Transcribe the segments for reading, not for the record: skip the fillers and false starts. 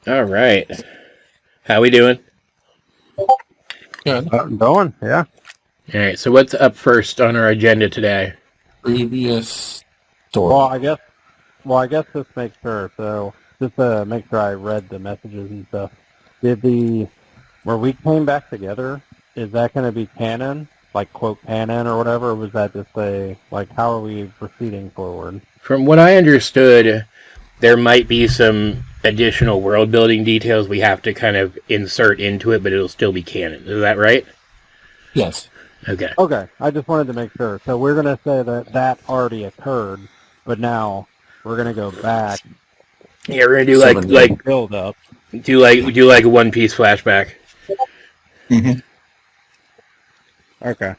All right. How we doing? Good. Going, yeah. All right. So what's up first on our agenda today? Previous story. Well, I guess just make sure. So just to make sure I read the messages and stuff. Where we came back together, is that going to be canon, like quote canon or whatever, or was that just how are we proceeding forward? From what I understood, there might be some additional world building details we have to kind of insert into it, but it'll still be canon. Is that right? Yes. Okay. Okay, I just wanted to make sure. So we're going to say that already occurred, but now we're going to go back. Yeah, we're gonna do like build up. do like a One Piece flashback. Mm-hmm. Okay.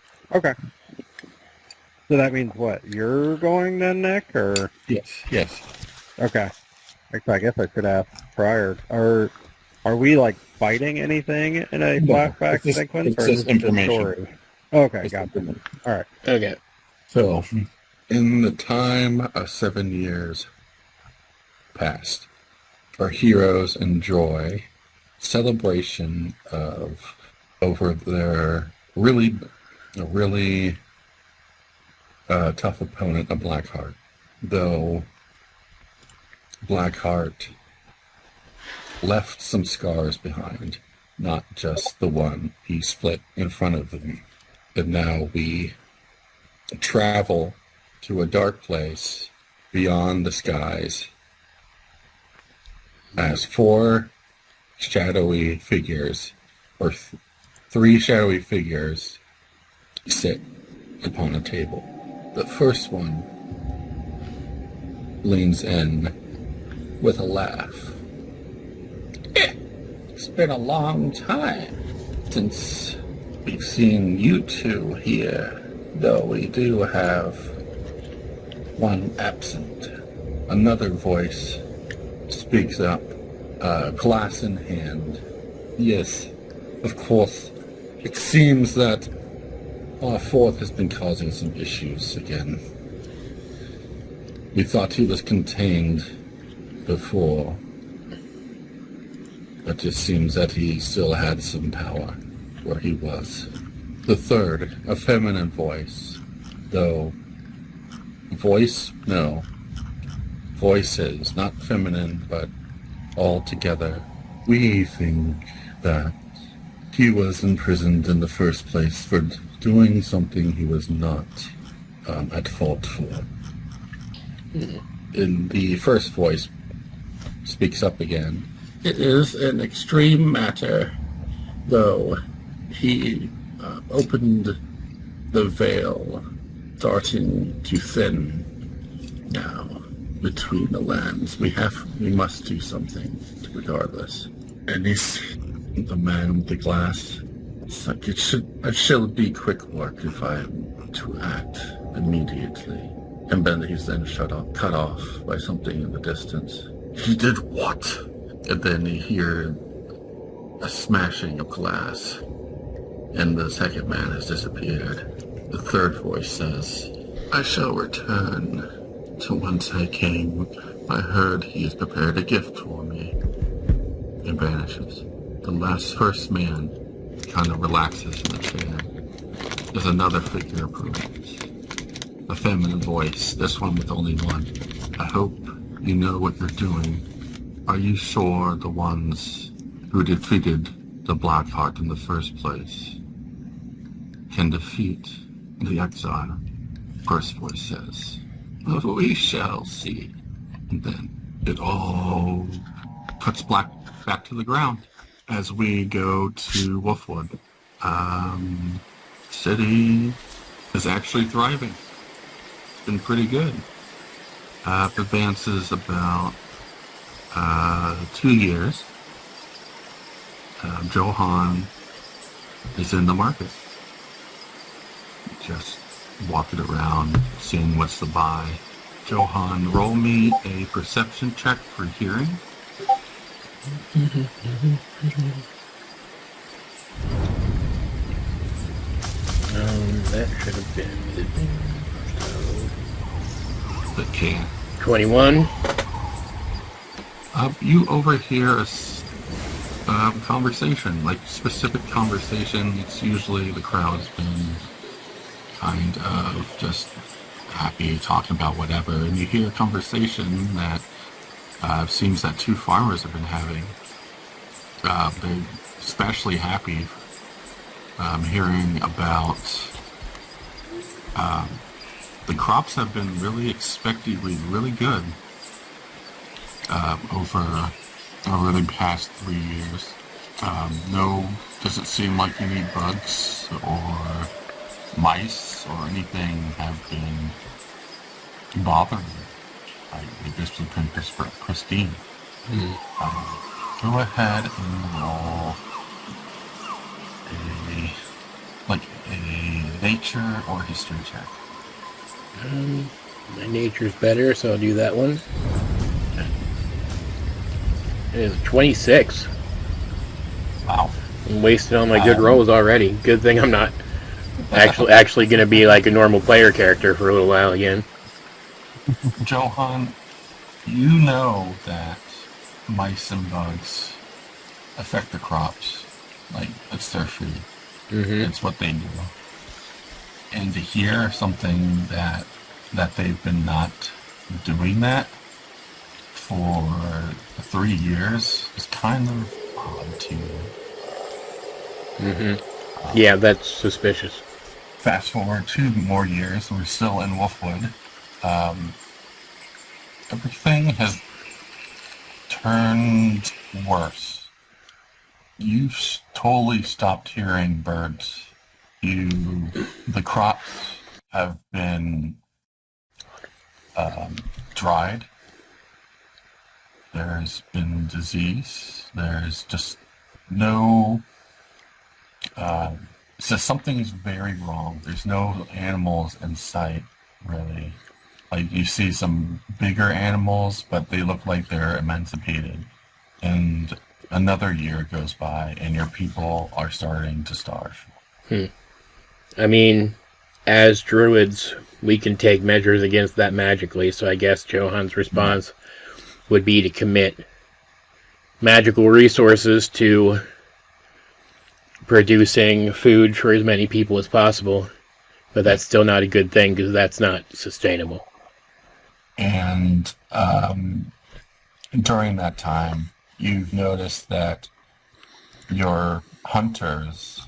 So that means what? You're going then, Nick, or? Yes. Okay. Actually, I guess I should ask prior. Are we fighting anything in a flashback sequence? It's just information. Story? Okay, gotcha. All right. Okay. So, in the time of 7 years past, our heroes enjoy celebration over their really tough opponent, a Blackheart. Though Blackheart left some scars behind, not just the one he split in front of them. And now we travel to a dark place beyond the skies as four shadowy figures, or three shadowy figures, sit upon a table. The first one leans in with a laugh. It's been a long time since we've seen you two here, though we do have one absent. Another voice speaks up, glass in hand. Yes, of course. It seems that our fourth has been causing some issues again. We thought he was contained before, but it seems that he still had some power where he was. The third, a feminine voice, though voices, not feminine, but all together. We think that he was imprisoned in the first place for doing something he was not at fault for. And the first voice speaks up again. It is an extreme matter, though he opened the veil, starting to thin now between the lands. We must do something regardless. And he's the man with the glass. It's like it should be quick work if I am to act immediately. And then he's then cut off by something in the distance. He did what? And then you hear a smashing of glass, and the second man has disappeared. The third voice says, I shall return to whence I came. I heard he has prepared a gift for me. And vanishes. The first man kind of relaxes in the chair as another figure approaches. A feminine voice, this one with only one. I hope you know what you're doing. Are you sure the ones who defeated the Blackheart in the first place can defeat the exile? First voice says, we shall see. And then it all cuts back to the ground as we go to Wolfwood. City is actually thriving. It's been pretty good. Advances about 2 years. Johan is in the market. Just walking around, seeing what's to buy. Johan, roll me a perception check for hearing. That should have been The king. 21. You overhear a conversation, like specific conversation. It's usually the crowd's been kind of just happy talking about whatever, and you hear a conversation that seems that two farmers have been having. They're especially happy hearing about the crops have been really expectedly really good over the past 3 years. No, doesn't seem like any bugs or mice or anything have been bothering. They've just been pristine. Go ahead and roll a nature or history check. My nature's better, so I'll do that one. Okay. It is 26. Wow. I'm wasting all my good rolls already. Good thing I'm not actually going to be like a normal player character for a little while again. Johan, you know that mice and bugs affect the crops. Like, it's their food. It's what they do. And to hear something that they've been not doing that for 3 years is kind of odd to you. Yeah, that's suspicious. Fast forward 2 more years, we're still in Wolfwood. Everything has turned worse. You've totally stopped hearing birds. The crops have been dried. There's been disease. There's just no... so something's very wrong. There's no animals in sight, really. Like, you see some bigger animals, but they look like they're emancipated. And another year goes by, and your people are starting to starve. I mean, as druids, we can take measures against that magically, so I guess Johan's response would be to commit magical resources to producing food for as many people as possible. But that's still not a good thing, because that's not sustainable. And during that time, you've noticed that your hunters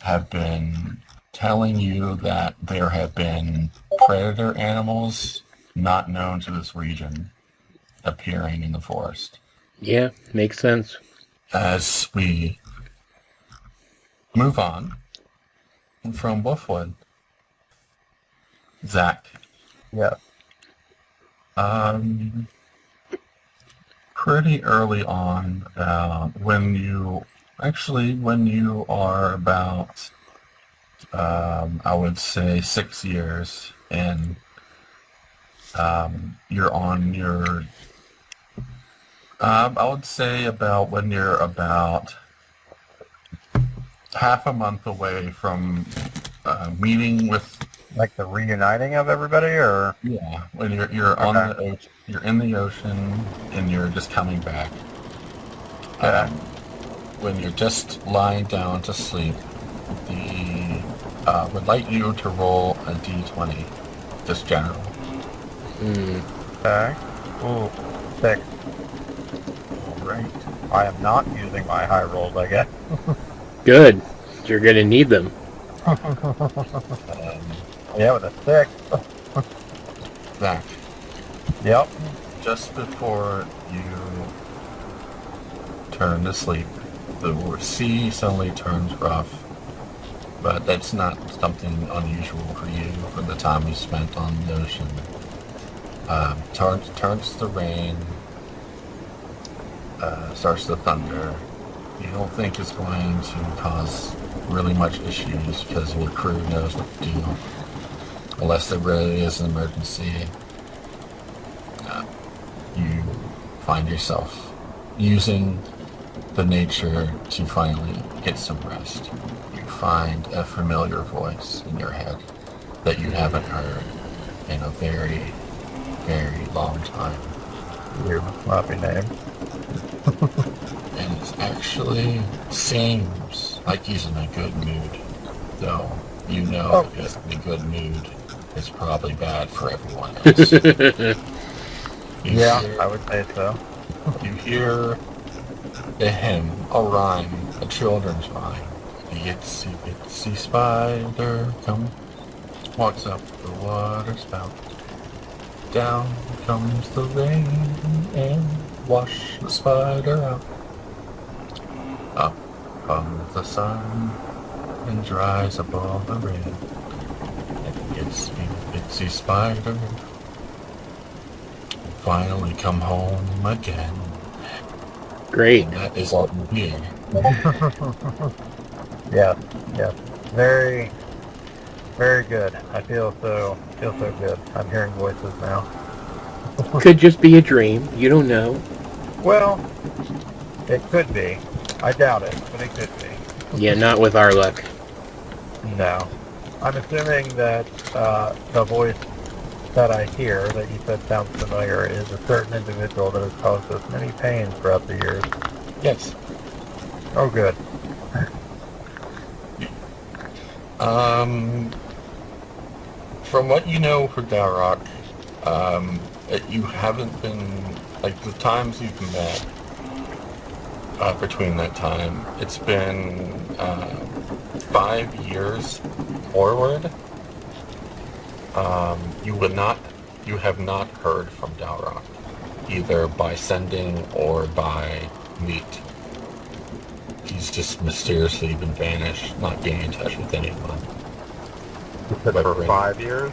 have been telling you that there have been predator animals not known to this region appearing in the forest. Yeah, makes sense. As we move on from Wolfwood, Zack. Yeah. Pretty early on, when you are about, I would say 6 years, and you're on your, I would say about when you're about half a month away from meeting with, Like the reuniting of everybody, or? yeah, when you're on the ocean, you're in the ocean, and you're just coming back. When you're just lying down to sleep, would like you to roll a d20, just general. Okay. Ooh, 6. All right. I am not using my high rolls, I guess. Good. You're going to need them. Yeah, with a 6. Zack, Yep. just before you turn to sleep, the sea suddenly turns rough, but that's not something unusual for you for the time you spent on the ocean. Turns to rain, starts to thunder. You don't think it's going to cause really much issues because your crew knows what to do, unless there really is an emergency. You find yourself using the nature to finally get some rest. You find a familiar voice in your head that you haven't heard in a very, very long time. Weird, sloppy name. And it actually seems like he's in a good mood. Though, if he's in a good mood, it's probably bad for everyone else. I would say so. You hear a hymn, a rhyme, a children's rhyme. The itsy bitsy spider walks up the water spout. Down comes the rain and wash the spider out. Up comes the sun and dries up all the rain. And the itsy bitsy spider finally come home again. Great. And that is all you hear. Yes. Very, very good. I feel so good. I'm hearing voices now. Could just be a dream. You don't know. Well, it could be. I doubt it, but it could be. Yeah, not with our luck. No. I'm assuming that the voice that I hear, that you said sounds familiar, is a certain individual that has caused us many pains throughout the years. Yes. Oh, good. From what you know for Dalrock, you haven't been, like, the times you've met between that time, it's been 5 years forward. You have not heard from Dalrock, either by sending or by meet. He's just mysteriously been vanished, not being in touch with anyone. You said for 5 years?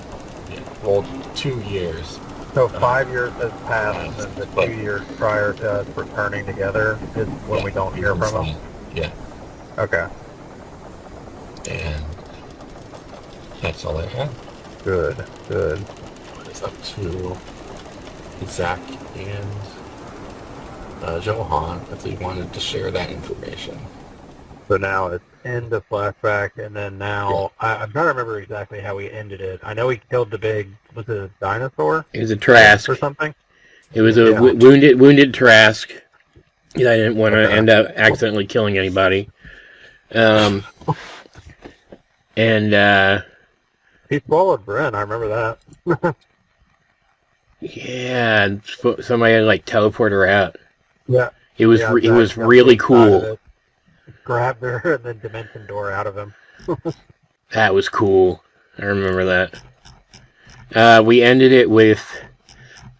Yeah, well, 2 years. So 5 years has passed, and then the 2 years prior to us returning together is when we don't hear from him? Yeah. Okay. And that's all I have. Good. It's up to Zack and Johan if they wanted to share that information. So now it's end of flashback, and then now I'm trying to remember exactly how we ended it. I know we killed the big, was it a dinosaur? It was a Trask. Or something? It was a wounded Trask. I didn't want to end up accidentally killing anybody. And he swallowed Brynn, I remember that. yeah, somebody had to teleport her out. Yeah. It was really cool. Grabbed her and then dimension door out of him. That was cool. I remember that. We ended it with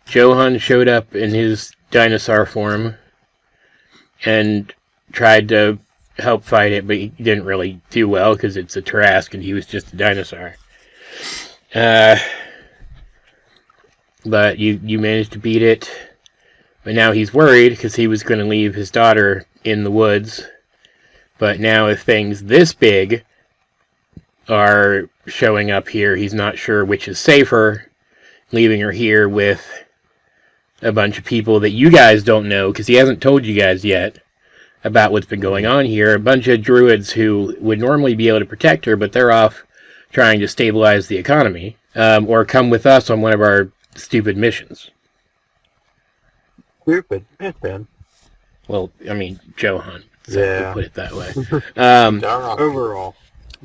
Johan showed up in his dinosaur form and tried to help fight it, but he didn't really do well because it's a Trask and he was just a dinosaur. But you managed to beat it. But now he's worried because he was going to leave his daughter in the woods. But now if things this big are showing up here, he's not sure which is safer. Leaving her here with a bunch of people that you guys don't know, because he hasn't told you guys yet about what's been going on here. A bunch of druids who would normally be able to protect her, but they're off trying to stabilize the economy. Or come with us on one of our stupid missions. Stupid mission? Well, I mean, Johan. So Yeah. put it that way. Overall.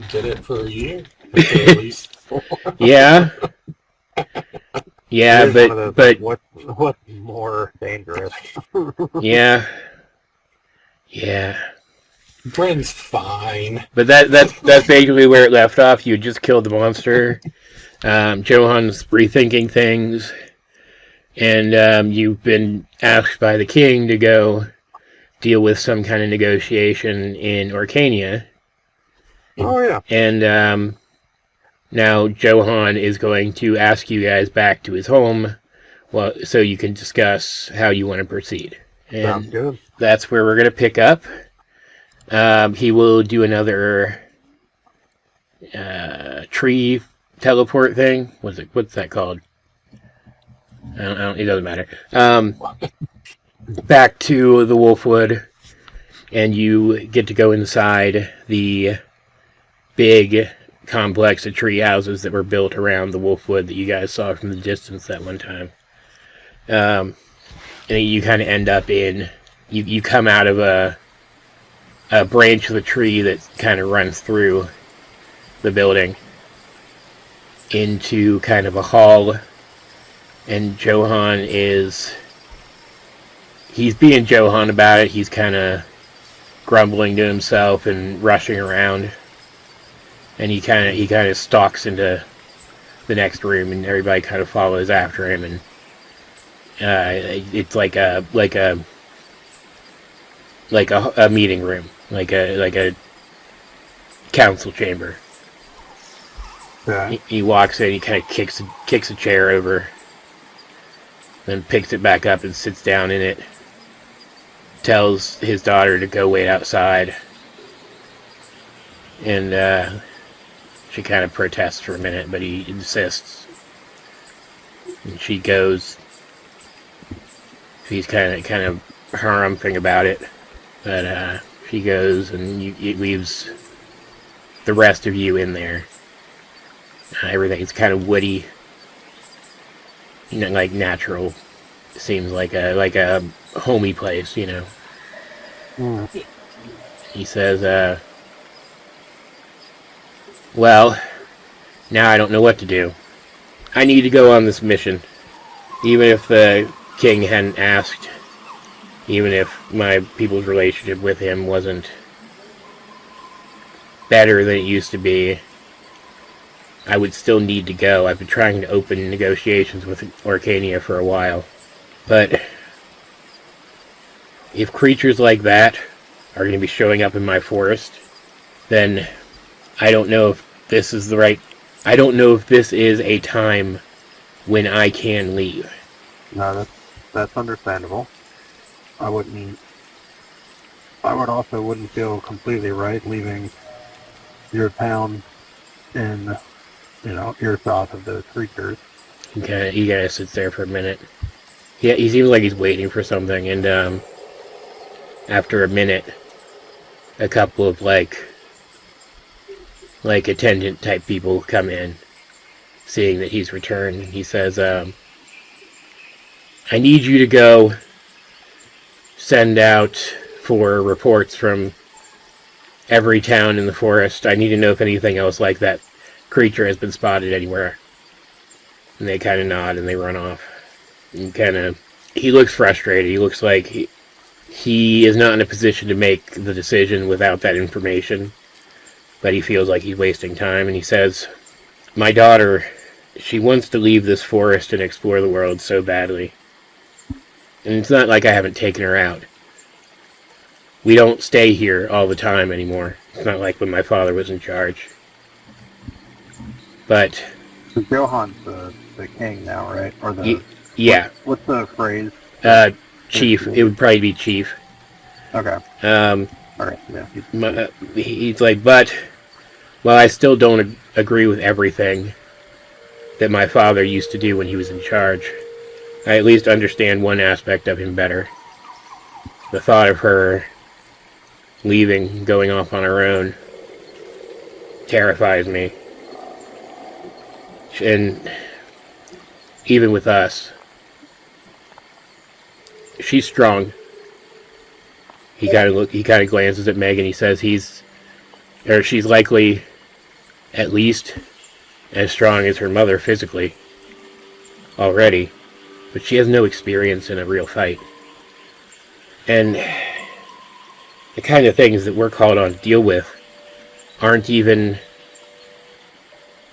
Did it for a year? At least 4. Yeah. Yeah, It is one of but those, what's more dangerous? Brynn's fine. But that's basically where it left off. You just killed the monster. Johan's rethinking things, and you've been asked by the king to go deal with some kind of negotiation in Orkania. Oh, yeah. And now Johan is going to ask you guys back to his home, so you can discuss how you want to proceed. And Sounds good. that's where we're going to pick up. He will do another tree teleport thing. What's that called? I don't, it doesn't matter. Back to the Wolfwood, and you get to go inside the big complex of tree houses that were built around the Wolfwood that you guys saw from the distance that one time. and you kind of end up in, you come out of a branch of the tree that kind of runs through the building into kind of a hall, and Johan he's being Johan about it. He's kind of grumbling to himself and rushing around, and he kind of stalks into the next room, and everybody kind of follows after him, and it's like a meeting room, like a council chamber. Yeah. He walks in, he kind of kicks a chair over, then picks it back up and sits down in it, tells his daughter to go wait outside, and she kind of protests for a minute, but he insists, and she goes. He's kind of harumphing about it, but she goes, and it leaves the rest of you in there. Everything's kind of woody, like natural. Seems like a homey place, Mm. He says, well, now I don't know what to do. I need to go on this mission, even if the king hadn't asked, even if my people's relationship with him wasn't better than it used to be. I would still need to go. I've been trying to open negotiations with Orkania for a while. But if creatures like that are going to be showing up in my forest, then I don't know if this is I don't know if this is a time when I can leave. No, that's understandable. I would also wouldn't feel completely right leaving your town in, earshot of those creatures. He kind of sits there for a minute. Yeah, he seems like he's waiting for something, and after a minute, a couple of like attendant type people come in, seeing that he's returned. He says, I need you to go send out for reports from every town in the forest. I need to know if anything else like that creature has been spotted anywhere. And they kind of nod and they run off. And he looks frustrated. He looks like he is not in a position to make the decision without that information. But he feels like he's wasting time. And he says, my daughter, she wants to leave this forest and explore the world so badly. And it's not like I haven't taken her out. We don't stay here all the time anymore. It's not like when my father was in charge. But So Johan's the king now, right? Or the yeah. What's the phrase? Chief. It would probably be chief. Okay. All right. Yeah. He's like, but while I still don't agree with everything that my father used to do when he was in charge, I at least understand one aspect of him better. The thought of her leaving, going off on her own, terrifies me. And even with us, she's strong. He kind of glances at Megan. He says she's likely at least as strong as her mother physically already, but she has no experience in a real fight. And the kind of things that we're called on to deal with aren't even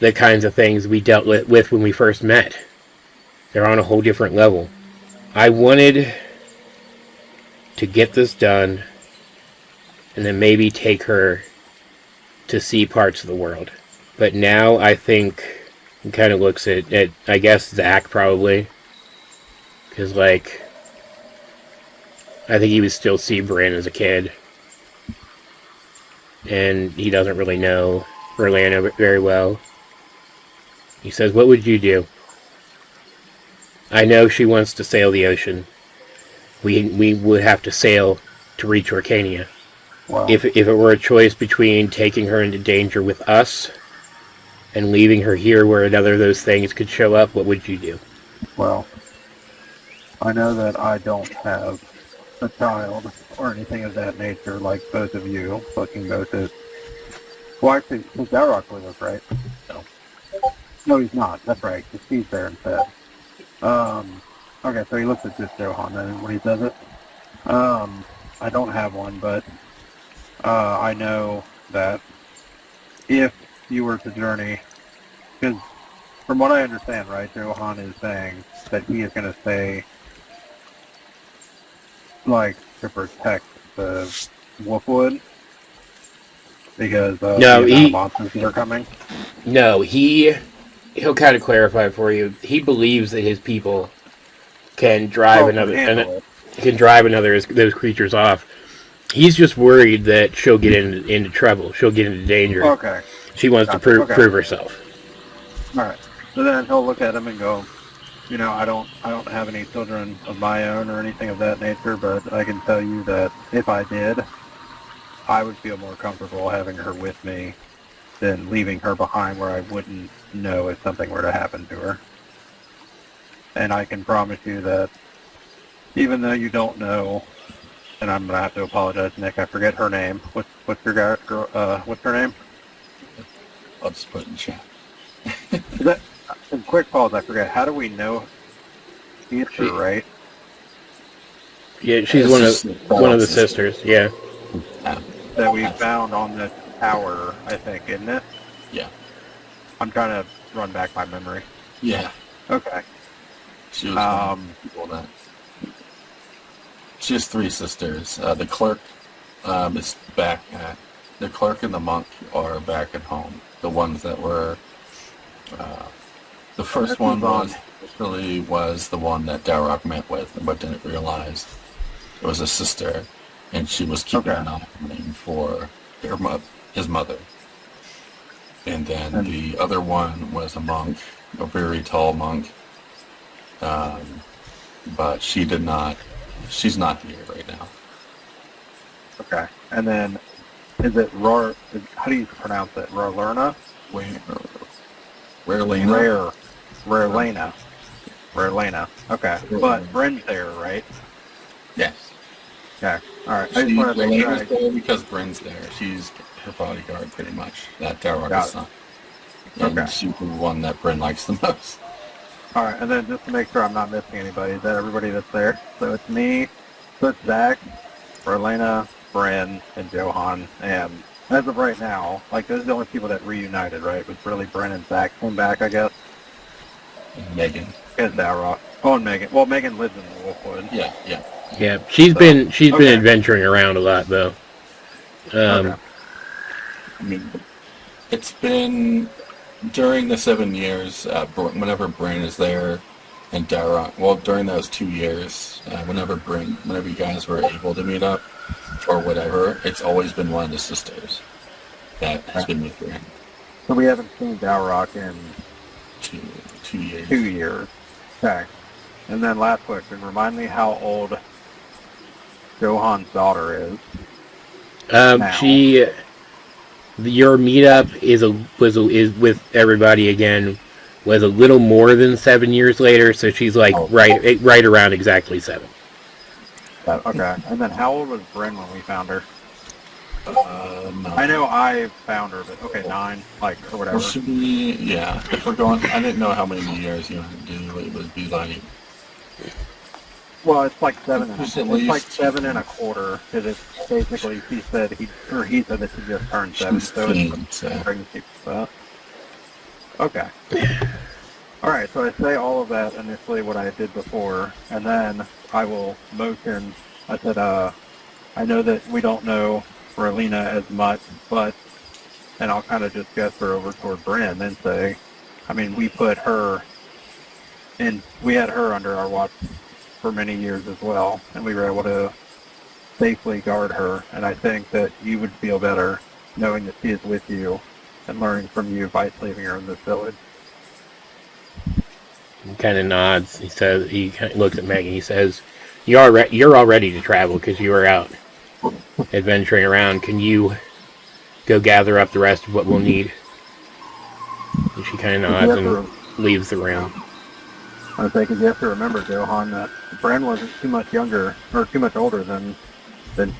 the kinds of things we dealt with when we first met. They're on a whole different level. I wanted to get this done and then maybe take her to see parts of the world. But now I think he kind of looks at I guess Zack probably, because I think he would still see Brynn as a kid, and he doesn't really know Orlando very well. He says, what would you do? I know she wants to sail the ocean. We would have to sail to reach Orkania. Wow. If it were a choice between taking her into danger with us and leaving her here where another of those things could show up, what would you do? Well, I know that I don't have a child or anything of that nature like both of you, looking both at... Well, actually, since Darrock with us, right? No. No, he's not. That's right, because he's there instead. Okay, so he looks at just Johan then when he says it. I don't have one, but I know that if you were to journey, because from what I understand, right, Johan is saying that he is going to stay, like, to protect the Wolfwood, because the amount of monsters that are coming. No, he'll kind of clarify for you. He believes that his people can drive those creatures off. He's just worried that she'll get into trouble. She'll get into danger. Okay. She wants to prove herself. All right. So then he'll look at him and go, I don't have any children of my own or anything of that nature, but I can tell you that if I did, I would feel more comfortable having her with me than leaving her behind where I wouldn't know if something were to happen to her. And I can promise you that even though you don't know, and I'm gonna have to apologize, Nick, I forget her name. What's her name? I'll just put it in chat. In quick pause, I forget. How do we know she's her, right? Yeah, she's one of the sisters. Yeah. That we found on the tower, I think, isn't it? Yeah. I'm trying to run back my memory. Yeah. Okay. She was she has 3 sisters. The clerk is back at... The clerk and the monk are back at home. The ones that were... the first one was the one that Darrock met with, but didn't realize it was a sister, and she was keeping an eye on him for his mother. And then the other one was a monk, a very tall monk, but she's not here right now. Okay. And then, is it how do you pronounce it? Rarlerna? Rarelena. Okay. But Brynn's there, right? Yes. Okay. Alright. I just wanted to make sure there because Brynn's there. She's her bodyguard, pretty much. That Darrock's son. And she's the one that Brynn likes the most. Alright, and then just to make sure I'm not missing anybody, is that everybody that's there? So it's me, so it's Zack, Rarelena, Brynn, and Johan, and as of right now, like, those are the only people that reunited, right? It was really Brynn and Zack came back, I guess. And Megan. Because Darrock. Oh, and Megan. Well, Megan lives in the Wolfwood. Yeah. Yeah, she's been adventuring around a lot, though. I mean, it's been during the 7 years, whenever Brynn is there, and Darrock. Well, during those 2 years, whenever you guys were able to meet up, or whatever, it's always been one of the sisters that has been with Brynn. So we haven't seen Darrock in 2 years. 2 years. Okay. And then last question, remind me how old Johan's daughter is. Your meetup is with everybody again. Was a little more than 7 years later, so she's like right around exactly 7. Okay. And then how old was Brynn when we found her? 9. I know I found her, but okay, 9, like, or whatever. Should we? Yeah. If we're going, I didn't know how many years you had to do. It would be like. Well, it's like 7 and it's like 7 and a quarter, because it's basically he said he said that she just turned 7, so it's pregnancy stuff. Okay. All right, so I say all of that initially, what I did before, and then I will motion. I said, I know that we don't know Rarelena as much, but, and I'll kind of just gesture over toward Brynn and say, I mean, we put her in, we had her under our watch for many years as well, and we were able to safely guard her, and I think that you would feel better knowing that she is with you and learning from you by leaving her in this village. He kind of nods. He says, he looks at Megan. He says, "You're all ready to travel because you were out adventuring around. Can you go gather up the rest of what we'll need?" And she kind of nods and leaves the room. I was thinking, you have to remember, Johan, that Brynn wasn't too much younger, or too much older than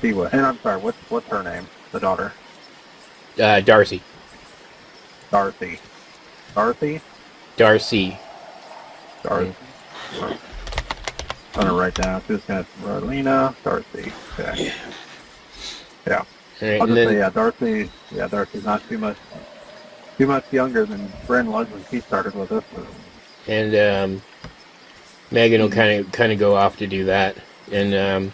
she was. And I'm sorry, what's her name? The daughter? Darcy. Darcy. Darcy? Darcy. Darcy. I'm gonna write down. Just gonna Marlena, Darcy. Okay. Yeah. Right, I'll just say, yeah, Darcy. Yeah, Darcy's not too much younger than Brynn was when she started with us. And Megan will kind of go off to do that, and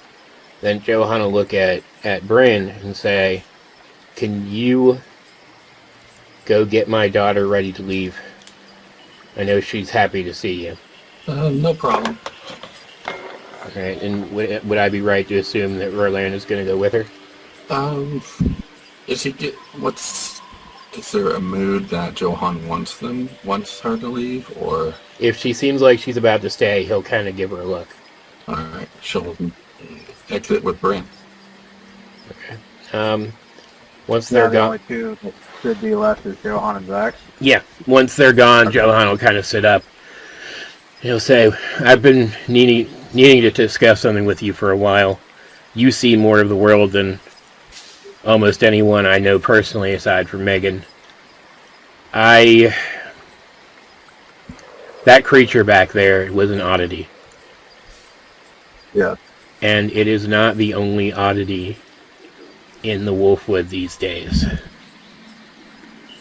then Johan will look at Brynn and say, "Can you go get my daughter ready to leave? I know she's happy to see you." No problem. Alright, and would I be right to assume that Roland is going to go with her? Is there a mood that Johan wants her to leave, or? If she seems like she's about to stay, he'll kind of give her a look. Alright, she'll exit with Brynn. Okay. Once they're The gone... only two that should be left is Johan and Zack. Yeah, once they're gone, Johan will kind of sit up. He'll say, "I've been needing to discuss something with you for a while. You see more of the world than almost anyone I know personally, aside from Megan. That creature back there was an oddity. Yeah. And it is not the only oddity in the Wolfwood these days.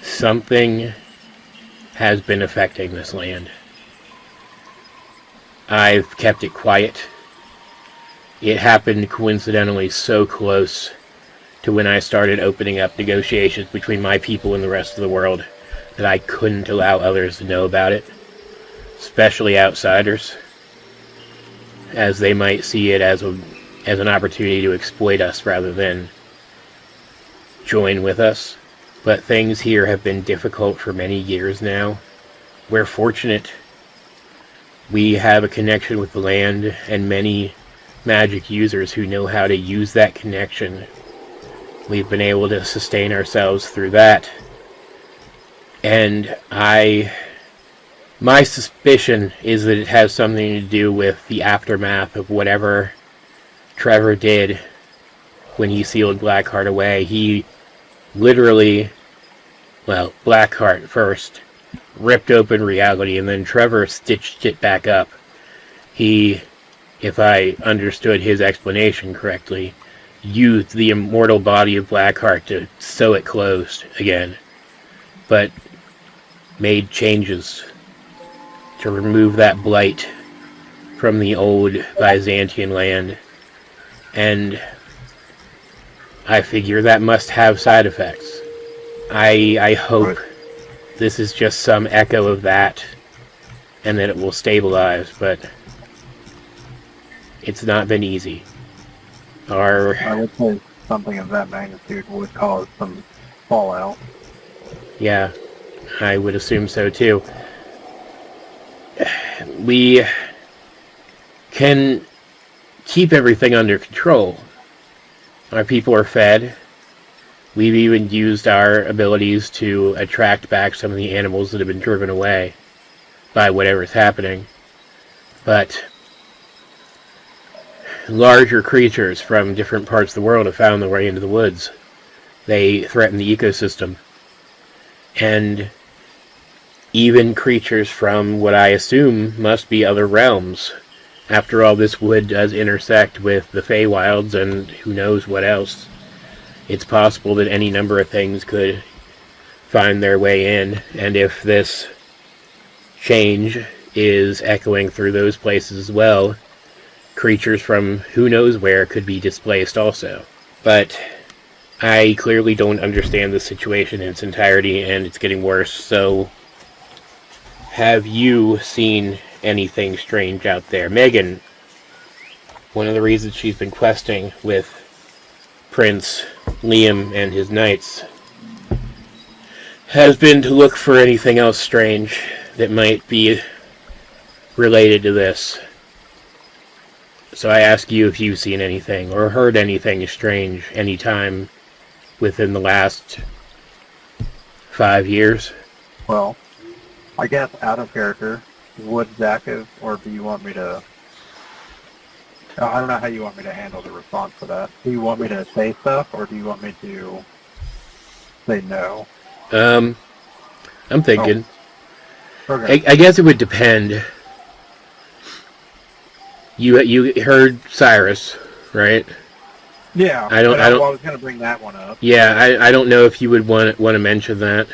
Something has been affecting this land. I've kept it quiet. It happened coincidentally so close to when I started opening up negotiations between my people and the rest of the world that I couldn't allow others to know about it, especially outsiders, as they might see it as an opportunity to exploit us rather than join with us. But things here have been difficult for many years now. We're fortunate. We have a connection with the land and many magic users who know how to use that connection. We've been able to sustain ourselves through that. And my suspicion is that it has something to do with the aftermath of whatever Trevor did when he sealed Blackheart away. He literally, Blackheart first ripped open reality, and then Trevor stitched it back up. He, if I understood his explanation correctly, used the immortal body of Blackheart to sew it closed again, but made changes to remove that blight from the old Byzantian land. And I figure that must have side effects. I hope this is just some echo of that, and that it will stabilize, but it's not been easy. I would say something of that magnitude would cause some fallout. Yeah, I would assume so too. We can keep everything under control. Our people are fed. We've even used our abilities to attract back some of the animals that have been driven away by whatever's happening. But larger creatures from different parts of the world have found their way into the woods. They threaten the ecosystem. And even creatures from what I assume must be other realms. After all, this wood does intersect with the Feywilds and who knows what else. It's possible that any number of things could find their way in, and if this change is echoing through those places as well, creatures from who knows where could be displaced also. But I clearly don't understand the situation in its entirety, and it's getting worse, so have you seen anything strange out there? Megan, one of the reasons she's been questing with Prince Liam and his knights has been to look for anything else strange that might be related to this. So I ask you if you've seen anything or heard anything strange any time within the last 5 years. Well, I guess out of character, would Zack have, or do you want me to? I don't know how you want me to handle the response to that. Do you want me to say stuff, or do you want me to say no? I'm thinking. Okay. I guess it would depend. You heard Cyrus, right? Yeah. I don't. I was going to bring that one up. Yeah, I don't know if you would want to mention that.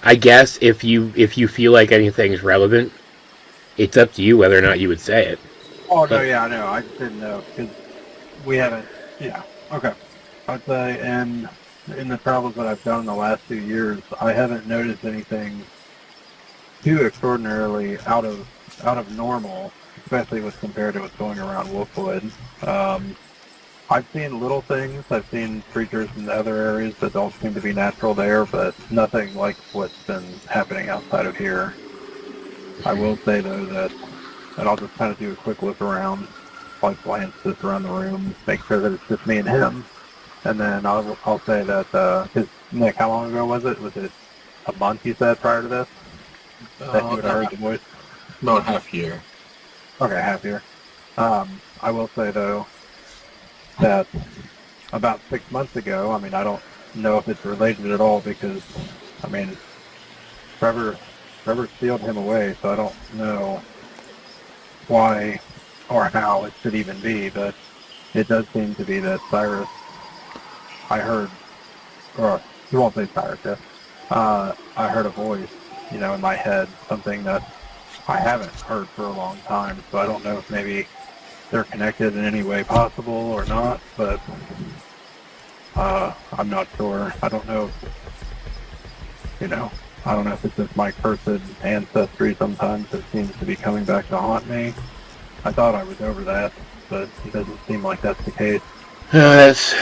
I guess if you feel like anything's relevant, it's up to you whether or not you would say it. Oh no, yeah, I know. I just didn't know because we haven't. Yeah. Okay. I'd say, and in the travels that I've done in the last 2 years, I haven't noticed anything too extraordinarily out of normal, especially with compared to what's going around Wolfwood. I've seen little things. I've seen creatures in the other areas that don't seem to be natural there, but nothing like what's been happening outside of here. I will say though that, and I'll just kind of do a quick look around, like glance just around the room, make sure that it's just me and him, and then I'll say that Nick, how long ago was it? Was it a month you said prior to this? That you had heard the voice? About half year. Okay, half year. I will say though that about 6 months ago, I mean, I don't know if it's related at all because, I mean, Trevor sealed him away, so I don't know why or how it should even be, but it does seem to be that Cyrus, I heard, or you won't say Cyrus, yeah, I heard a voice, in my head, something that I haven't heard for a long time, so I don't know if maybe they're connected in any way possible or not, but I'm not sure. I don't know I don't know if it's just my cursed ancestry sometimes that seems to be coming back to haunt me. I thought I was over that, but it doesn't seem like that's the case. That's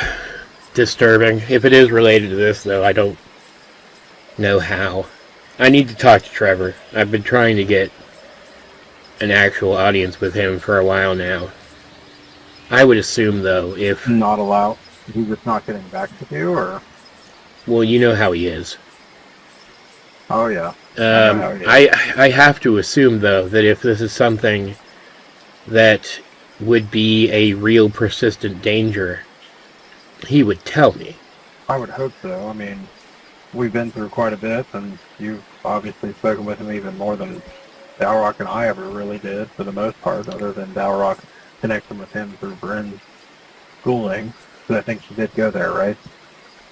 disturbing. If it is related to this, though, I don't know how. I need to talk to Trevor. I've been trying to get an actual audience with him for a while now. I would assume, though, if... Not allowed? He's just not getting back to you, or...? Well, you know how he is. Oh, yeah. I have to assume, though, that if this is something that would be a real persistent danger, he would tell me. I would hope so. I mean, we've been through quite a bit, and you've obviously spoken with him even more than Dalrock and I ever really did, for the most part, other than Dalrock connection with him through Brynn's schooling. But I think she did go there, right?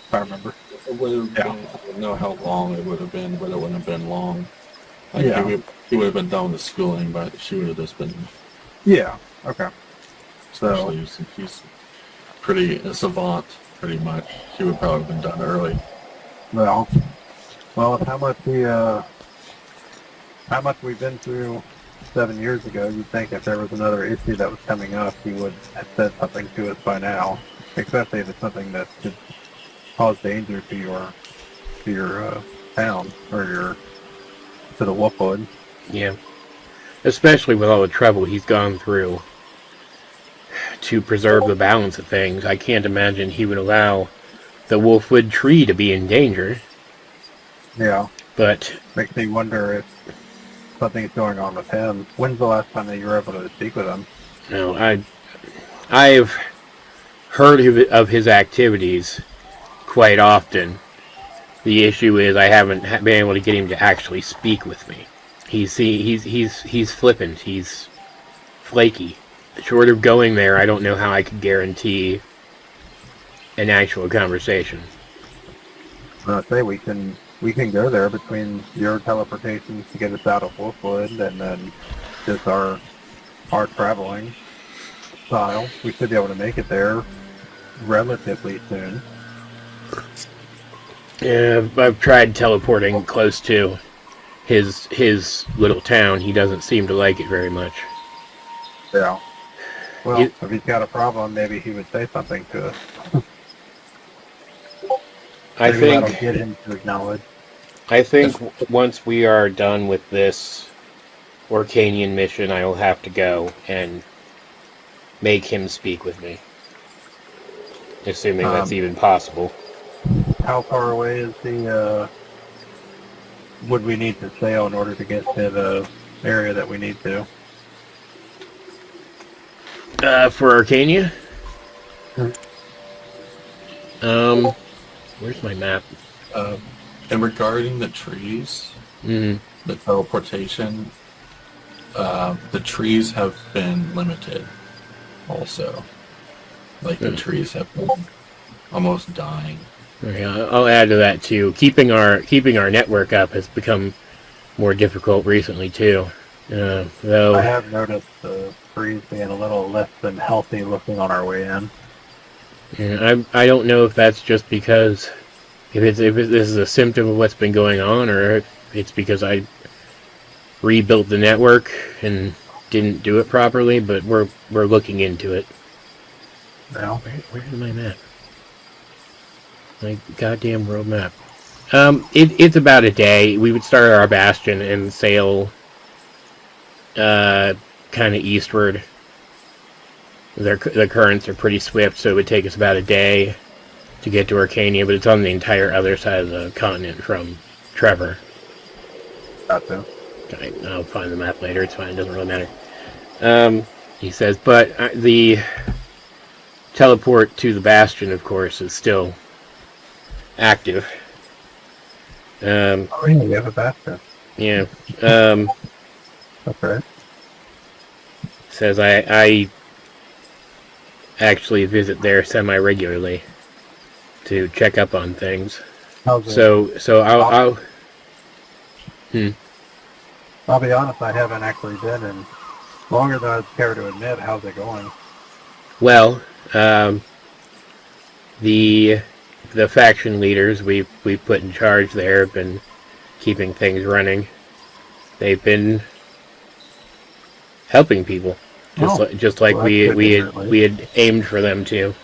If I remember. It would have been, I don't know how long it would have been, but it wouldn't have been long. Like Yeah. He would have been done with schooling, but she would have just been... Yeah, okay. Especially since he's pretty a savant, pretty much. She would probably have been done early. Well, with how much we've been through 7 years ago, you'd think if there was another issue that was coming up, he would have said something to us by now, especially if it's something that could cause danger to your town or to the Wolfwood. Yeah. Especially with all the trouble he's gone through to preserve the balance of things. I can't imagine he would allow the Wolfwood tree to be in danger. Yeah. But Makes me wonder if something's going on with him. When's the last time that you were able to speak with him? no, I've heard of his activities quite often. The issue is I haven't been able to get him to actually speak with me. He's flippant. He's flaky. Short of going there, I don't know how I could guarantee an actual conversation. I'd say we can go there between your teleportations to get us out of Wolfwood and then just our traveling style. We should be able to make it there relatively soon. Yeah, I've tried teleporting close to his little town. He doesn't seem to like it very much. Yeah. Well, if he's got a problem, maybe he would say something to us. I Maybe think that'll get him to acknowledge. Once we are done with this Orkanian mission, I will have to go and make him speak with me. Assuming that's even possible. How far away is the, would we need to sail in order to get to area that we need to. For Orkania? Hmm. Where's my map? And regarding the trees, Mm-hmm. the teleportation, the trees have been limited also. Like, the trees have been almost dying. Okay, I'll add to that too. Keeping our network up has become more difficult recently too. Though I have noticed the trees being a little less than healthy looking on our way in. I don't know if that's just because if this is a symptom of what's been going on, or if it's because I rebuilt the network and didn't do it properly. But we're looking into it. Now, Where's my map? My goddamn world map. It's about a day. We would start our bastion and sail kind of eastward. The currents are pretty swift, so it would take us about a day to get to Orkania, but it's on the entire other side of the continent from Trevor. gotcha. I'll find the map later. It's fine. It doesn't really matter. He says, but the teleport to the bastion, of course, is still active. Oh, yeah, you have a basket. Yeah. That's right. Says I actually visit there semi-regularly to check up on things. How's it? So I'll I'll be honest, I haven't actually been in longer than I'd care to admit. How's it going? well, the faction leaders we put in charge there have been keeping things running. They've been helping people, just like well, we had aimed for them to.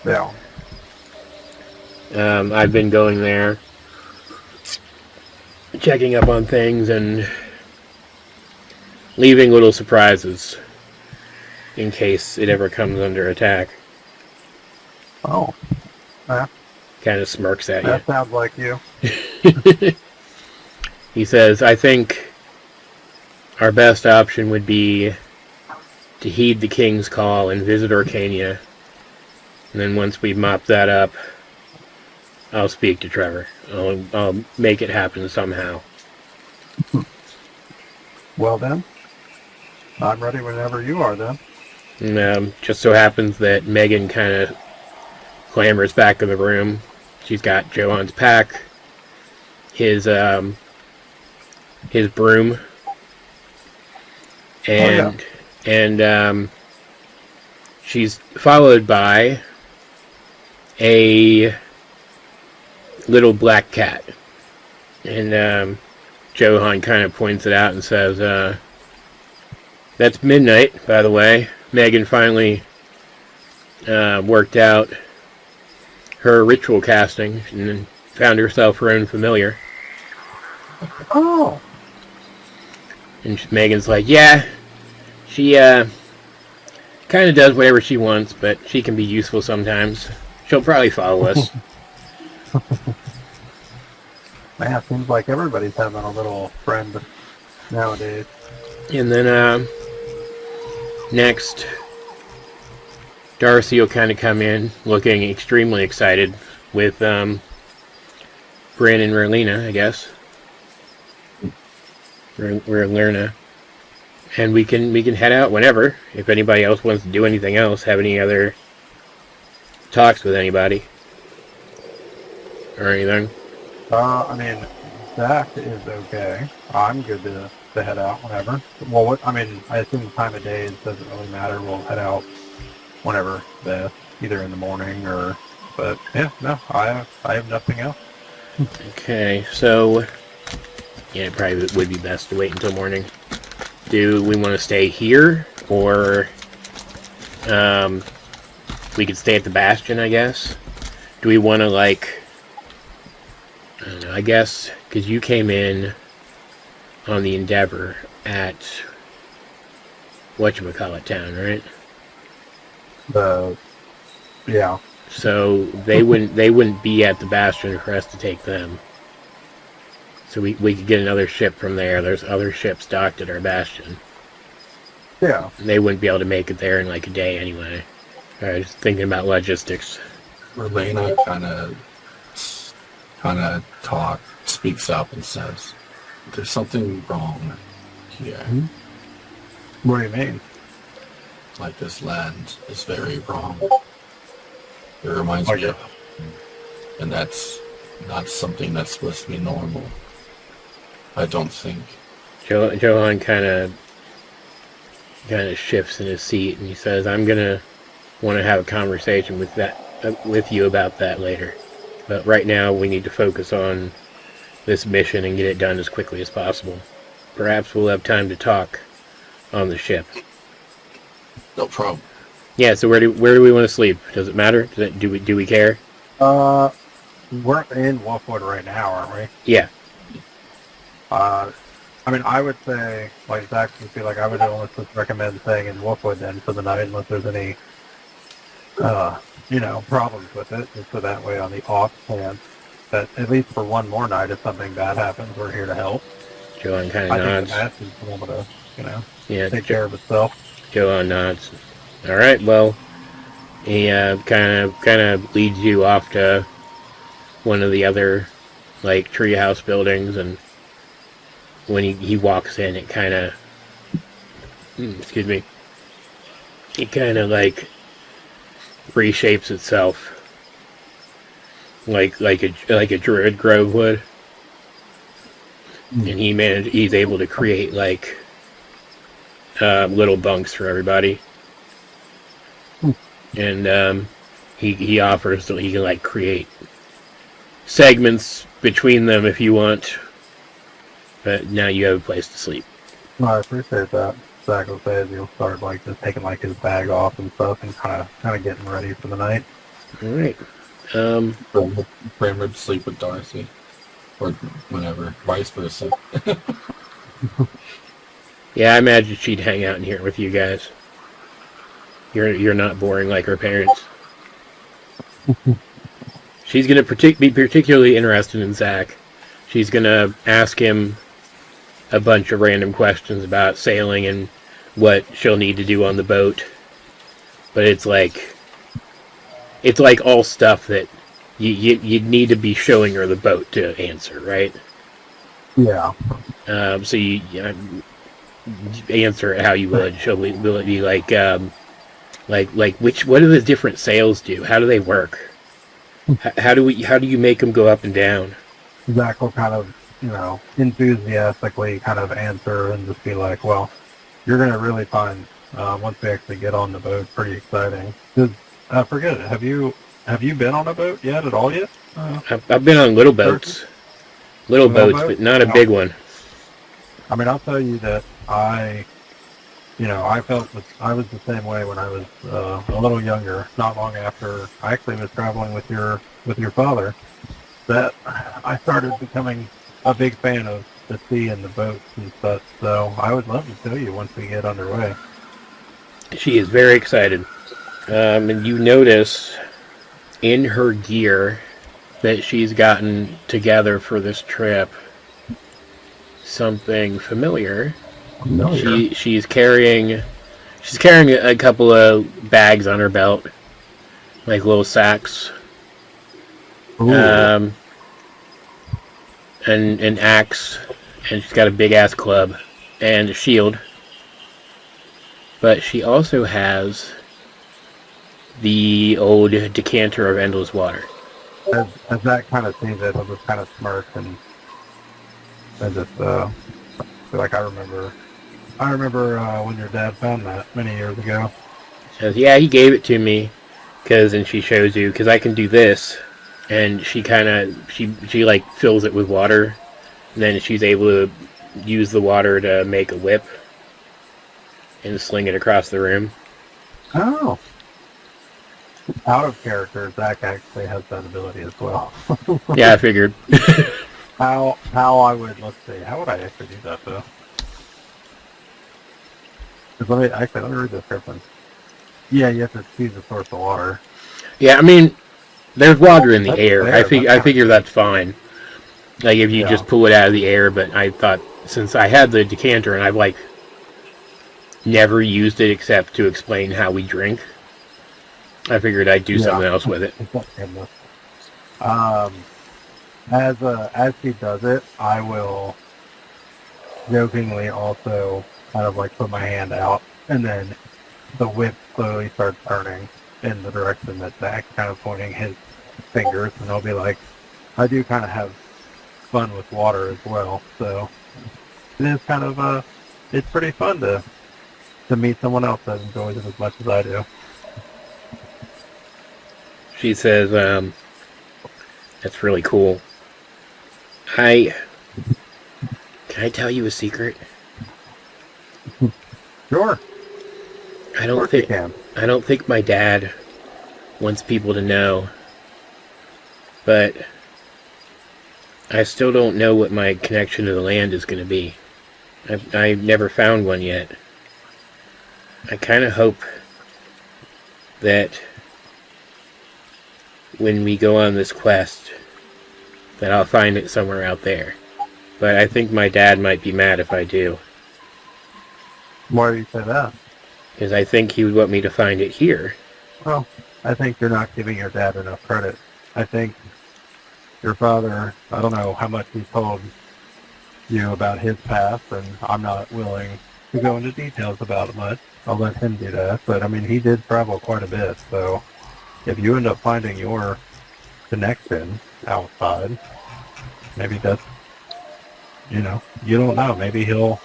Yeah. I've been going there, checking up on things and leaving little surprises in case it ever comes under attack. Oh. Kind of smirks at That sounds like you. you. He says, I think our best option would be to heed the king's call and visit Orkania. And then once we mop that up, I'll speak to Trevor. I'll make it happen somehow. Well then, I'm ready whenever you are then. And, just so happens that Megan kind of clambers back in the room. She's got Johan's pack, his broom, and she's followed by a little black cat. And Johan kind of points it out and says, that's Midnight, by the way. Megan finally worked out her ritual casting and then found herself her own familiar. Oh. And Megan's like, yeah, she kind of does whatever she wants, but she can be useful sometimes. She'll probably follow us. Man, it seems like everybody's having a little friend nowadays. And then next, Darcy will kind of come in looking extremely excited with Brynn and Rowlena, I guess. Rowlena. And we can head out whenever, if anybody else wants to do anything else, have any other talks with anybody. Or anything. I mean, Zack is okay. I'm good to head out whenever. Well, I assume the time of day doesn't really matter. We'll head out whenever either in the morning or. But yeah, no, I have nothing else. Okay, so yeah, it probably would be best to wait until morning. Do we want to stay here, or we could stay at the Bastion, I guess? Do we want to, like, I don't know, I guess, because you came in on the Endeavor at whatchamacallit town, right? Yeah. So they wouldn't be at the Bastion for us to take them. So we could get another ship from there. There's other ships docked at our bastion. Yeah. They wouldn't be able to make it there in like a day anyway. I was thinking about logistics. Relena kind of speaks up and says, "There's something wrong here. What do you mean? Like this land is very wrong. It reminds me of, and that's not something that's supposed to be normal. I don't think." Johan kind of shifts in his seat and he says, "I'm gonna want to have a conversation with you about that later. But right now we need to focus on this mission and get it done as quickly as possible. Perhaps we'll have time to talk on the ship." No problem. Yeah. So where do we want to sleep? Does it matter? Do we care? We're in Wolfwood right now, aren't we? Yeah. I mean, I would say, like Zack would feel like I would almost just recommend staying in Wolfwood then for the night unless there's any, problems with it. Just so that way on the off chance that at least for one more night, if something bad happens, we're here to help. Johan kind of nods. I think the match is able to, yeah, take care of itself. Johan nods. All right. Well, he kind of leads you off to one of the other like treehouse buildings, and when he walks in, it kind of it kind of like reshapes itself like a druid grove would, and he's able to create like little bunks for everybody, and he offers that he can like create segments between them if you want, but now you have a place to sleep. Well, I appreciate that. Zack will say as he'll start like just taking like his bag off and stuff and kind of getting ready for the night. All right. Brynn would sleep with Darcy, or whatever, vice versa. Yeah, I imagine she'd hang out in here with you guys. You're not boring like her parents. She's gonna be particularly interested in Zack. She's gonna ask him a bunch of random questions about sailing and what she'll need to do on the boat. But it's like all stuff that you'd need to be showing her the boat to answer, right? Yeah. So you answer it how you would. Will it be like what do the different sails do? How do they work? How do you make them go up and down? Zack will kind of, enthusiastically kind of answer and just be like, well, you're going to really find, once we actually get on the boat, pretty exciting. Forget it. Have you been on a boat yet at all yet? I've been on little boats. Little boats, but not a big one. I mean, I'll tell you that I was the same way when I was a little younger. Not long after I actually was traveling with your father, that I started becoming a big fan of the sea and the boats and such. So I would love to tell you once we get underway. She is very excited, and you notice in her gear that she's gotten together for this trip something familiar. She's carrying a couple of bags on her belt, like little sacks. And an axe, and she's got a big ass club and a shield. But she also has the old decanter of endless water. As that kind of sees it, I'll just kind of smirk and just feel like I remember when your dad found that many years ago. She says, "Yeah, he gave it to me, and she shows you, because I can do this." And she like fills it with water, and then she's able to use the water to make a whip and sling it across the room. Oh. Out of character, Zack actually has that ability as well. Yeah, I figured. How I would, let's see, how would I actually do that though? Let me read the description. Yeah, you have to choose the source of water. Yeah, I mean, there's water in the air. I figure that's fine. Like if you just pull it out of the air, but I thought since I had the decanter and I've like never used it except to explain how we drink, I figured I'd do something else with it. As he does it, I will jokingly also kind of like put my hand out, and then the whip slowly starts turning in the direction that Zack's kind of pointing his fingers, and I'll be like, I do kind of have fun with water as well, so it is kind of it's pretty fun to meet someone else that enjoys it as much as I do. She says, that's really cool. Can I tell you a secret? Sure. I don't think my dad wants people to know, but I still don't know what my connection to the land is going to be. I've never found one yet. I kind of hope that when we go on this quest that I'll find it somewhere out there. But I think my dad might be mad if I do. Why do you say that? Because I think he would want me to find it here. Well, I think you're not giving your dad enough credit. I think your father, I don't know how much he told you about his past, and I'm not willing to go into details about it much. I'll let him do that. But, I mean, he did travel quite a bit, so if you end up finding your connection outside, maybe that's, you don't know. Maybe he'll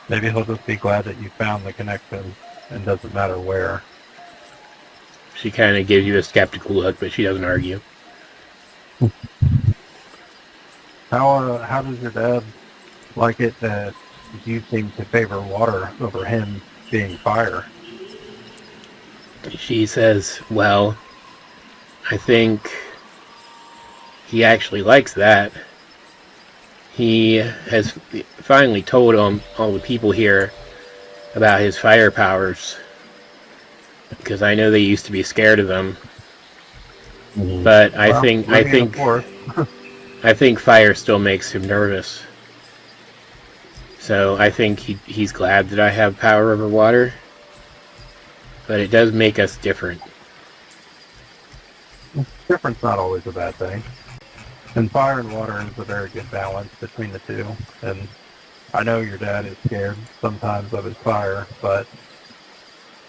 just be glad that you found the connection, and doesn't matter where. She kind of gives you a skeptical look, but she doesn't argue. How does your dad like it that you seem to favor water over him being fire? She says, well, I think he actually likes that. He has finally told all the people here about his fire powers, because I know they used to be scared of them. But I think fire still makes him nervous. So I think he's glad that I have power over water. But it does make us different. Different's not always a bad thing. And fire and water is a very good balance between the two. And I know your dad is scared sometimes of his fire, but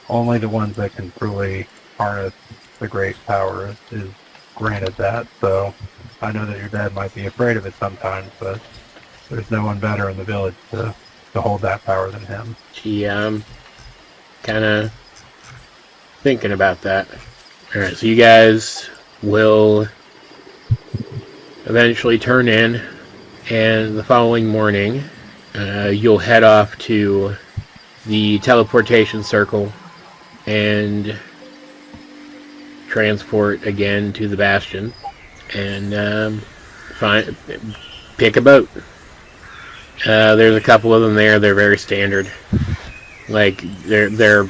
only the ones that can truly harness the great power is granted that. So I know that your dad might be afraid of it sometimes, but there's no one better in the village to hold that power than him. She kind of thinking about that. Alright, so you guys will eventually turn in, and the following morning you'll head off to the teleportation circle and transport again to the bastion and pick a boat. There's a couple of them there. They're very standard. Like they're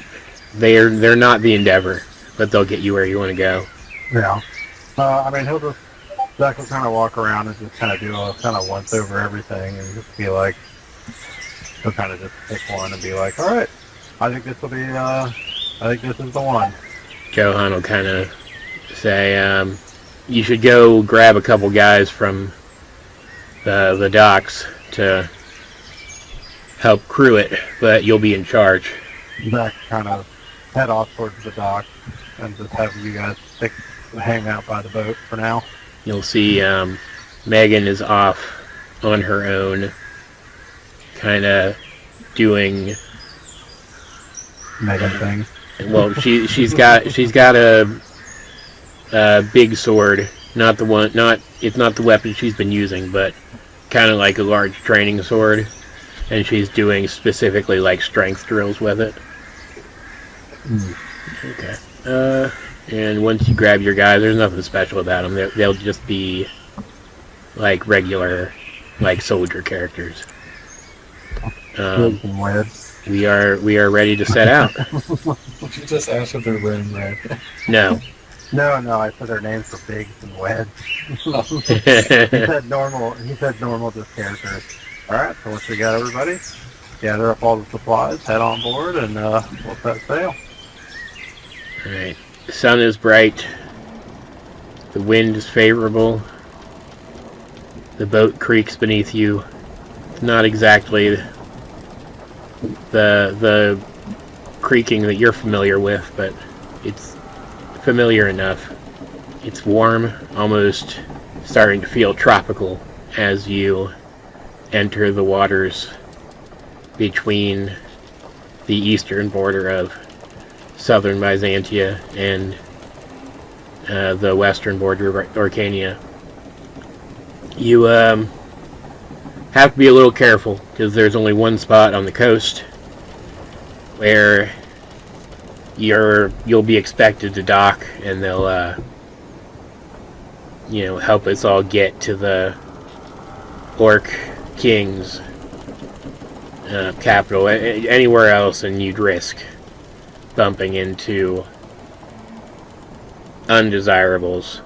not the Endeavor, but they'll get you where you want to go. Yeah. I mean, Zack will kind of walk around and just kind of do a kind of once over everything, and just be like, he'll kind of just pick one and be like, all right, I think this is the one. Johan will kind of say, you should go grab a couple guys from the docks to help crew it, but you'll be in charge. Zack kind of head off towards the dock and just have you guys hang out by the boat for now. You'll see Megan is off on her own, kind of doing Megan things. Well, she's got a big sword. It's not the weapon she's been using, but kind of like a large training sword, and she's doing specifically like strength drills with it. Okay. And once you grab your guys, there's nothing special about them. They'll just be like regular, like soldier characters. We are ready to set out. Did you just ask if they're wearing red? No. No, I said their names were big and wed. He said normal. He said normal, just characters. All right, so once we got everybody, gather up all the supplies, head on board, and we'll set sail. Alright. The sun is bright. The wind is favorable. The boat creaks beneath you. Not exactly the creaking that you're familiar with, but it's familiar enough. It's warm, almost starting to feel tropical as you enter the waters between the eastern border of southern Byzantia and the western border of Orkania. You have to be a little careful because there's only one spot on the coast where you'll be expected to dock, and they'll help us all get to the Orc King's capital. Anywhere else, and you'd risk bumping into undesirables.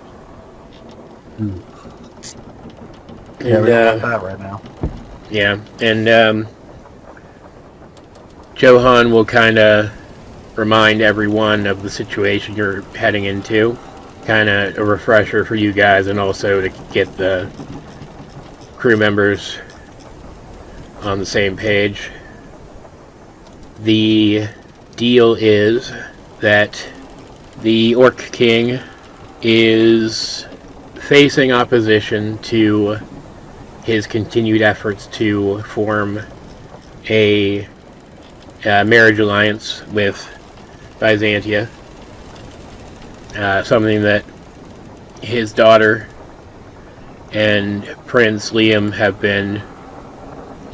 Yeah, we don't want that right now. Yeah, and Johan will kind of remind everyone of the situation you're heading into. Kind of a refresher for you guys, and also to get the crew members on the same page. The deal is that the Orc King is facing opposition to his continued efforts to form a marriage alliance with Byzantia. Something that his daughter and Prince Liam have been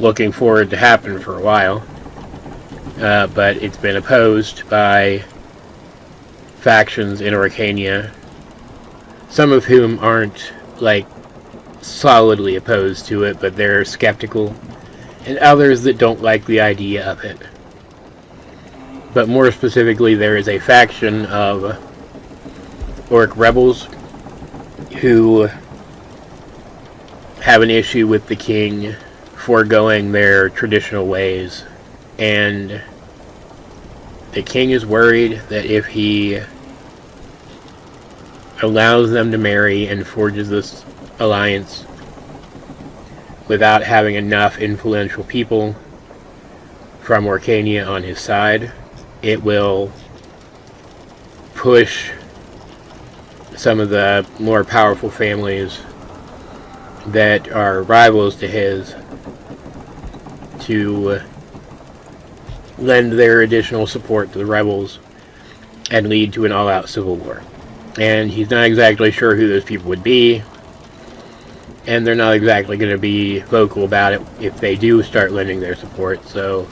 looking forward to happen for a while. But it's been opposed by factions in Orkania, some of whom aren't solidly opposed to it, but they're skeptical, and others that don't like the idea of it. But more specifically, there is a faction of Orc rebels who have an issue with the king foregoing their traditional ways, and the king is worried that if he allows them to marry and forges this alliance without having enough influential people from Orkania on his side, it will push some of the more powerful families that are rivals to his to lend their additional support to the rebels and lead to an all-out civil war. And he's not exactly sure who those people would be, and they're not exactly going to be vocal about it if they do start lending their support, so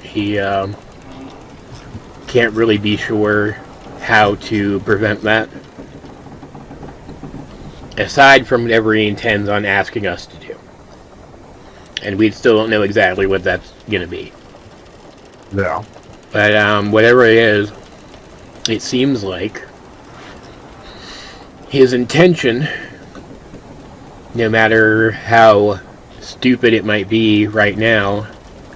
he can't really be sure how to prevent that, aside from whatever he intends on asking us to do. And we still don't know exactly what that's going to be. Yeah. But whatever it is, it seems like his intention, no matter how stupid it might be right now,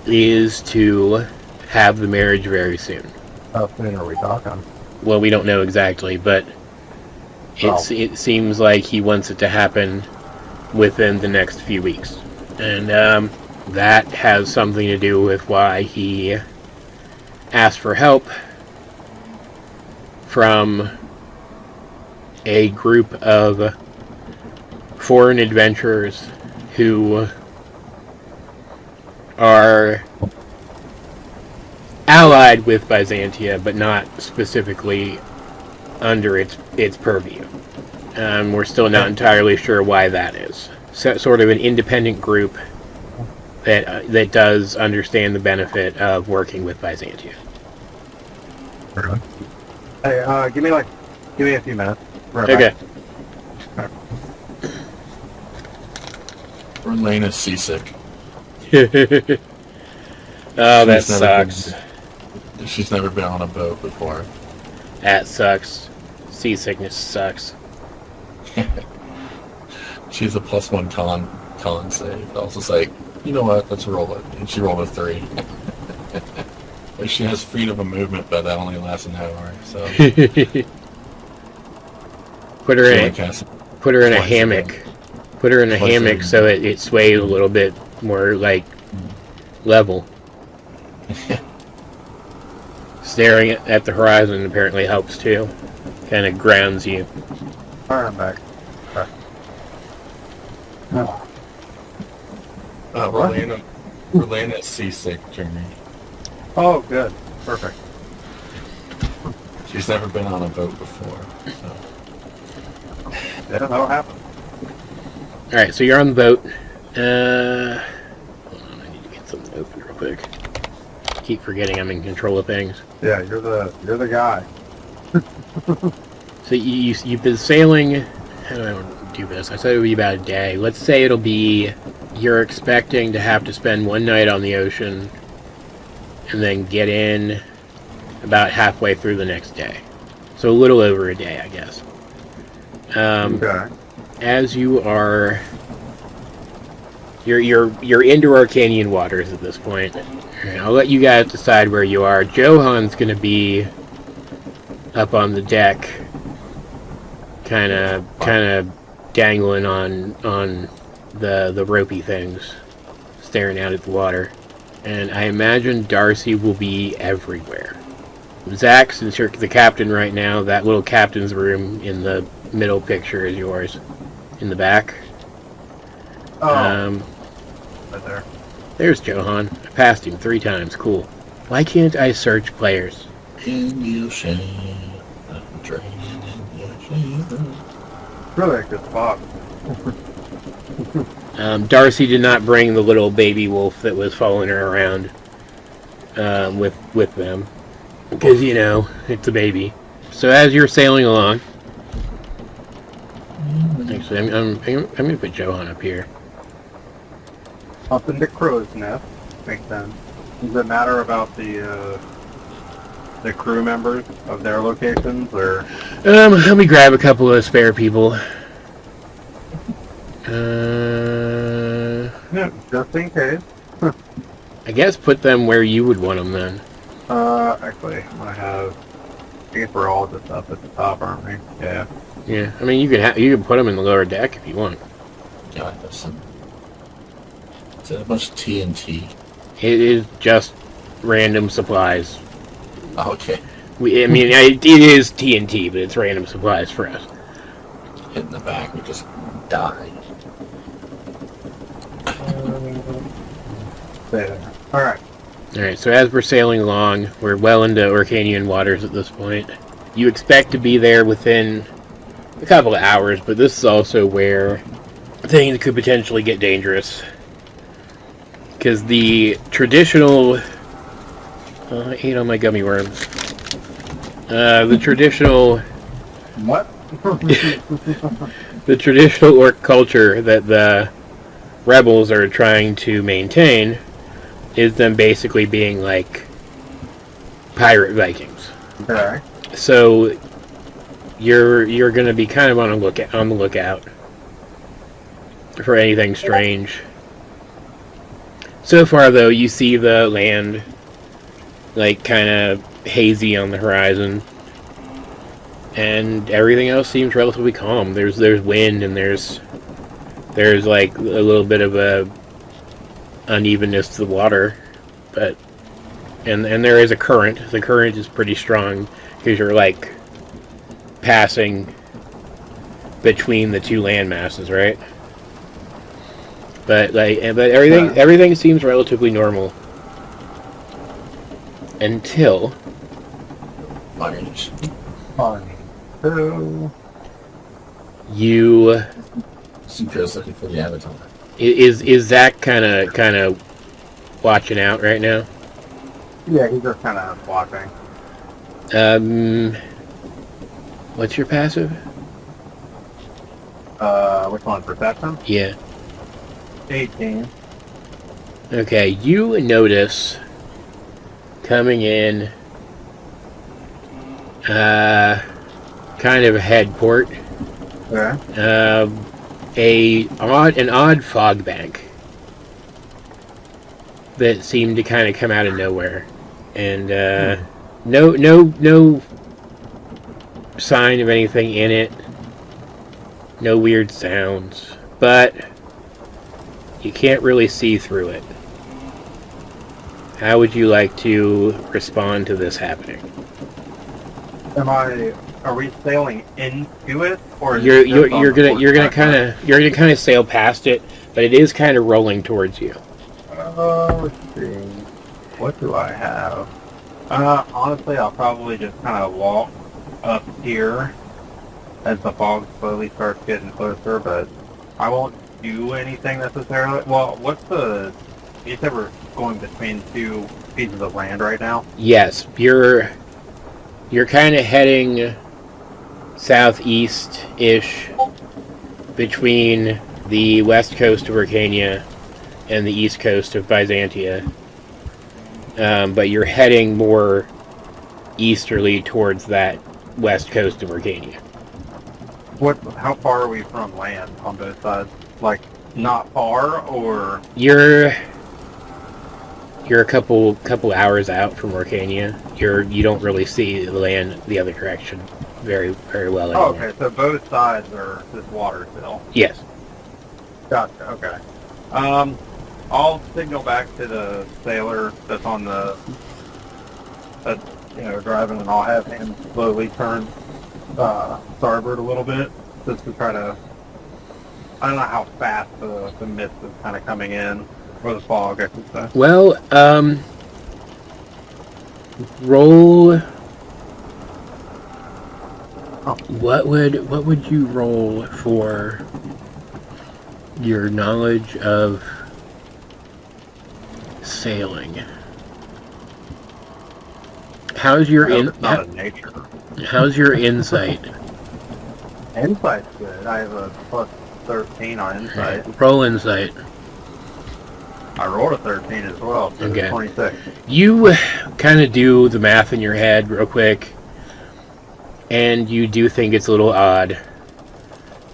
is to have the marriage very soon. How soon are we talking? Well, we don't know exactly, but it seems like he wants it to happen within the next few weeks. And that has something to do with why he asked for help from a group of foreign adventurers who are allied with Byzantia, but not specifically under its purview. We're still not entirely sure why that is. So, sort of an independent group that does understand the benefit of working with Byzantia. Really? Hey, give me a few minutes. Right Okay. back. Elena's seasick. Oh, that She's never sucks. She's never been on a boat before. That sucks. seasickness sucks. She's a +1 con save. I was just like, you know what? Let's roll it. And she rolled a 3. Like she has freedom of movement, but that only lasts an hour. So put her in a hammock. Put her in a hammock so it sways a little bit more like level. Staring at the horizon apparently helps too. Kind of grounds you. Alright, I'm back. Okay. Rolanda's seasick, Jeremy. Oh, good. Perfect. She's never been on a boat before. So. Yeah, that'll happen. Alright, so you're on the boat. Hold on, I need to get something open real quick. Keep forgetting I'm in control of things. Yeah, you're the guy. So you've been sailing. How do I do this? I said it would be about a day. Let's say it'll be. You're expecting to have to spend one night on the ocean, and then get in about halfway through the next day. So a little over a day, I guess. Okay. As you are, you're into Orkanian waters at this point. I'll let you guys decide where you are. Johan's gonna be up on the deck, kind of dangling on the ropey things, staring out at the water. And I imagine Darcy will be everywhere. Zack, since you're the captain right now, that little captain's room in the middle picture is yours. In the back. Oh. Right there. There's Johan. I passed him 3 times. Cool. Why can't I search players? In the ocean, I'm draining in the ocean. Really a good spot. Darcy did not bring the little baby wolf that was following her around with them. Because, you know, it's a baby. So as you're sailing along... Actually, I'm going to put Johan up here. Up in the crow's nest. Makes sense. Does it matter about the crew members of their locations, or? Let me grab a couple of spare people. Yeah, just in case. I guess put them where you would want them then. Actually, I guess we're all just up at the top, aren't we? Yeah. Yeah, I mean, you can put them in the lower deck if you want. Yeah, that's some. Is it a bunch of TNT? It is just random supplies. Oh, okay. It is TNT, but it's random supplies for us. Hit in the back, we just die. There. Alright. Alright, so as we're sailing along, we're well into Orkanian waters at this point. You expect to be there within a couple of hours, but this is also where things could potentially get dangerous. Because the traditional... I ate all my gummy worms. The traditional... What? The traditional orc culture that the rebels are trying to maintain is them basically being like pirate Vikings. Okay. So you're going to be kind of on the lookout for anything strange. So far, though, you see the land like kind of hazy on the horizon, and everything else seems relatively calm. There's wind, and there's like a little bit of a unevenness to the water, but and there is a current. The current is pretty strong because you're like passing between the two land masses, right? But everything seems relatively normal until you Supra's looking for the avatar. is Zack kind of watching out right now? Yeah, he's just kind of watching. What's your passive? Which one? Perception? Yeah. 18. Okay, you notice coming in kind of a head port. Okay. An odd fog bank that seemed to kind of come out of nowhere, and no sign of anything in it. No weird sounds, but you can't really see through it. How would you like to respond to this happening? Are we sailing into it, or is You're gonna kind of sail past it, but it is kind of rolling towards you. Let's see. What do I have? Honestly, I'll probably just kind of walk up here as the fog slowly starts getting closer, but I won't do anything necessarily. Well, you said we're going between two pieces of land right now? Yes, you're kind of heading southeast-ish between the west coast of Orkania and the east coast of Byzantia. But you're heading more easterly towards that west coast of Orkania. How far are we from land on both sides? Like, not far, or? You're a couple hours out from Orkania. You don't really see the land the other direction very well anymore. Oh, okay, so both sides are just water still. Yes. Gotcha, okay. I'll signal back to the sailor that's on the driving, and I'll have him slowly turn starboard a little bit, just to try to, I don't know how fast the mist is kind of coming in, or the fog, I should say. Well, roll. Oh. What would you roll for your knowledge of sailing? How's your not a nature. How's your insight? Insight's good. I have a plus 13 on insight. Roll insight. I rolled a 13 as well, so Okay. 26. You kind of do the math in your head real quick, and you do think it's a little odd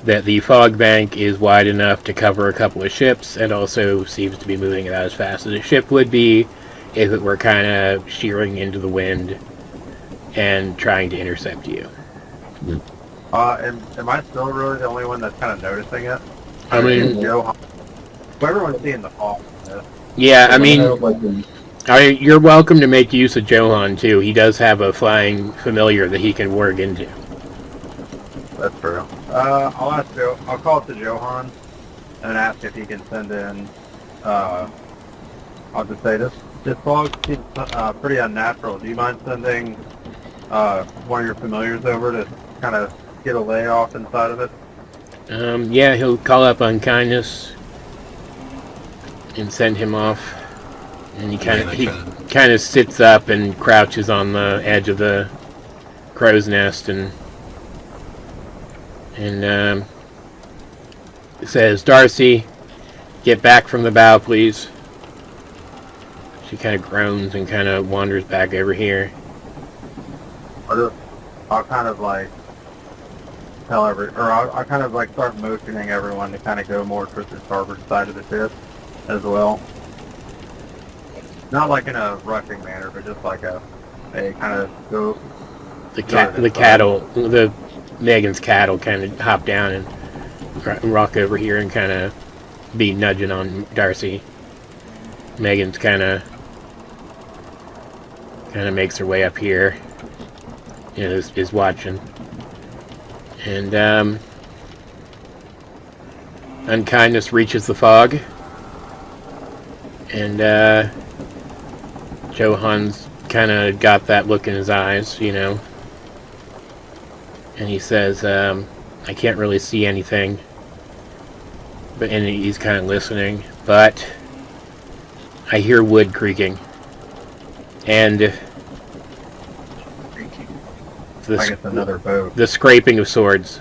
that the fog bank is wide enough to cover a couple of ships, and also seems to be moving about as fast as a ship would be if it were kind of shearing into the wind and trying to intercept you. Am I still really the only one that's kind of noticing it? I mean, Johan. Everyone's seeing the fog. yeah, I mean, you're welcome to make use of Johan too. He does have a flying familiar that he can work into. That's true. I'll call it to Johan and ask if he can send in. I'll just say this fog seems pretty unnatural. Do you mind sending one of your familiars over to kind of get a layoff inside of it? Yeah, he'll call up Unkindness and send him off. And he kind of sits up and crouches on the edge of the crow's nest and says, "Darcy, get back from the bow, please." She kind of groans and kind of wanders back over here. I'll kind of like I'll kind of like start motioning everyone to kind of go more towards the starboard side of the ship as well. Not like in a rushing manner, but just like a kind of go. The Megan's cat'll kind of hop down and rock over here and kind of be nudging on Darcy. Megan's kind of makes her way up here. Is watching. And Unkindness reaches the fog. And Johan's kind of got that look in his eyes, And he says, I can't really see anything. And he's kind of listening. But I hear wood creaking. And I guess another boat. The scraping of swords.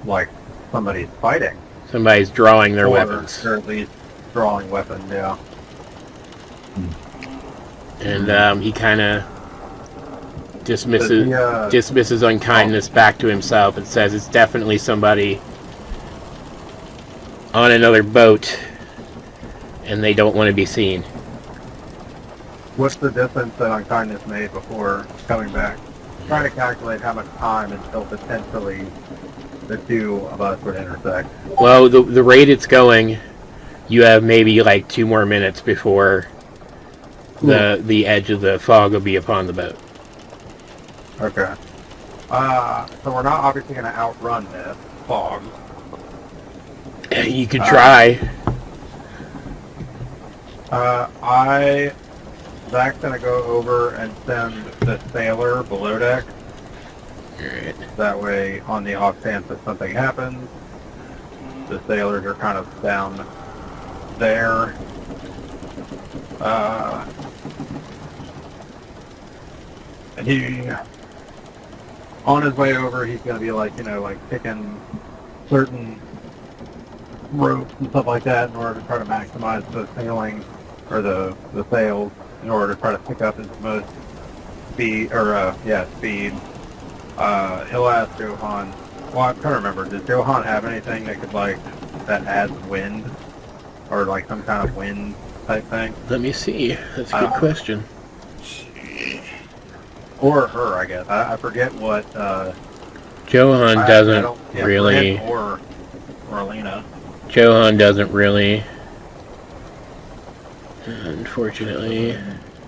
Like somebody's fighting. Somebody's drawing their weapons. Or at least drawing weapons, yeah. And he kind of dismisses unkindness back to himself and says it's definitely somebody on another boat, and they don't want to be seen. What's the difference that unkindness made before coming back? I'm trying to calculate how much time until potentially the two of us would intersect. Well, the rate it's going, you have maybe like 2 more minutes before the edge of the fog will be upon the boat. Okay. So we're not obviously going to outrun this fog. You could try. Zack's going to go over and send the sailor below deck. Alright. That way, on the off chance that something happens, the sailors are kind of down there. And he, on his way over, he's going to be like, picking certain ropes and stuff like that in order to try to maximize the sailing, or the sails, in order to try to pick up his most speed, speed. He'll ask Johan, well, I'm trying to remember, does Johan have anything that could, that adds wind? Or, some kind of wind type thing? Let me see. That's a good question. Or her, I guess. I forget what, Johan doesn't really... Brynn or Alina. Johan doesn't really... Unfortunately.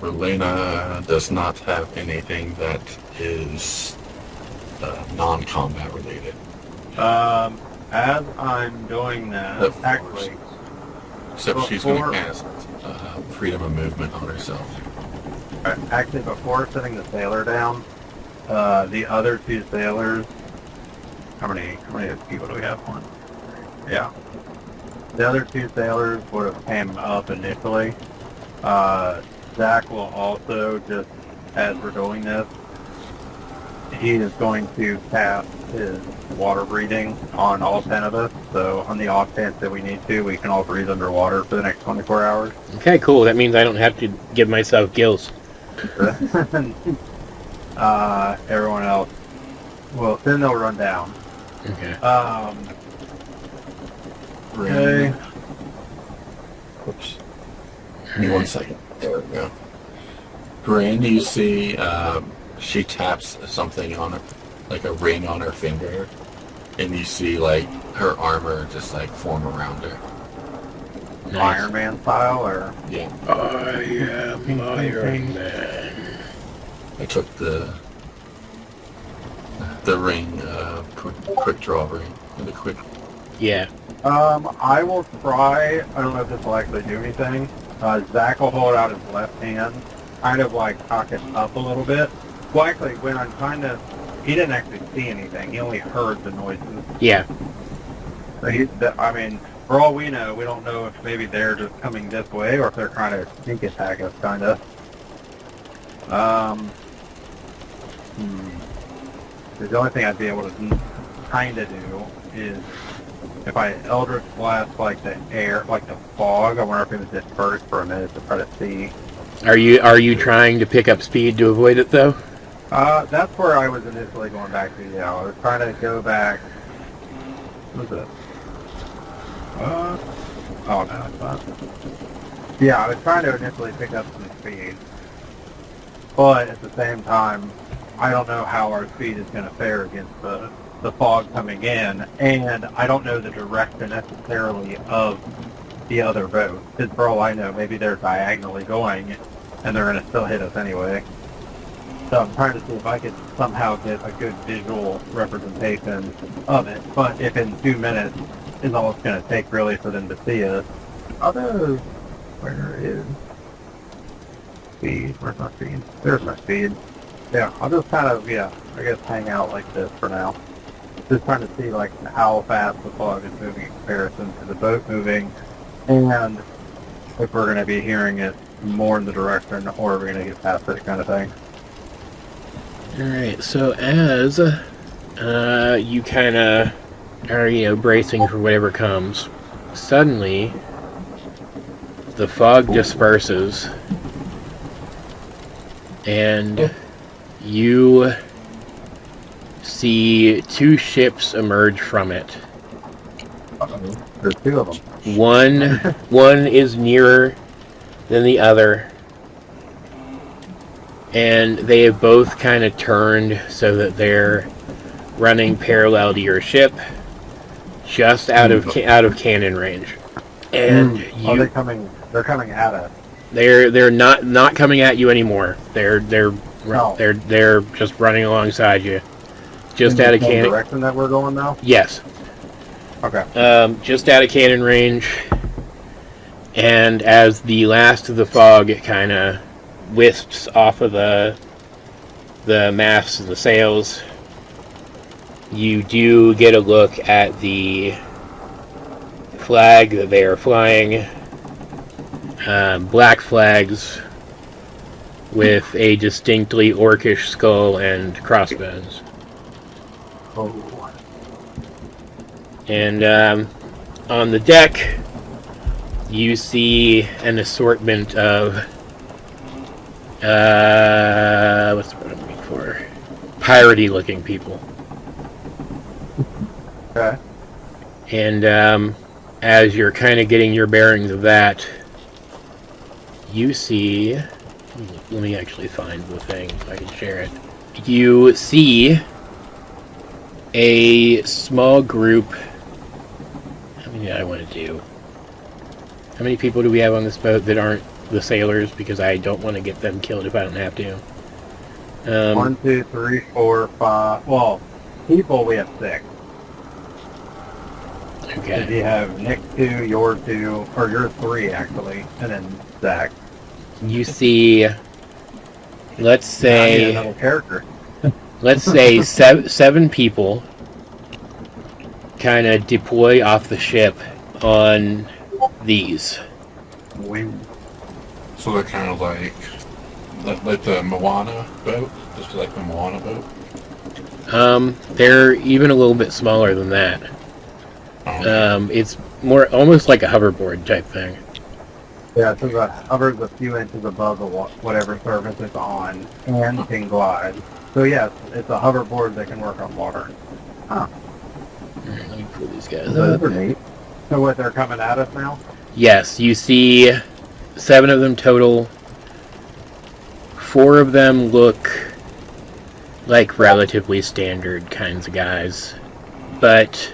Elena does not have anything that is non-combat related. As I'm doing that, actually... Except she's going to cast freedom of movement on herself. Actually, before sending the sailor down, the other two sailors... How many people do we have? One? Yeah. The other two sailors would have came up initially. Zack will also, just as we're doing this, he is going to cast his water breathing on all 10 of us. So on the off chance that we need to, we can all breathe underwater for the next 24 hours. Okay, cool. That means I don't have to give myself gills. Everyone else, well, then they'll run down. Okay. Okay. Oops. Give me 1 second. There we go. Brynn, you see, she taps something on her, like a ring on her finger, and you see, her armor just, form around her. Nice. Iron Man style, or? Yeah. I am Iron Man. I took the ring, quick draw ring, the quick. Yeah. I will try. I don't know if this will actually do anything. Zack will hold out his left hand, kind of cock it up a little bit. Well, actually, when I'm he didn't actually see anything. He only heard the noises. Yeah. So for all we know, we don't know if maybe they're just coming this way or if they're trying to sneak attack us, kind of. The only thing I'd be able to kind of do is if I Eldritch Blast the air, the fog, I wonder if it would disperse for a minute to try to see. Are you trying to pick up speed to avoid it though? That's where I was initially going back to. Yeah, I was trying to go back. What was it? Oh no, it's not. Yeah, I was trying to initially pick up some speed, but at the same time, I don't know how our speed is going to fare against the fog coming in, and I don't know the direction necessarily of the other boat. Because for all I know, maybe they're diagonally going, and they're going to still hit us anyway. So I'm trying to see if I could somehow get a good visual representation of it. But if in 2 minutes is all it's going to take really for them to see us. Although, where is speed? Where's my speed? There's my speed. Yeah, I'll just kind of, I guess hang out like this for now. Just trying to see how fast the fog is moving in comparison to the boat moving, and if we're going to be hearing it more in the direction, or are we going to get past it, kind of thing. Alright, so as you kind of are, bracing for whatever comes, suddenly the fog disperses, and you see two ships emerge from it. There's two of them. One is nearer than the other, and they have both kind of turned so that they're running parallel to your ship, just out of cannon range. And they're coming at us. They're not coming at you anymore. They're just running alongside you, just out of cannon direction that we're going now. Yes. Okay. Just out of cannon range, and as the last of the fog kind of wisps off of the masts and the sails, you do get a look at the flag that they are flying. Black flags with a distinctly orcish skull and crossbones. Oh. And on the deck, you see an assortment of what's the word I'm looking for? Piratey looking people. Okay. And as you're kind of getting your bearings of that, you see, let me actually find the thing so I can share it. You see a small group. How many do I want to do? How many people do we have on this boat that aren't the sailors? Because I don't want to get them killed if I don't have to. 1, 2, 3, 4, 5. Well, people we have 6. Okay. You have Nick 2, your 2, or your 3 actually, and then Zack. You see, let's say, another character. let's say 7 people kind of deploy off the ship on these. So they're kind of like the Moana boat, just like the Moana boat. They're even a little bit smaller than that. It's more almost like a hoverboard type thing. Yeah, so the hovers a few inches above the whatever surface it's on and can glide. So yes, it's a hoverboard that can work on water. Huh. Alright, let me pull these guys Those up. are neat. So what, they're coming at us now? Yes, you see 7 of them total. 4 of them look like relatively standard kinds of guys, but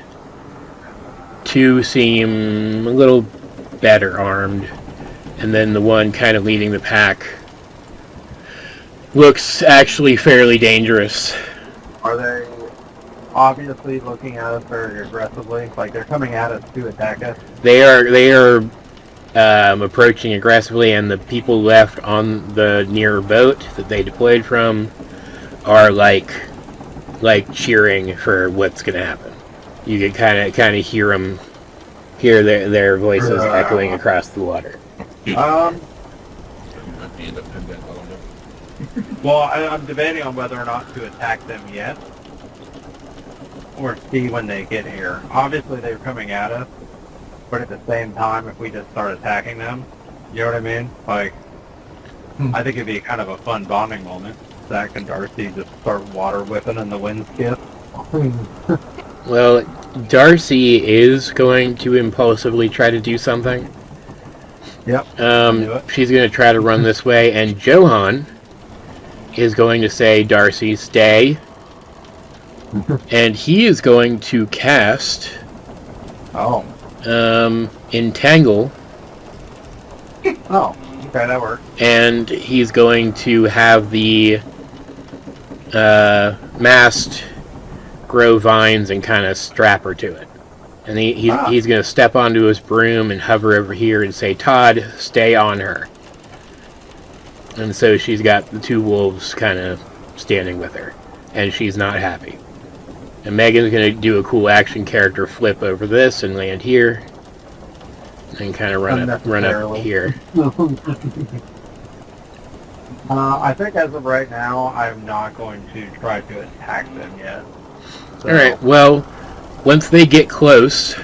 2 seem a little better armed, and then the one kind of leading the pack looks actually fairly dangerous. Are they obviously looking at us very aggressively? Like they're coming at us to attack us? They are approaching aggressively, and the people left on the near boat that they deployed from are like cheering for what's going to happen. You can kind of hear their voices echoing across the water. Might be independent, I don't know. Well, I'm debating on whether or not to attack them yet, or see when they get here. Obviously, they're coming at us, but at the same time, if we just start attacking them, you know what I mean? Like, I think it'd be kind of a fun bonding moment. Zack and Darcy just start water whipping in the wind skip. Well, Darcy is going to impulsively try to do something. Yep. She's going to try to run this way, and Johan is going to say, Darcy, stay. And he is going to cast Entangle. Oh, okay, that works. And he's going to have the mast grow vines and kind of strap her to it. And he's going to step onto his broom and hover over here and say, Todd, stay on her. And so she's got the 2 wolves kind of standing with her. And she's not happy. And Megan's going to do a cool action character flip over this and land here. And kind of run up here. I think as of right now, I'm not going to try to attack them yet. So. Alright, well, once they get close,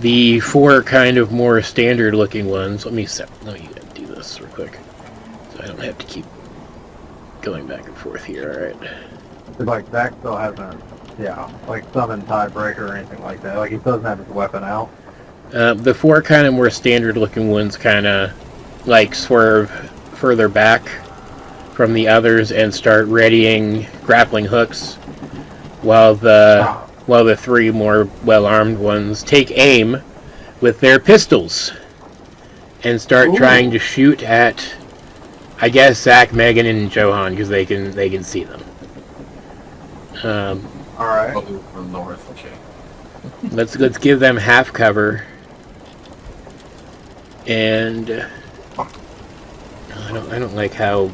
the 4 kind of more standard looking ones, let me do this real quick, so I don't have to keep going back and forth here, alright. Cause like Zack still hasn't, like summoned tiebreaker or anything like that. Like he doesn't have his weapon out. The 4 kind of more standard looking ones kind of like swerve further back from the others and start readying grappling hooks, while the 3 more well-armed ones take aim with their pistols and start trying to shoot at, I guess, Zack, Megan, and Johan, because they can see them. All right. From north, okay. Let's give them half cover, and I don't like how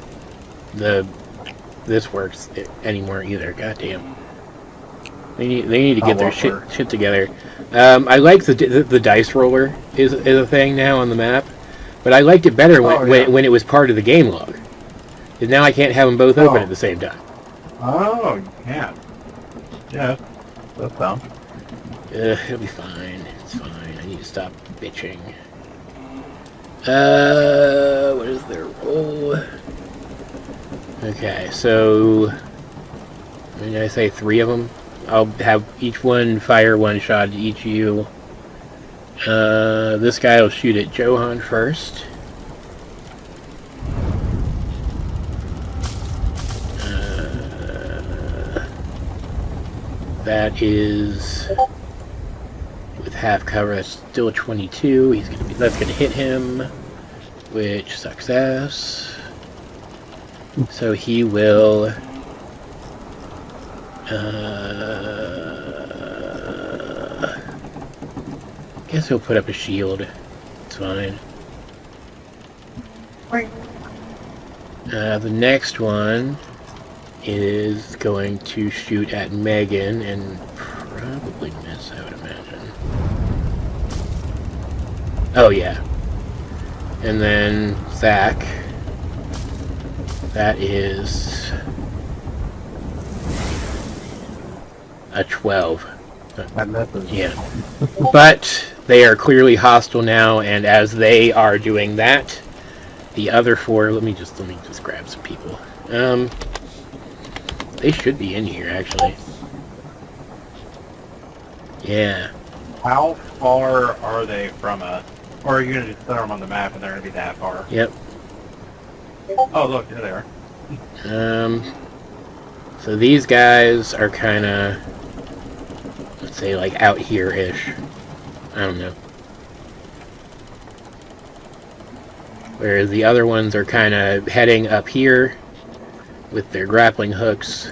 this works anymore either. Goddamn. They need to get their shit together. I like the dice roller is a thing now on the map, but I liked it better when it was part of the game log. Because now I can't have them both open at the same time. Oh, you can't. Yeah, that's dumb. It'll be fine. It's fine. I need to stop bitching. What is their roll? Okay, so did I say 3 of them? I'll have each one fire 1 shot at each of you. This guy will shoot at Johan first. That is with half cover. That's still a 22. That's gonna hit him, which sucks ass. So he will. Guess he'll put up a shield. It's fine. The next one is going to shoot at Megan and probably miss, I would imagine. Oh yeah. And then Zack. That is a 12. That misses. Yeah. But they are clearly hostile now, and as they are doing that, the other 4, let me just grab some people. They should be in here actually. Yeah. How far are they from us? Or are you gonna just throw them on the map and they're gonna be that far? Yep. Oh look, there they are. So these guys are kind of, let's say, like out here-ish. I don't know. Whereas the other ones are kind of heading up here with their grappling hooks,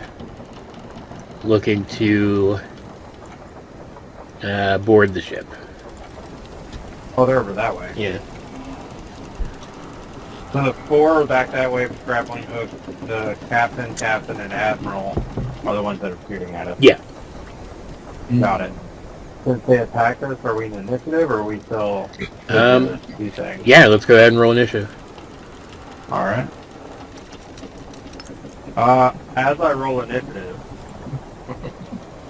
looking to board the ship. Oh, they're over that way. Yeah. So the 4 back that way with grappling hooks, the captain, and admiral are the ones that are shooting at us. Yeah. Got it. Since they attacked us, are we in initiative or are we still these things? Yeah, let's go ahead and roll initiative. Alright. As I roll initiative,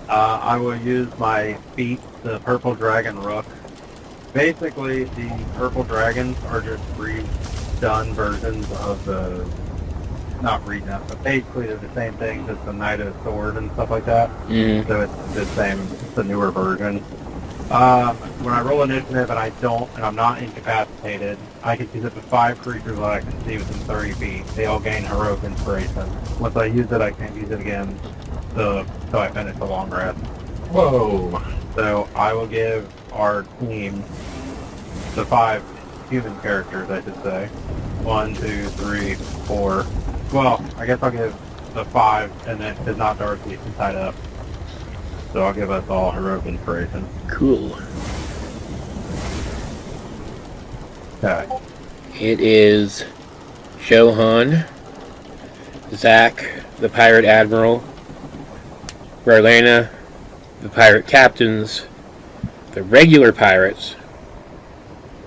I will use my feat, the purple dragon rook. Basically, the purple dragons are just redone versions of the, not redone, but basically they're the same thing, just the Knight of Sword and stuff like that. So it's the same, it's the newer version. When I roll initiative and I'm not incapacitated, I can use it to 5 creatures that I can see within 30 feet. They all gain heroic inspiration. Once I use it, I can't use it again till I finish the long rest. Whoa. So I will give our team the 5 human characters, I should say. 1, 2, 3, 4. Well, I guess I'll give the 5, and then it's not Darcy, she's tied up. So I'll give us all heroic inspiration. Cool. Okay. It is Johan, Zack, the pirate admiral, Marlena, the pirate captains, the regular pirates,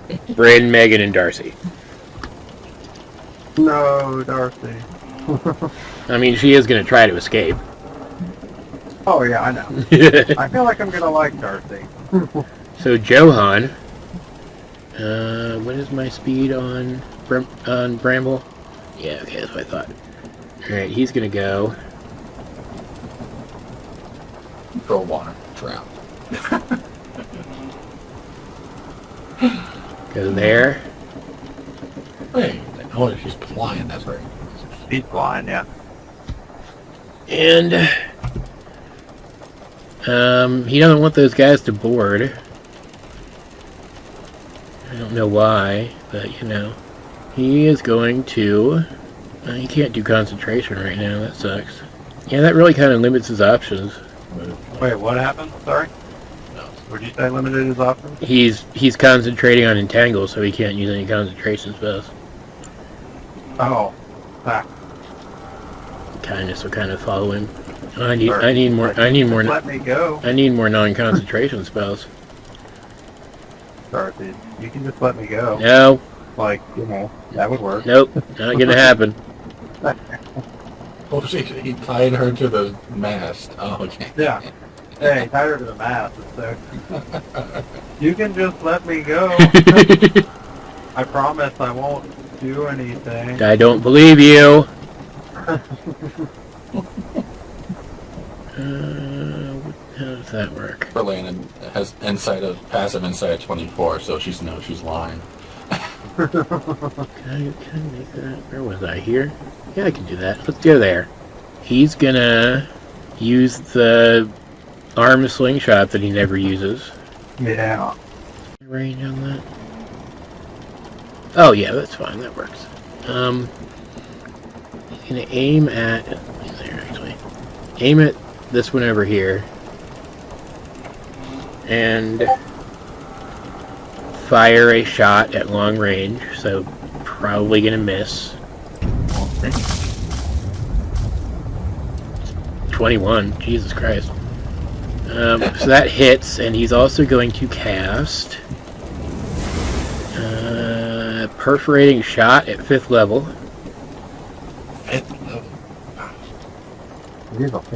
Brynn, Megan, and Darcy. No, Darcy. I mean, she is going to try to escape. Oh yeah, I know. I feel like I'm gonna like Darcy. So Johan, what is my speed on Bramble? Yeah, okay, that's what I thought. Alright, he's gonna go. Throw water. Drown. Go there. Hey, oh, she's flying, that's right. He's flying, yeah. And he doesn't want those guys to board. I don't know why, but you know. He is going to... he can't do concentration right now, that sucks. Yeah, that really kind of limits his options. Wait, what happened? Sorry? Would you say limited his options? He's concentrating on entangle, so he can't use any concentration spells. Oh. Ah. Kindness will kind of follow him. I need more. Let me go. I need more non-concentration spells. Sorry, dude. You can just let me go. No. Like, you know, that would work. Nope. Not gonna happen. Oh, he tied her to the mast. Oh, okay. Yeah. Hey, tied her to the mast. So you can just let me go. I promise I won't do anything. I don't believe you. How does that work? Brynn has passive insight of 24, so she knows she's lying. Can I make that? Where was I? Here? Yeah, I can do that. Let's go there. He's gonna use the arm slingshot that he never uses. Yeah. Range on that? Oh yeah, that's fine. That works. He's gonna aim at... there, actually. Aim at this one over here. And fire a shot at long range, so probably gonna miss. 21, Jesus Christ. So that hits, and he's also going to cast perforating shot at 5th level.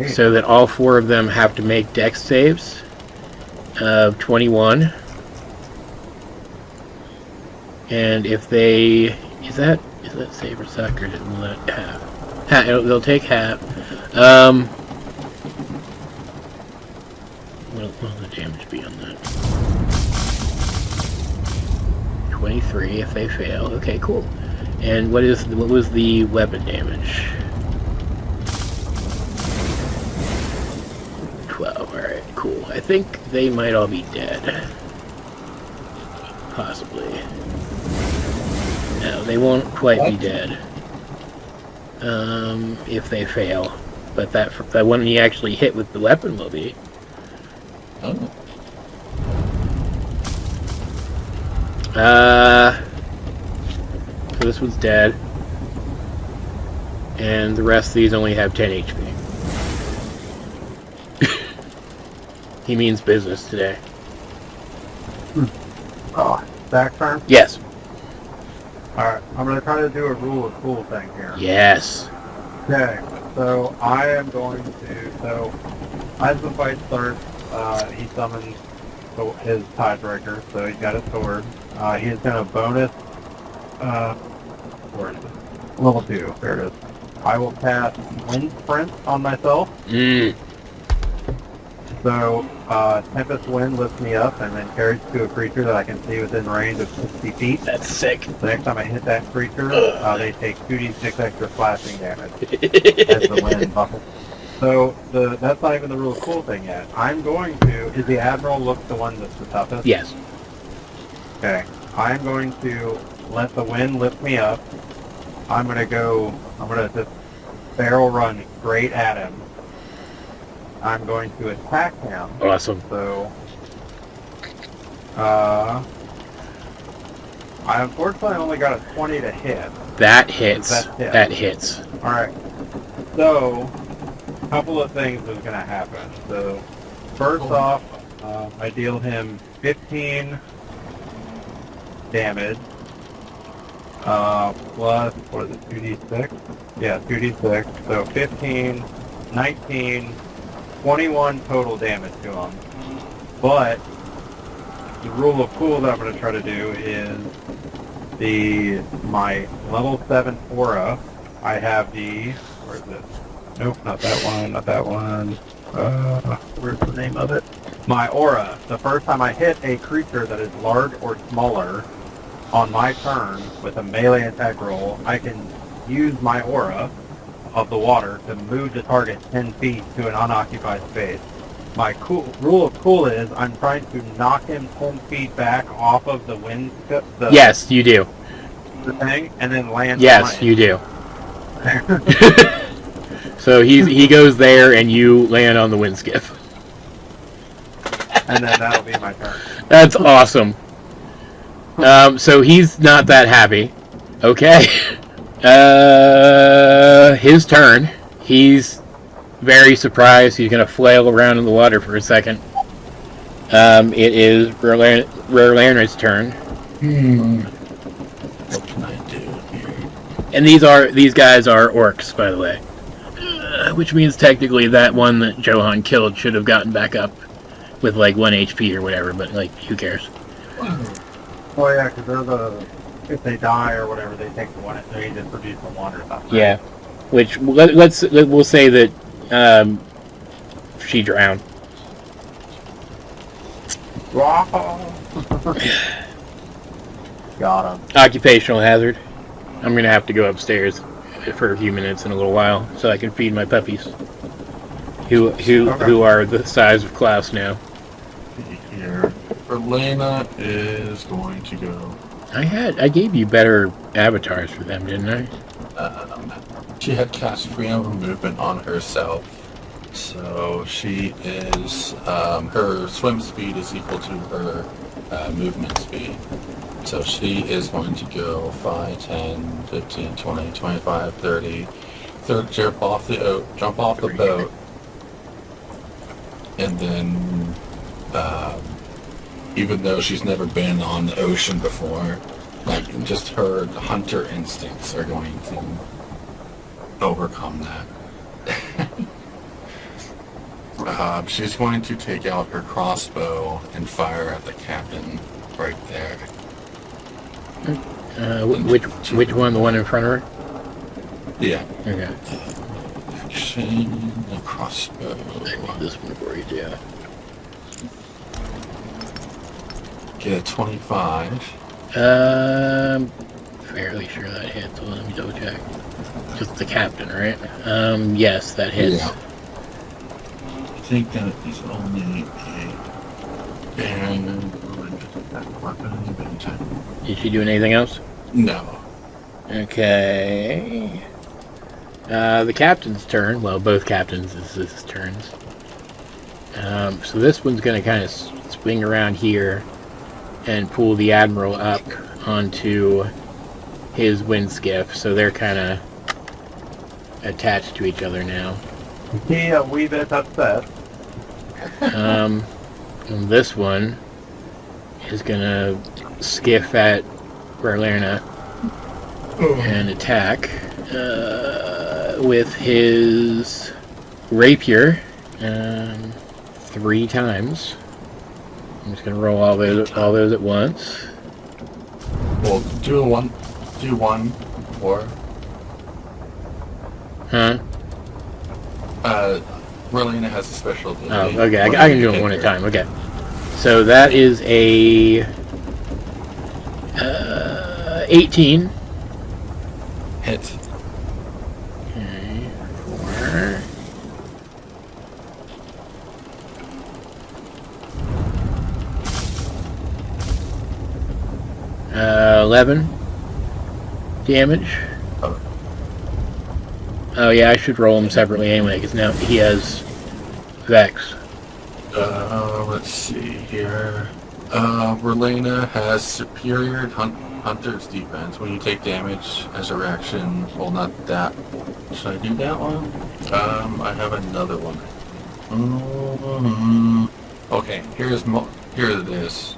So that all 4 of them have to make dex saves of 21. And if they... Is that save or suck, or will that half? They'll take half. What will the damage be on that? 23 if they fail. Okay, cool. And what was the weapon damage? 12. Alright, cool. I think they might all be dead. Possibly. No, they won't quite be dead. If they fail. But that one you actually hit with the weapon will be. Oh. So this one's dead. And the rest of these only have 10 HP. He means business today. Oh, Zack turn? Yes. Alright, I'm going to try to do a rule of cool thing here. Yes. Okay, so I am going to, as the fight starts, he summons his tiebreaker, so he's got his sword. He is going to bonus, where is it? Level 2, there it is. I will cast Wind Sprint on myself. So, Tempest Wind lifts me up and then carries to a creature that I can see within range of 60 feet. That's sick. The next time I hit that creature, they take 2d6 extra slashing damage as the wind buffets. So, that's not even the real cool thing yet. I'm going to... Is the Admiral look the one that's the toughest? Yes. Okay. I'm going to let the wind lift me up. I'm going to just barrel run straight at him. I'm going to attack him. Awesome. So, I unfortunately only got a 20 to hit. That hits. That hits. Alright. So, a couple of things is going to happen. So, first off, I deal him 15 damage. Plus, what is it, 2d6? Yeah, 2d6. So, 15, 19... 21 total damage to him. But the rule of cool that I'm going to try to do is my level 7 aura. I have the Where is it? Nope, not that one, not that one. Where's the name of it? My aura. The first time I hit a creature that is large or smaller on my turn with a melee attack roll, I can use my aura of the water to move the target 10 feet to an unoccupied space. My rule of cool is I'm trying to knock him 10 feet back off of the wind. Yes, you do. The thing, and then land. Yes, you do. So he goes there, and you land on the wind skiff. And then that'll be my turn. That's awesome. So he's not that happy. Okay. His turn. He's very surprised. He's going to flail around in the water for a second. It is Rerlaner's turn. What can I do here? And these guys are orcs, by the way. Which means technically that one that Johan killed should have gotten back up with like 1 HP or whatever, but like, who cares? Well, yeah, because if they die or whatever, they take the one. They just produce the one or something. Yeah. Which we'll say that she drowned. Got him. Occupational hazard. I'm gonna have to go upstairs for a few minutes in a little while so I can feed my puppies, who are the size of Klaus now. Here, Elena is going to go. I gave you better avatars for them, didn't I? She had cast freedom of movement on herself, so she is her swim speed is equal to her movement speed. So she is going to go 5, 10, 15, 20, 25, 30. Third, jump off the boat, and then even though she's never been on the ocean before, like just her hunter instincts are going to overcome that. She's going to take out her crossbow and fire at the captain right there. Which one? The one in front of her? Yeah. Okay. Action, the crossbow. I need this one for you, yeah. Get a 25. Fairly sure that hits. Well, let me double check. Just the captain, right? Yes, that hits. Yeah. I think that is only a Is she doing anything else? No. Okay. The captain's turn. Well, both captains is his turns. So this one's going to kind of swing around here and pull the admiral up onto his wind skiff. So they're kind of attached to each other now. He a wee bit upset. And this one is going to skiff at Berlerna and attack with his rapier 3 times. I'm just gonna roll all those at once. Well, do one or Relena has a special ability. Oh, okay. I can do them one at a time. Okay. So that is a 18. Hit. Okay. 4. Uh, 11 damage. Oh yeah, I should roll them separately anyway, because now he has Vex. Let's see here. Relena has superior hunter's defense. When you take damage as a reaction, well, not that. Should I do that one? I have another one. Okay, here it is.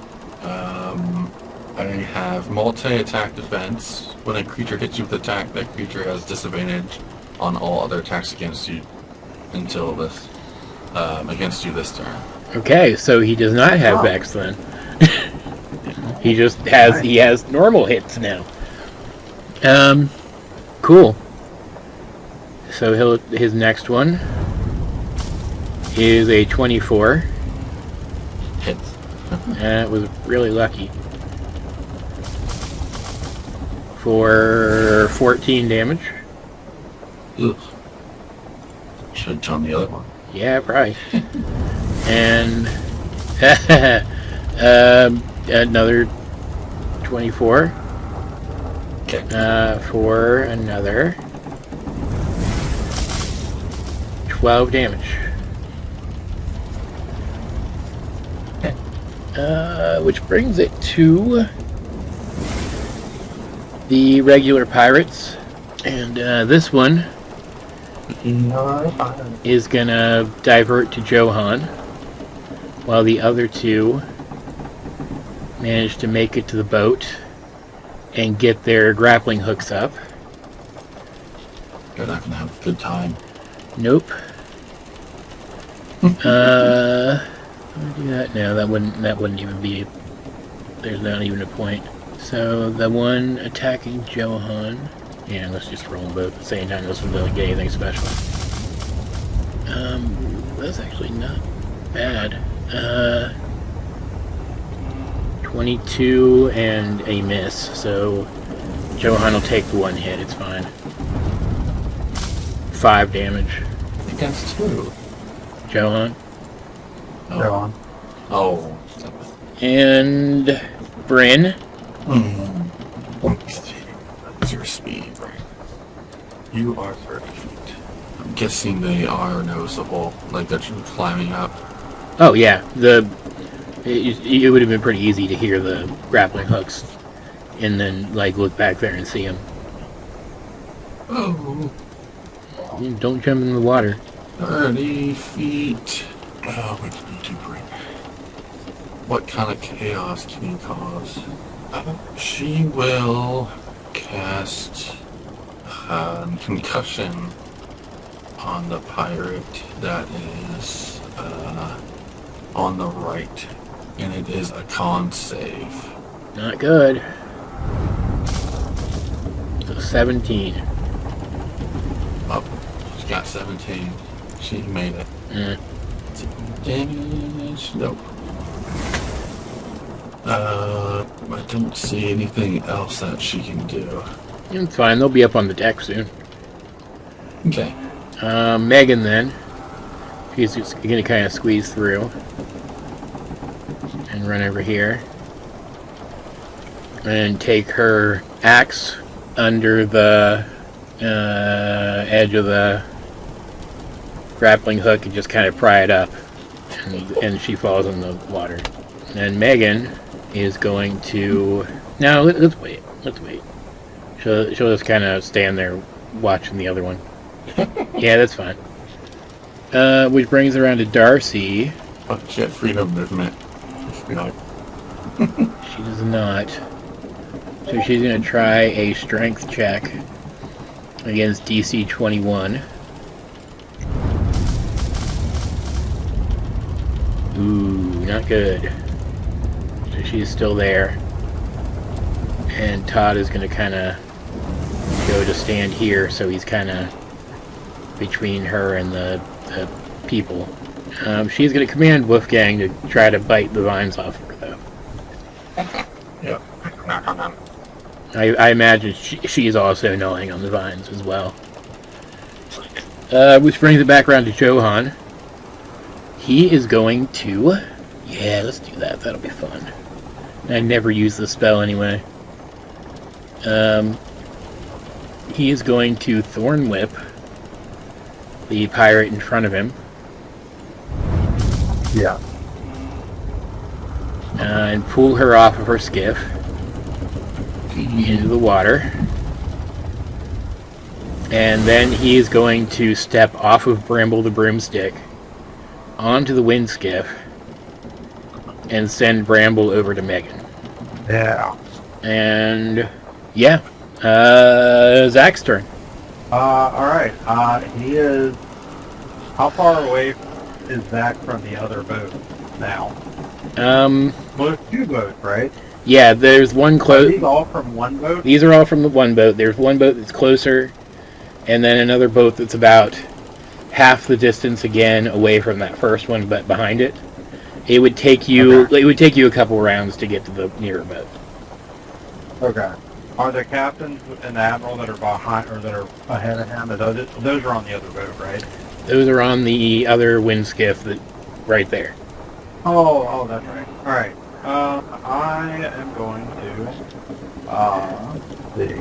I have multi-attack defense. When a creature hits you with attack, that creature has disadvantage on all other attacks against you until this against you this turn. Okay, so he does not have Vex then. He just has normal hits now. Cool. So his next one is a 24. Hits. That was really lucky. For 14 damage. Ugh. Should have done the other one. Yeah, probably. And another 24. Okay. For another 12 damage. Okay. Which brings it to the regular pirates. And this one is gonna divert to Johan, while the other two manage to make it to the boat and get their grappling hooks up. They're not gonna have a good time. Nope. I'll do that now. That wouldn't even be. There's not even a point. So the one attacking Johan. Yeah, let's just roll them both at the same time. This one doesn't get anything special. That's actually not bad. 22 and a miss. So Johan will take the one hit. It's fine. 5 damage. Against who? Johan. Go on. Oh. And Brynn. What's your speed, right? You are 30 feet. I'm guessing they are noticeable, like they're climbing up. Oh yeah, it would have been pretty easy to hear the grappling hooks, and then like look back there and see them. Oh. Don't jump in the water. 30 feet. Oh, what can you do, Brynn? What kind of chaos can you cause? She will cast concussion on the pirate that is on the right, and it is a con save. Not good. So 17. Oh, she's got 17. She made it. Damage? Nope. I don't see anything else that she can do. It's fine. They'll be up on the deck soon. Okay. Megan then. She's just gonna kind of squeeze through and run over here and take her axe under the edge of the grappling hook and just kind of pry it up, and she falls in the water. And Megan is going to... No, let's wait. She'll just kind of stand there watching the other one. Yeah, that's fine. Which brings around to Darcy. Oh, she had freedom movement. She does not. So she's going to try a strength check against DC 21. Ooh, not good. So she's still there. And Todd is going to kind of go to stand here, so he's kind of between her and the people. She's going to command Wolfgang to try to bite the vines off her, though. Yep. I imagine she's also gnawing on the vines as well. Which brings it back around to Johan. He is going to... Yeah, let's do that. That'll be fun. I never use the spell anyway. He is going to Thorn Whip the pirate in front of him. Yeah. And pull her off of her skiff into the water. And then he is going to step off of Bramble the Broomstick onto the wind skiff and send Bramble over to Megan. Yeah. And yeah, Zack's turn. Alright. He is... How far away is Zack from the other boat now? Well, there's two boats, right? Yeah, there's one Are close. these all from one boat? These are all from the one boat. There's one boat that's closer, and then another boat that's about half the distance again away from that first one, but behind it. It would take you. Okay. It would take you a couple rounds to get to the nearer boat. Okay. Are the captains and the admiral that are behind or that are ahead of him? Those are on the other boat, right? Those are on the other wind skiff that right there. Oh, that's right. All right. I am going to. Let's see.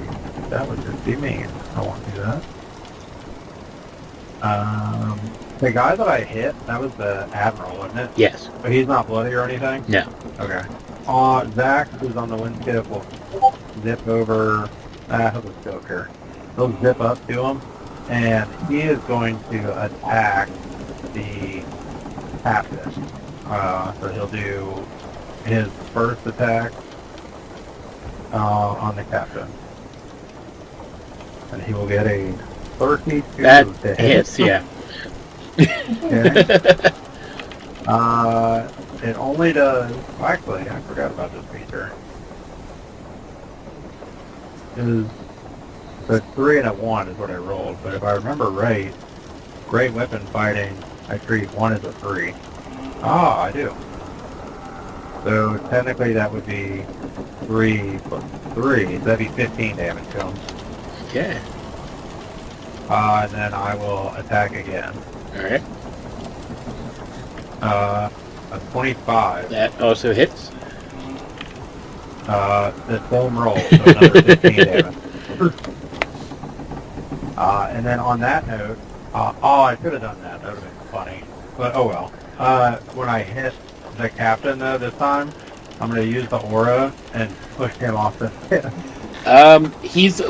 That would just be me. I won't do that. The guy that I hit, that was the admiral, wasn't it? Yes. But he's not bloody or anything. No. Okay. Zack, who's on the wind skiff, will zip over. He'll just go here. He'll zip up to him, and he is going to attack the captain. So he'll do his first attack on the captain, and he will get a 32 That to hit. hits. Yeah. Okay. It only does. Actually, I forgot about this feature. The 3 and a 1 is what I rolled, but if I remember right, great weapon fighting, I treat 1 as a 3. Ah, I do. So technically that would be 3 plus 3. So that'd be 15 damage to him. Okay. And then I will attack again. All right. A 25. That also hits. The same roll, so another 15 damage. And then on that note, I could have done that. That would have been funny. But oh well. When I hit the captain though this time, I'm going to use the aura and push him off the ship. He's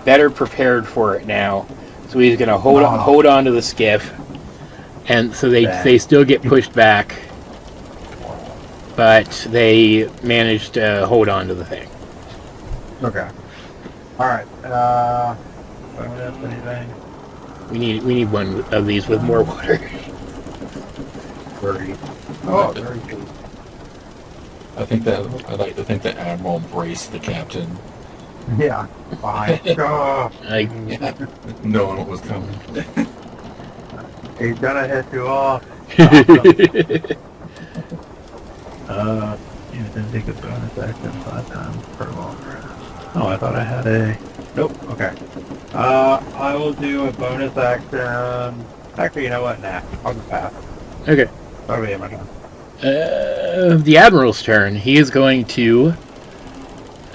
better prepared for it now, so he's going to hold on to the skiff, and so they still get pushed back, but they managed to hold on to the thing. Okay. All right. Anything? We need one of these with more water. 30. Oh, 32. I'd like to think that Admiral embraced the captain, Yeah. Behind. Oh, Like, knowing what was coming. he's gonna hit you off. You didn't take a bonus action 5 times per long rest. Oh, I thought I had a. Nope. Okay. I will do a bonus action. Actually, you know what? Nah, I'll just pass. okay. That'll be my turn. The Admiral's turn. He is going to.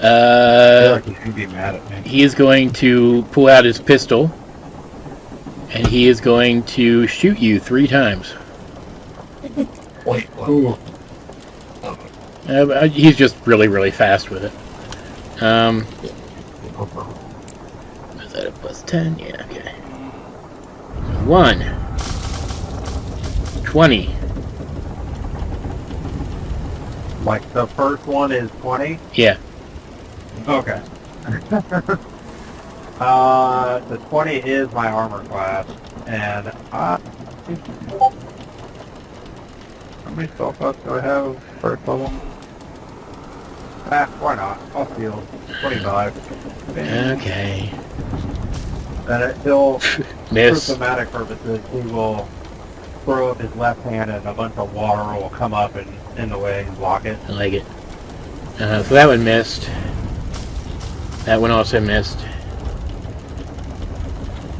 I feel like he should be mad at me. He is going to pull out his pistol, and he is going to shoot you 3 times. Wait, what? Ooh. He's just really, really fast with it. Is that a plus 10? Yeah, okay. 1. 20. Like the first one is 20? Yeah. Okay. The 20 is my armor class, and how many spell slots do I have first level? Why not? I'll steal 25. Okay. And he'll, for Miss. thematic purposes, he will throw up his left hand and a bunch of water will come up and in the way and block it. I like it. So that one missed. That one also missed.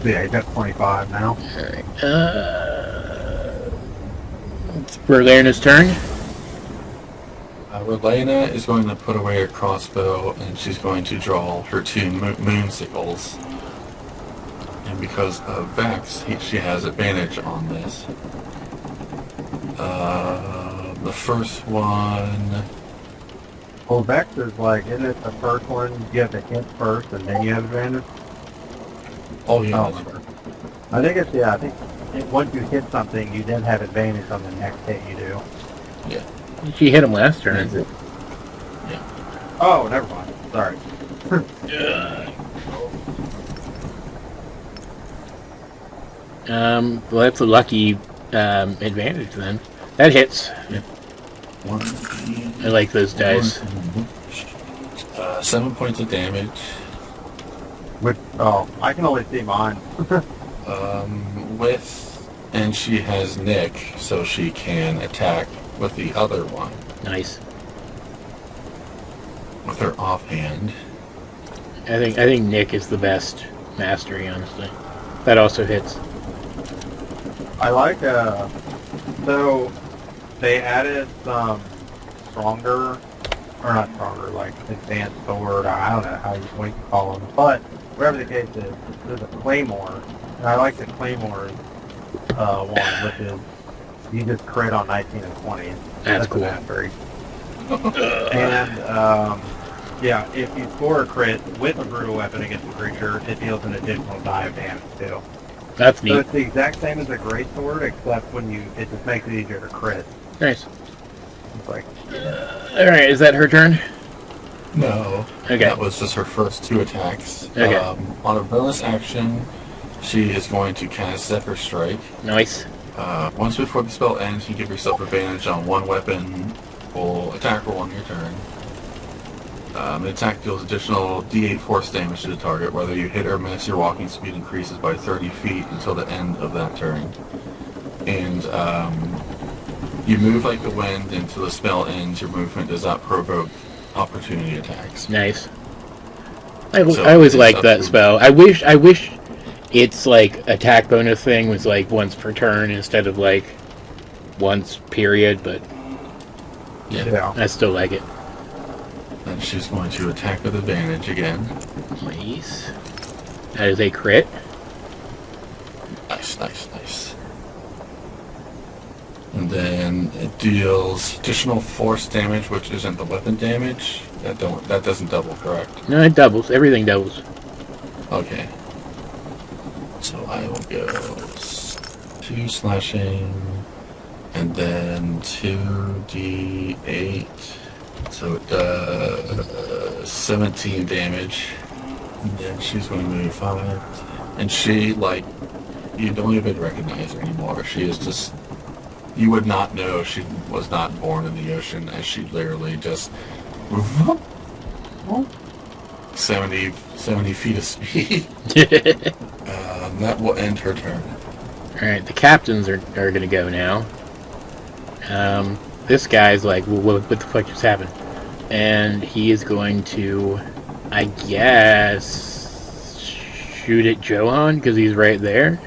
So yeah, he's got 25 now. Alright. It's Berlana's turn. Relena is going to put away her crossbow, and she's going to draw her 2 moon sickles. And because of Vex, she has advantage on this. The first one... Well, Vex is like, isn't it the first one you have to hit first and then you have advantage? Oh, yeah. I think it's, I think once you hit something, you then have advantage on the next hit you do. Yeah. She hit him last turn. Yeah. Oh, never mind. Sorry. Well, that's a lucky advantage then. That hits. Yeah. 1, I like those dice. 7 points of damage. I can only see mine. And she has Nick, so she can attack with the other one. Nice. With her offhand. I think Nick is the best mastery, honestly. That also hits. I like, so they added some stronger, or not stronger, like advanced sword, I don't know what you call them, but whatever the case is, there's a claymore, and I like the claymore one, which is, you just crit on 19 and 20. That's cool. Mastery. And, yeah, if you score a crit with a brutal weapon against a creature, it deals an additional die of damage too. That's So neat. it's the exact same as a great sword, except it just makes it easier to crit. Nice. It's like, Alright, is that her turn? No. Okay. That was just her first 2 attacks. Okay. On a bonus action, she is going to cast Zephyr Strike. Nice. Once before the spell ends, you give yourself advantage on one weapon or attack roll on your turn. The attack deals additional D8 force damage to the target. Whether you hit or miss, your walking speed increases by 30 feet until the end of that turn. And you move like the wind until the spell ends. Your movement does not provoke opportunity attacks. Nice. I always liked that spell. I wish its like attack bonus thing was like once per turn instead of like once period, but Yeah. I still like it. And she's going to attack with advantage again. Nice. That is a crit. Nice, nice, nice. And then it deals additional force damage, which isn't the weapon damage. That doesn't double, correct? No, it doubles. Everything doubles. Okay. So I will go 2 slashing, and then 2d8. So it does 17 damage. And then she's going to move 5. And she, like, you don't even recognize her anymore. She is just, you would not know she was not born in the ocean, as she literally just 70 feet of speed. That will end her turn. Alright, the captains are going to go now. This guy's like, what the fuck just happened? And he is going to, I guess, shoot at Johan, because he's right there.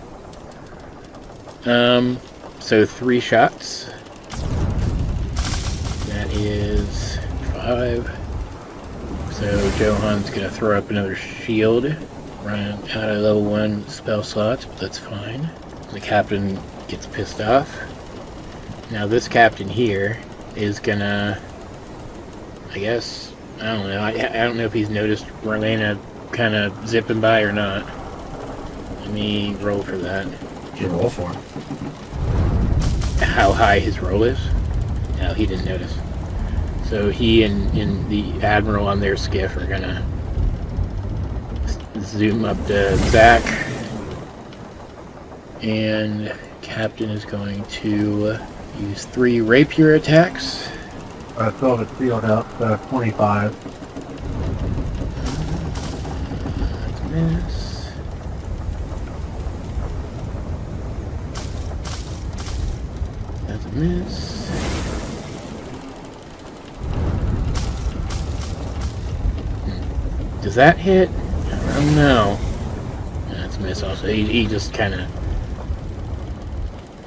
So 3 shots. That is 5. So Johan's going to throw up another shield. Run out of level 1 spell slots, but that's fine. The captain gets pissed off. Now this captain here is gonna, I guess, I don't know. I don't know if he's noticed Marlena kind of zipping by or not. Let me roll for that. You roll for it. How high his roll is? No, he didn't notice. So he and the admiral on their skiff are gonna zoom up to Zack, and captain is going to use 3 rapier attacks. still have it sealed up, 25. That's a miss. That's a miss. Does that hit? I don't know. That's a miss also. He just kind of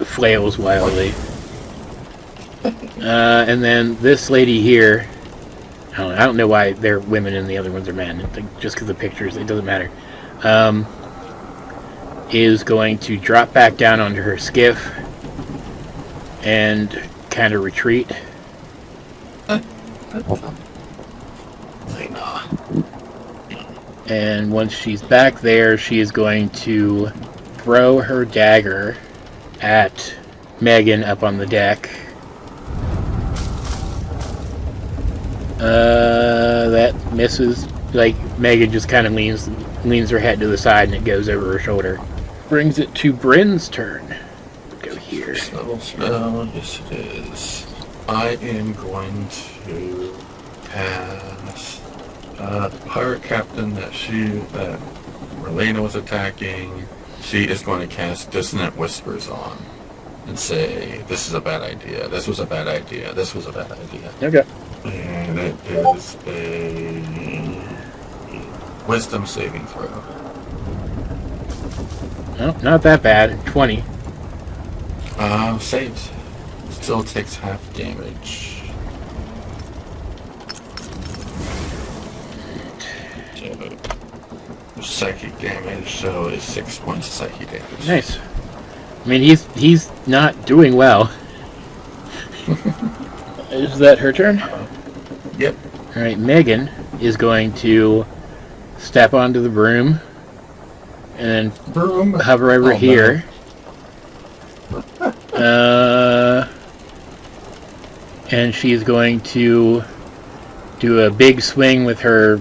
flails wildly. And then this lady here, I don't know why they're women and the other ones are men. Just because of the pictures, it doesn't matter. Is going to drop back down onto her skiff and kind of retreat. And once she's back there, she is going to throw her dagger at Megan up on the deck. That misses. Like, Megan just kind of leans her head to the side and it goes over her shoulder. Brings it to Brynn's turn. Go here. Level spell, yes it is. I am going to ask the pirate captain that Relena was attacking, she is going to cast Dissonant Whispers on and say, this is a bad idea, this was a bad idea, this was a bad idea. Okay. And it is a Wisdom saving throw. Oh, not that bad. 20. Saves. Still takes half damage. Psychic damage, so it's 6 points of psychic damage. Nice. I mean, he's not doing well. Is that her turn? Yep. Alright, Megan is going to step onto the broom and then Broom. hover over here. And she's going to do a big swing with her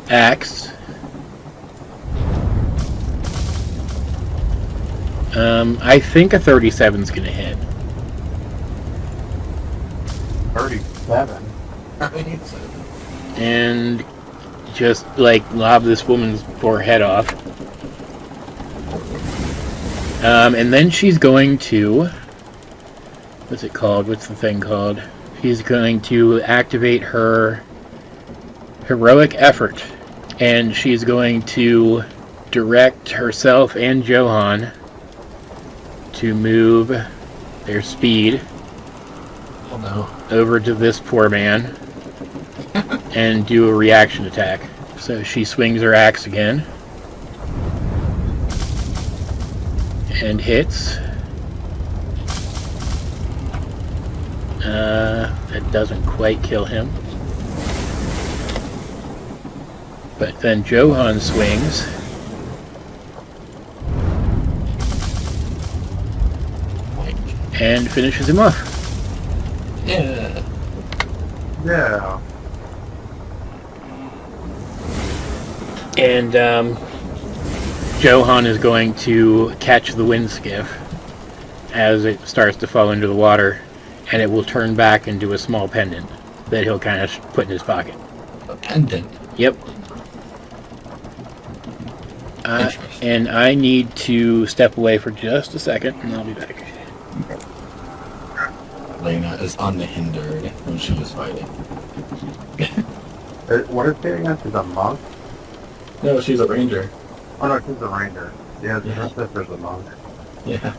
axe. I think a 37's gonna hit. 37. And just like lob this woman's forehead off. And then she's going to, what's it called? What's the thing called? She's going to activate her heroic effort, and she's going to direct herself and Johan to move their speed over to this poor man and do a reaction attack. So she swings her axe again and hits. That doesn't quite kill him. But then Johan swings. And finishes him off. Yeah. Yeah. And Johan is going to catch the wind skiff as it starts to fall into the water, and it will turn back into a small pendant that he'll kind of put in his pocket. A pendant? Yep. And I need to step away for just a second, and I'll be back. Lena is unhindered when she was fighting. What is she against? She's a monk? No, she's a ranger. Oh no, she's a ranger. Yeah, Yeah. her sister's a monk. Yeah.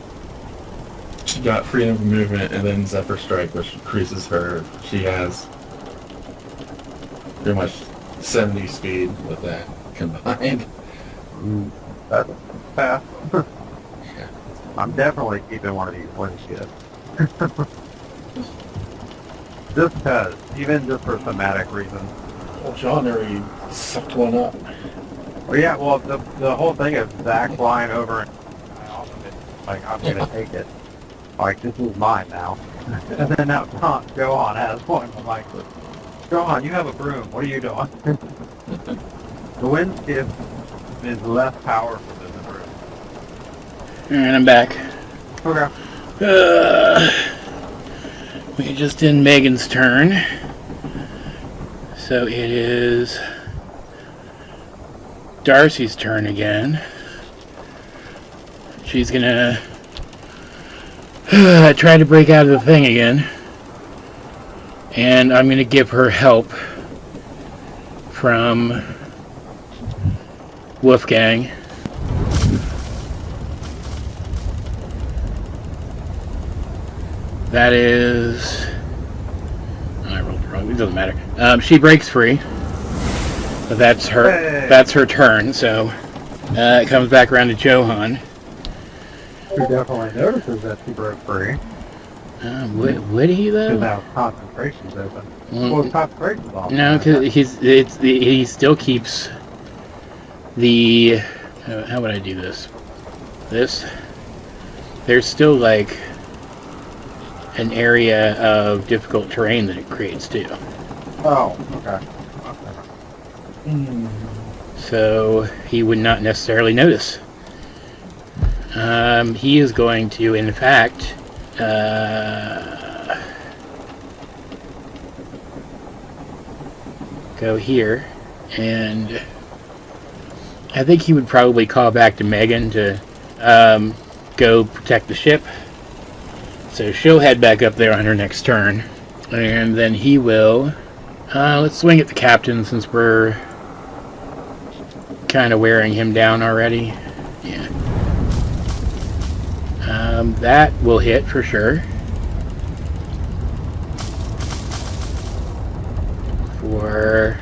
She got freedom of movement and then Zephyr Strike, which increases her. She has pretty much 70 speed with that combined. That's fast. Yeah. I'm definitely keeping one of these wind skiffs. Just because, even just for thematic reasons. Well, John already sucked one up. Well, yeah, well, the whole thing of Zack flying over and like, I'm going to take it. Like, this is mine now. And then now Johan has one. I'm like, Johan, you have a broom. What are you doing? The wind skiff is less powerful than the broom. Alright, I'm back. Okay. We just did Megan's turn. So it is Darcy's turn again. She's gonna try to break out of the thing again. And I'm gonna give her help from Wolfgang. That is... I rolled wrong. It doesn't matter. She breaks free. But that's her. Hey. That's her turn. So it comes back around to Johan. She definitely notices that she broke free. Would he though? Because now concentration's open. Mm. Well, concentration's off. No, because he still keeps the. How would I do this? There's still like an area of difficult terrain that it creates too. Oh, okay. So he would not necessarily notice. He is going to, in fact, go here and I think he would probably call back to Megan to go protect the ship. So she'll head back up there on her next turn. And then he will... let's swing at the captain since we're kind of wearing him down already. Yeah. That will hit for sure. For...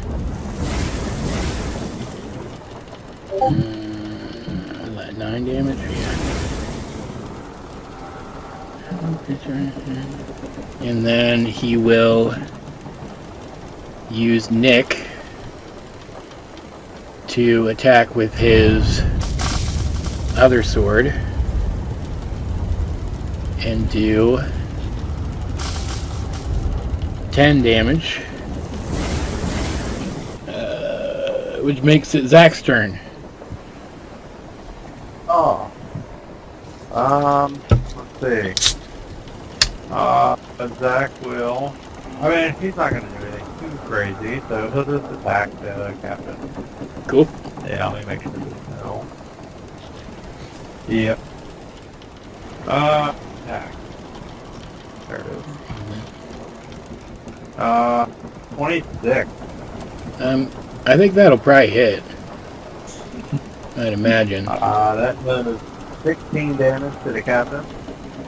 9 damage? Yeah. And then he will use Nick to attack with his other sword and do 10 damage, which makes it Zack's turn. Oh. Let's see. Zack will... I mean, he's not going to do anything too crazy, so he'll just attack the captain. Cool. Yeah, let me make sure there's no... Yep. Attack. There it is. 26. I think that'll probably hit. I'd imagine. That does 16 damage to the captain.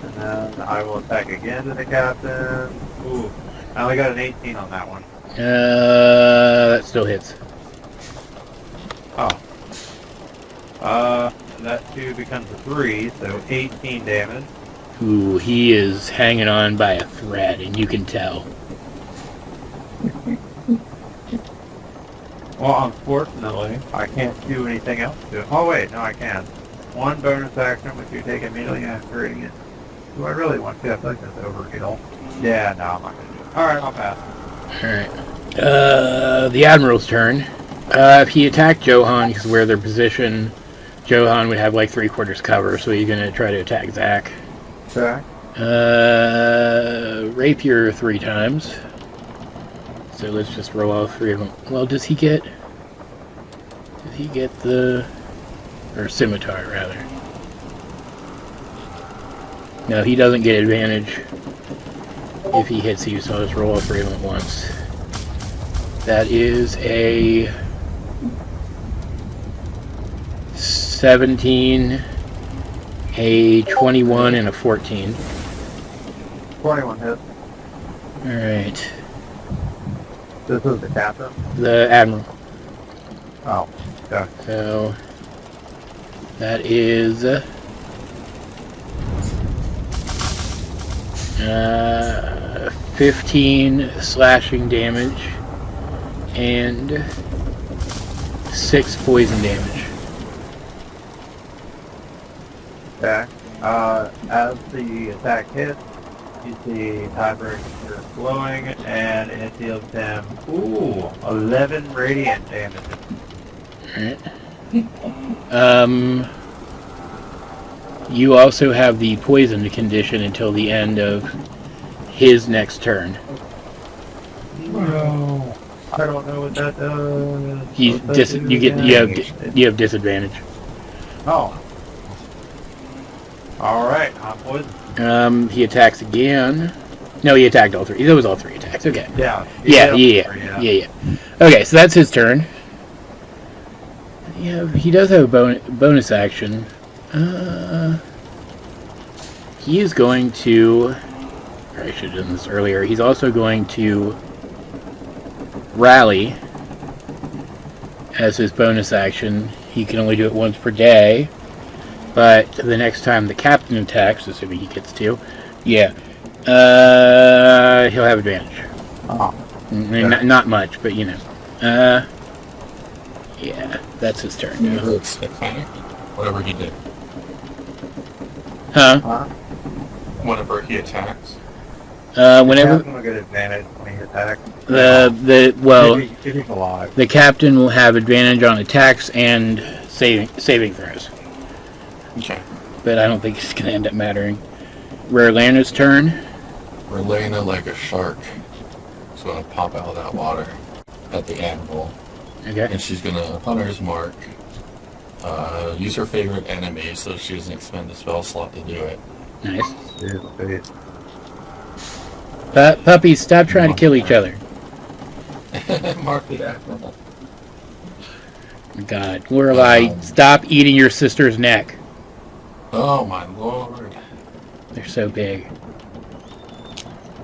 And then I will attack again to the captain. Ooh, I only got an 18 on that one. That still hits. Oh. That 2 becomes a 3, so 18 damage. Ooh, he is hanging on by a thread, and you can tell. Well, unfortunately, I can't do anything else to it. Oh wait, no I can. One bonus action which you take immediately after hitting it. Do I really want to? I feel like that's overkill. Yeah, no, I'm not going to do it. Alright, I'll pass. Alright. The Admiral's turn. If he attacked Johan, because where their position, Johan would have like 3/4 cover, so he's going to try to attack Zack. Okay. Rapier 3 times. So let's just roll all 3 of them. Well, does he get the... or scimitar, rather. No, he doesn't get advantage if he hits you, so I'll just roll all 3 of them at once. That is a 17, a 21, and a 14. 21 hits. Alright. This is the captain? The Admiral. Oh, okay. So that is 15 slashing damage and 6 poison damage. Okay. As the attack hits, you see Tiebreaker glowing, and it deals him, 11 radiant damage. Alright. You also have the poisoned condition until the end of his next turn. No. I don't know what that does. You have disadvantage. Oh. Alright, I'm poisoned. He attacks again. No, he attacked all 3. It was all 3 attacks. Okay. Yeah. Yeah. Okay, so that's his turn. Yeah, he does have a bonus action. He is going to... I should have done this earlier. He's also going to rally as his bonus action. He can only do it once per day. But the next time the captain attacks, assuming he gets to, he'll have advantage. Oh. Not much, but you know. Yeah, that's his turn. It's attack, whatever he did. Huh? Whenever he attacks. Whenever The captain will get advantage when he attacks. if he's alive. the captain will have advantage on attacks and saving throws. Okay. But I don't think it's going to end up mattering. Rarlana's turn. Rarlana, like a shark, is going to pop out of that water at the Admiral. Okay. And she's going to, Hunter's Mark, use her favorite enemy so she doesn't expend a spell slot to do it. Nice. Seriously. Puppies, stop trying to kill each other. Mark the admiral. God, Lorelei, stop eating your sister's neck. Oh my lord. They're so big.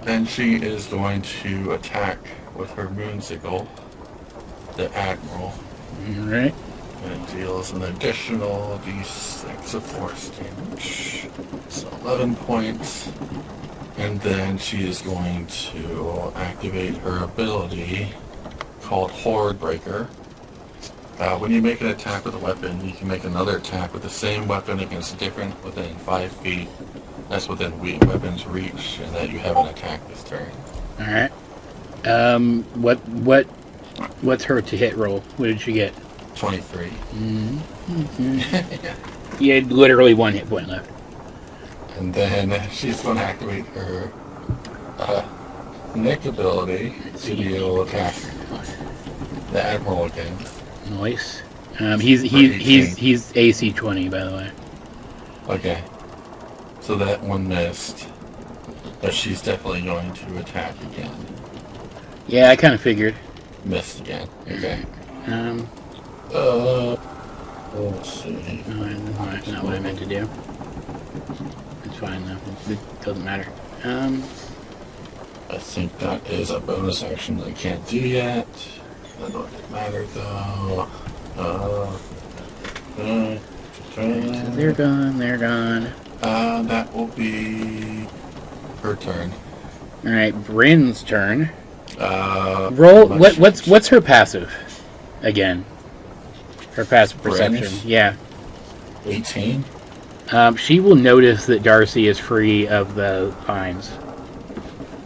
Then she is going to attack with her moonsicle, the admiral. Alright. And it deals an additional d6 of force damage. So 11 points. And then she is going to activate her ability called Horde Breaker. When you make an attack with a weapon, you can make another attack with the same weapon against a different within 5 feet. That's within weapon's reach, and that you haven't attacked this turn. Alright. What's her to hit roll? What did she get? 23. Mm-hmm. You had literally 1 hit point left. And then she's going to activate her Nick ability to be able to attack the Admiral again. Nice. He's AC 20, by the way. Okay. So that one missed. But she's definitely going to attack again. Yeah, I kind of figured. Missed again. Okay. Let's see. No, that's not what I meant to do. It's fine though. It doesn't matter. I think that is a bonus action I can't do yet. That doesn't matter though. They're gone. They're gone. That will be her turn. All right, Brynn's turn. Roll. What's her passive? Again, her passive perception. Brynn's? Yeah. 18. She will notice that Darcy is free of the vines.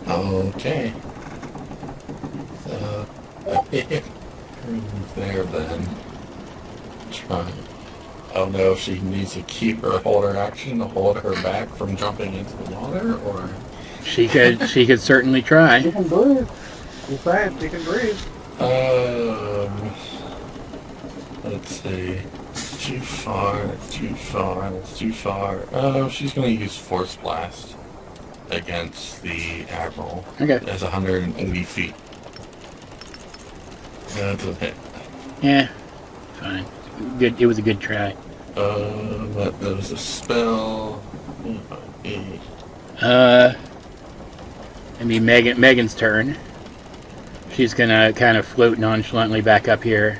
Okay. There then. Try. I don't know if she needs to keep her hold her action to hold her back from jumping into the water, or She could certainly try. She can breathe. You saying she can breathe. Let's see. It's too far. It's too far. It's too far. Oh, she's gonna use Force Blast against the Admiral. Okay. That's 180 feet. That's a hit. Yeah. Fine. Good. It was a good try. That was a spell. Megan's turn. She's gonna kind of float nonchalantly back up here.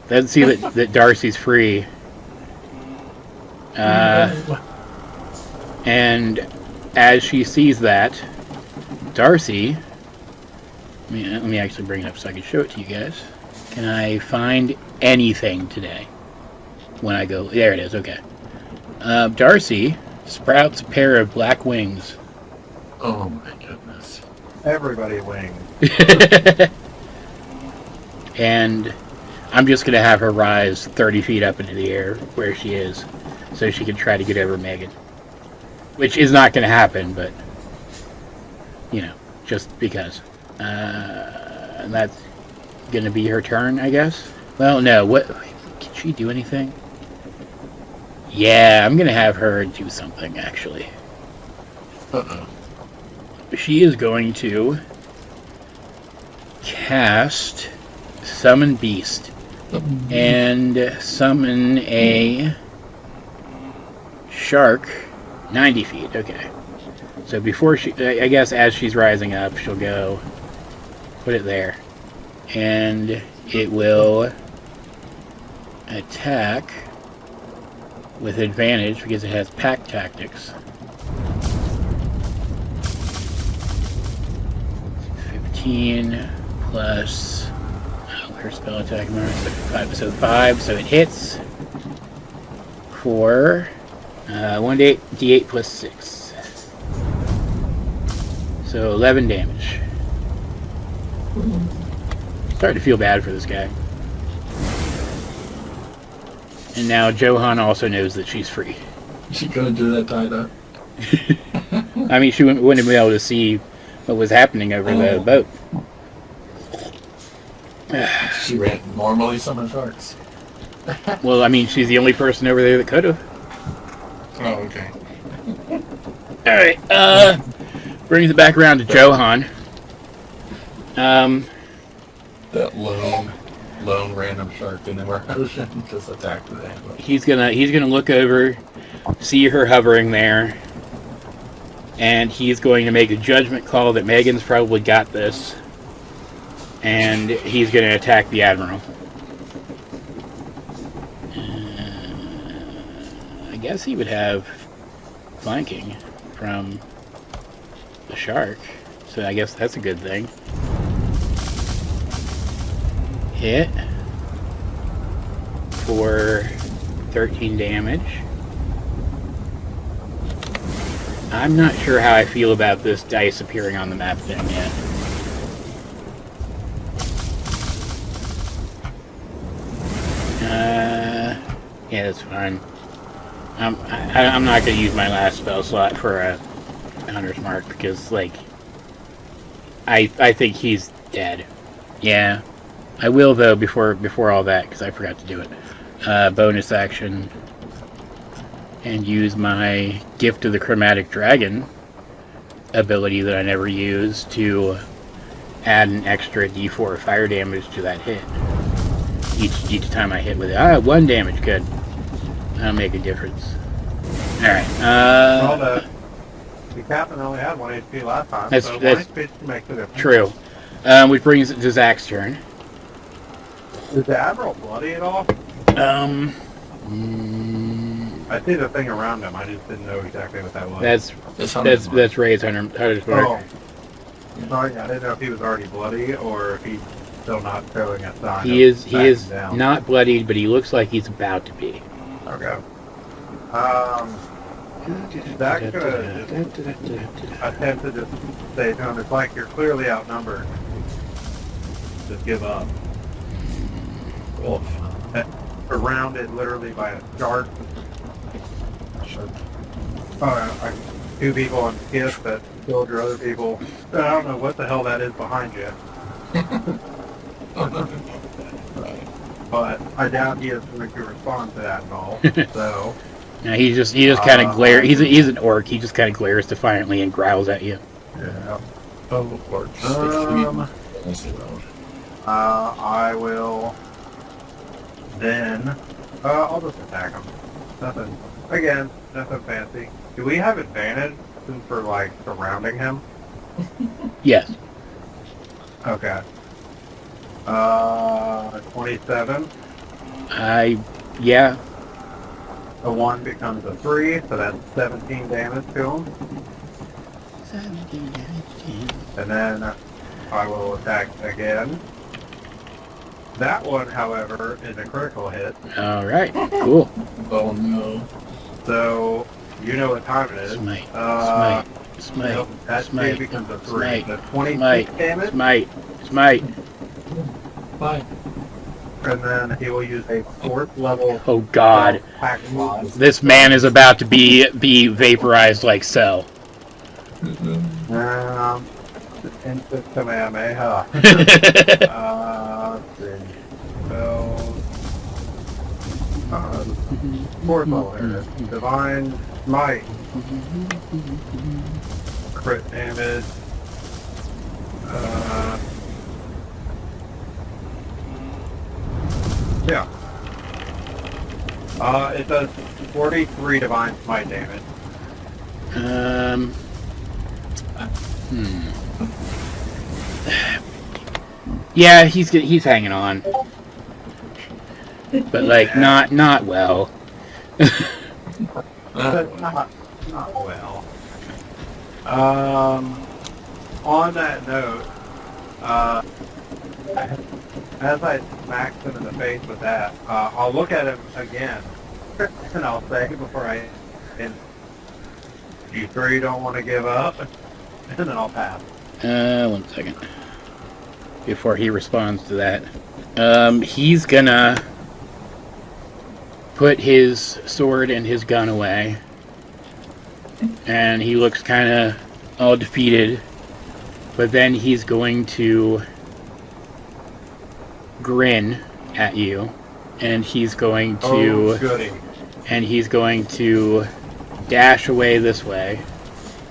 Doesn't see that Darcy's free. And as she sees that, Darcy... Let me actually bring it up so I can show it to you guys. Can I find anything today? When I go... There it is, okay. Darcy sprouts a pair of black wings. Oh my goodness. Everybody wings. And I'm just going to have her rise 30 feet up into the air where she is, so she can try to get over Megan. Which is not going to happen, but, you know, just because. And that's going to be her turn, I guess? Well, no, what... Can she do anything? Yeah, I'm going to have her do something, actually. Uh-oh. She is going to cast Summon Beast and summon a shark 90 feet. Okay. So before she, I guess as she's rising up, she'll go put it there. And it will attack with advantage because it has pack tactics. 15 plus her spell attack number, so 5, so it hits for 1d8 plus 6. So 11 damage. Starting to feel bad for this guy. And now Johan also knows that she's free. She couldn't do that tied up. I mean, she wouldn't be able to see what was happening over the boat. She ran normally summon sharks. Well, I mean, she's the only person over there that could have. Oh, okay. Alright, brings it back around to Johan. That lone random shark in the ocean just attacked the animal. He's gonna look over, see her hovering there, and he's going to make a judgment call that Megan's probably got this, and he's gonna attack the Admiral. I guess he would have flanking from the shark, so I guess that's a good thing. Hit for 13 damage. I'm not sure how I feel about this dice appearing on the map thing yet. Yeah, that's fine. I'm not going to use my last spell slot for a Hunter's Mark because, like, I think he's dead. Yeah, I will though before all that because I forgot to do it. Bonus action and use my Gift of the Chromatic Dragon ability that I never used to add an extra D4 fire damage to that hit. Each time I hit with it. 1 damage, good. That'll make a difference. Alright, Well, the captain only had 1 HP last time, That's- so 1 that's HP makes a difference. true. Which brings it to Zack's turn. Is the Admiral bloody at all? I see the thing around him, I just didn't know exactly what that was. That's Ray's Hunter's Mark. Oh. Sorry, I didn't know if he was already bloody or if he's still not showing a sign. He is backing down. not bloodied, but he looks like he's about to be. Okay. Zack's gonna just attempt to just say to him, it's like you're clearly outnumbered. Just give up. Wolf. Surrounded literally by a shark. Shark. 2 people on skiff that killed your other people. I don't know what the hell that is behind you, Right. but I doubt he is going to respond to that at all. So, Now he just kind of glares. He's an orc. He just kind of glares defiantly and growls at you. yeah. Oh, Lord. I will then, I'll just attack him. Nothing fancy. Do we have advantage since we're, like, surrounding him? Yes. Okay. 27. Yeah. A 1 becomes a 3, so that's 17 damage to him. 17 damage. And then I will attack again. That one, however, is a critical hit. All right. Cool. Oh, no. So, you know what time it is. Smite. Smite. Nope, that Smite. two becomes a 3. Smite. So 26 Smite. damage. Smite. Bye. And then he will use a 4th level Oh God. pack slot. This man is about to be vaporized like Cell. Instant Kamehameha. Let's see. So, 4th level here. Divine Smite. Crit damage. Yeah. It does 43 Divine Smite damage. Yeah, he's hanging on, but like not well. But not well. On that note, as I smacked him in the face with that, I'll look at him again, and I'll say before I end, you sure you don't want to give up? And then I'll pass. 1 second. Before he responds to that, he's gonna put his sword and his gun away, and he looks kind of all defeated. But then he's going to grin at you and he's going Oh, to goody. dash away this way.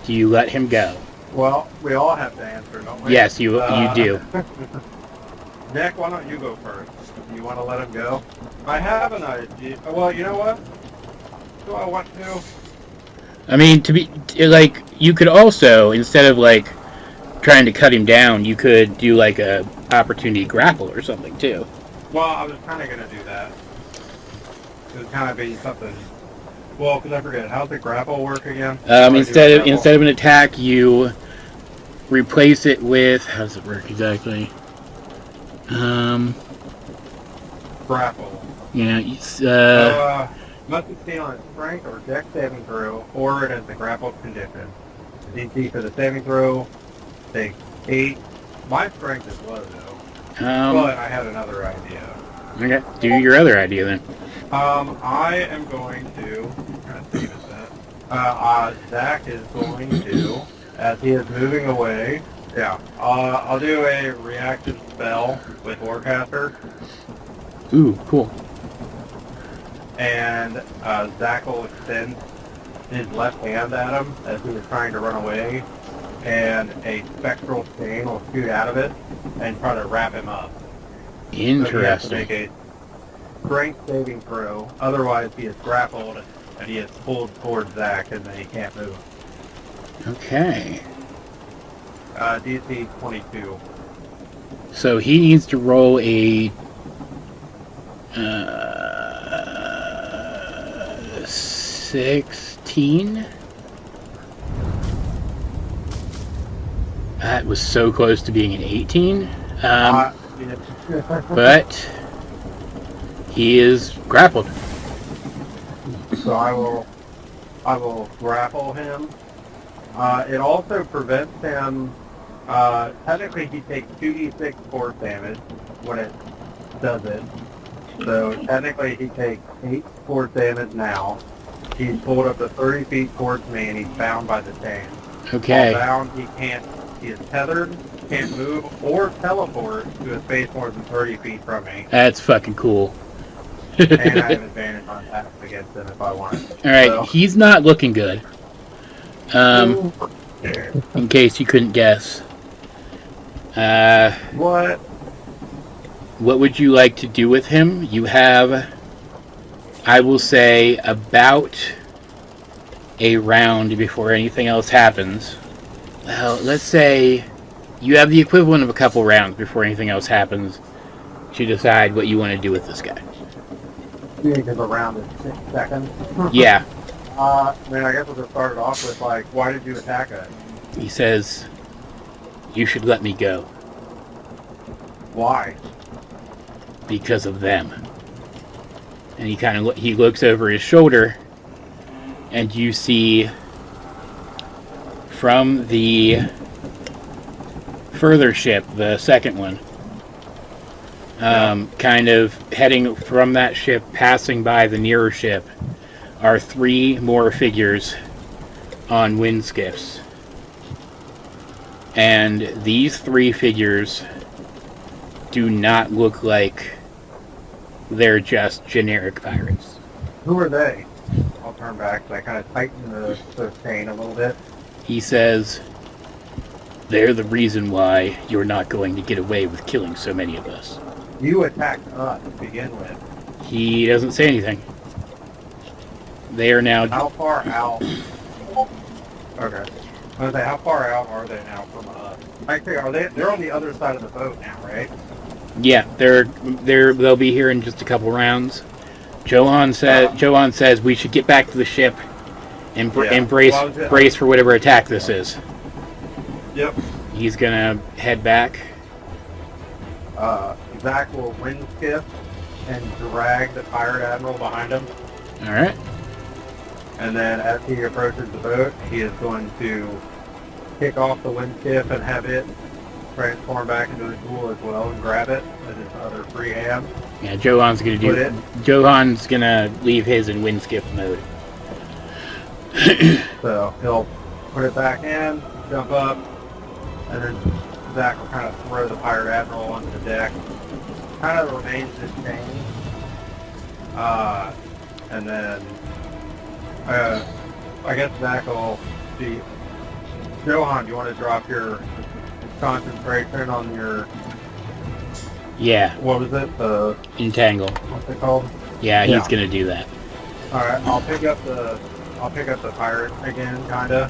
Do you let him go? Well, we all have to answer, don't we? Yes, you do. Nick, why don't you go first? You want to let him go? I have an idea. Well, you know what? Do I want to? I mean, you could also, instead of trying to cut him down, you could do a opportunity grapple or something too. Well, I was kind of going to do that. It would kind of be something. Well, because I forget, how's the grapple work again? Instead of an attack, you replace it with, how does it work exactly? Grapple. Yeah, it's Must succeed on its strength or dex saving throw, or it is a grappled condition. The DC for the saving throw takes 8. My strength is low though, but I had another idea. Okay, do your other idea then. I am going to. Trying to save that. Zack is going to, as he is moving away. Yeah. I'll do a reactive spell with Warcaster. Ooh, cool. And Zack will extend his left hand at him as he was trying to run away, and a spectral stain will shoot out of it and try to wrap him up. Interesting. So he has to make a strength saving throw, otherwise he is grappled and he is pulled towards Zack and then he can't move. Okay. DC 22. So he needs to roll a 16. That was so close to being an 18. But he is grappled. So I will grapple him. It also prevents him. Technically, he takes 2d6 force damage when it does it. So technically, he takes 8 force damage now. He's pulled up to 30 feet towards me, and he's bound by the chain. Okay. While bound, he is tethered, can't move, or teleport to a space more than 30 feet from me. That's fucking cool. And I have advantage on attacks against him if I want. Alright, So, he's not looking good. In case you couldn't guess. what? What would you like to do with him? You have, I will say, about a round before anything else happens. Well, let's say you have the equivalent of a couple rounds before anything else happens to decide what you want to do with this guy. You think it's around 6 seconds? Yeah. I guess we'll just start it off with, why did you attack us? He says, you should let me go. Why? Because of them. And he looks over his shoulder, and you see from the further ship, the second one, kind of heading from that ship, passing by the nearer ship, are 3 more figures on wind skiffs. And these 3 figures do not look like they're just generic pirates. Who are they? I'll turn back, so I kind of tighten the chain a little bit. He says, they're the reason why you're not going to get away with killing so many of us. You attacked us to begin with. He doesn't say anything. They are now... How far out? Okay. I was gonna say, how far out are they now from us? Actually, they're on the other side of the boat now, right? Yeah, they'll be here in just a couple rounds. Johan says we should get back to the ship and brace for whatever attack this is. Yep. He's gonna head back. Zack will wind skiff and drag the pirate admiral behind him. All right. And then as he approaches the boat, he is going to kick off the wind skiff and have it transform back into a tool as well and grab it with his other free hand. Yeah, Johan's gonna leave his in wind skiff mode. So he'll put it back in, jump up, and then Zack will kind of throw the pirate admiral onto the deck. Kind of remains this chain And then, I guess Zack will see. Johan, do you want to drop your concentration on your, Yeah, what was it? entangle. What's it called? Yeah, he's Yeah. gonna do that. Alright, I'll pick up the pirate again, kinda.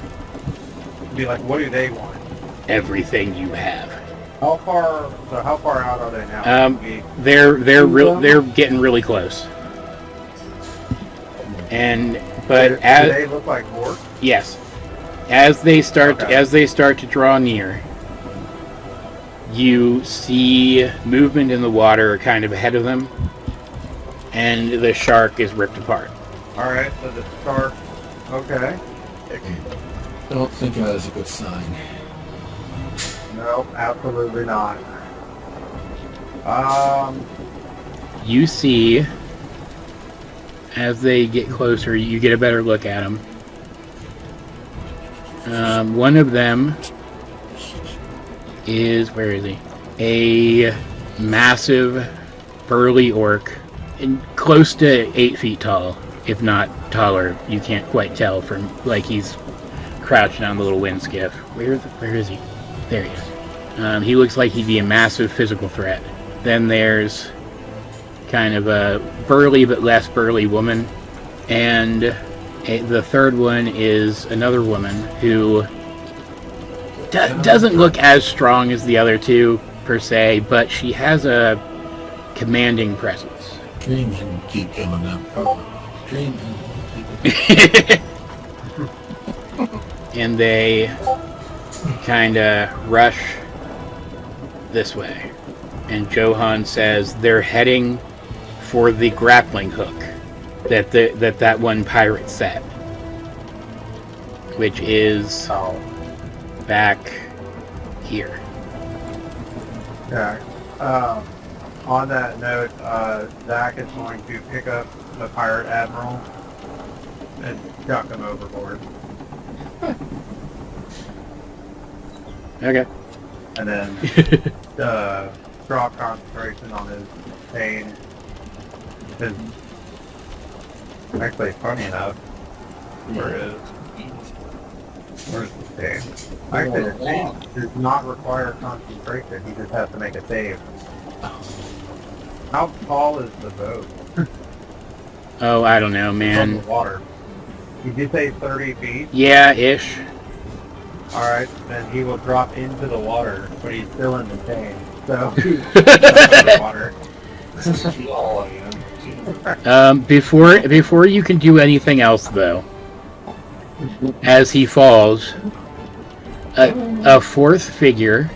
Be like, what do they want? Everything you have. How far out are they now? They're getting really close. But do as they look like orcs? yes, as they start to draw near, you see movement in the water kind of ahead of them, and the shark is ripped apart. Alright, so the shark, okay. Don't think that is a good sign. No, absolutely not. You see, as they get closer, you get a better look at them. One of them is, where is he? A massive, burly orc, and close to 8 feet tall, if not taller. You can't quite tell from, like, he's crouching on the little wind skiff. Where is he? There he is. He looks like he'd be a massive physical threat. Then there's kind of a burly but less burly woman, and the third one is another woman who doesn't look as strong as the other two per se, but she has a commanding presence. Dreaming, keep going up. Dreaming, And they kind of rush this way. And Johan says they're heading for the grappling hook that one pirate set, which is back here. Okay. On that note, Zack is going to pick up the pirate admiral and chuck him overboard. Okay. And then drop concentration on his pain. His, actually, funny enough, where's the pain? Actually, the pain does not require concentration. He just has to make a save. How tall is the boat? Oh, I don't know, From man. the water. Did you say 30 feet? Yeah, ish. Alright, then he will drop into the water, but he's still in the tank. So he's in the water. Before you can do anything else, though, as he falls, a fourth figure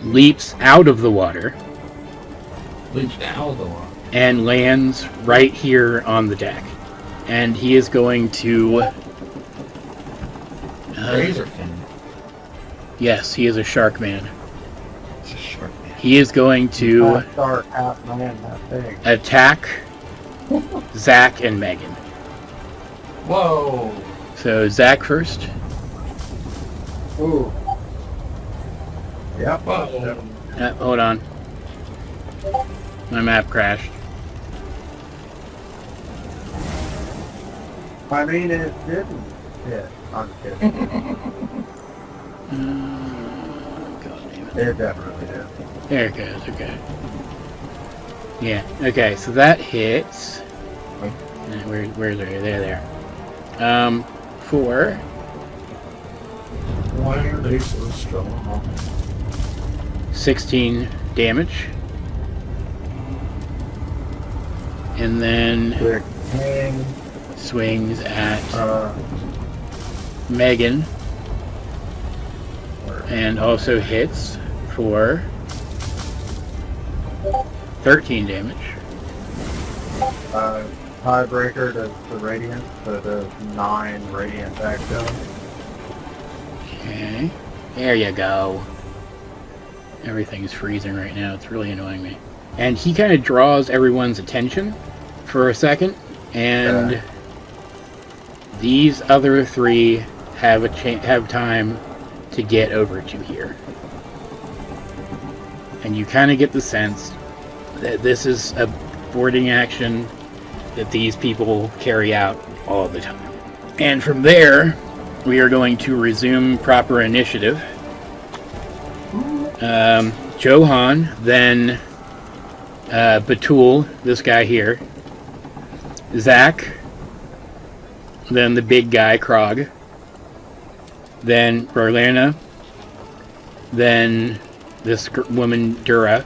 leaps out of the water Leaps out of the water. and lands right here on the deck. And he is going to... Razor fin. yes, he is a shark man. It's a shark man. He is going to Half shark, half man, half thing. attack Zack and Megan. Whoa! So Zack first. Ooh. Yep. Whoa! Hold on. My map crashed. I mean, it didn't hit. I'm kidding. God damn it. It definitely did. There it goes, okay. Yeah, okay, so that hits. Where's it? There. 4. Why are they so strong? 16 damage. And then Quick hang. swings at Megan. And also hits for 13 damage. Tiebreaker does the radiant, so it does 9 radiant back down. Okay. There you go. Everything's freezing right now. It's really annoying me. And he kind of draws everyone's attention for a second, and these other 3 have time to get over to here. And you kind of get the sense that this is a boarding action that these people carry out all the time. And from there, we are going to resume proper initiative. Johan, then Batul, this guy here, Zack, then the big guy, Krog, then Berlana, then this woman, Dura,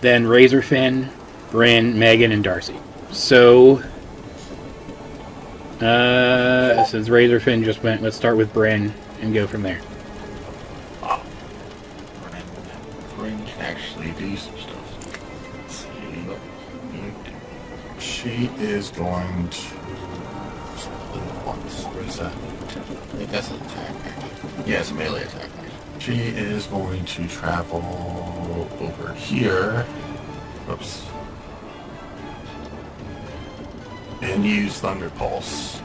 then Razorfin, Brynn, Megan, and Darcy. So, since Razorfin just went, let's start with Brynn and go from there. Brynn can actually do some stuff. Let's see. She is going to. Where is that? I think that's an attack. Yeah, it's a melee attack. She is going to travel over here. Oops. And use Thunder Pulse.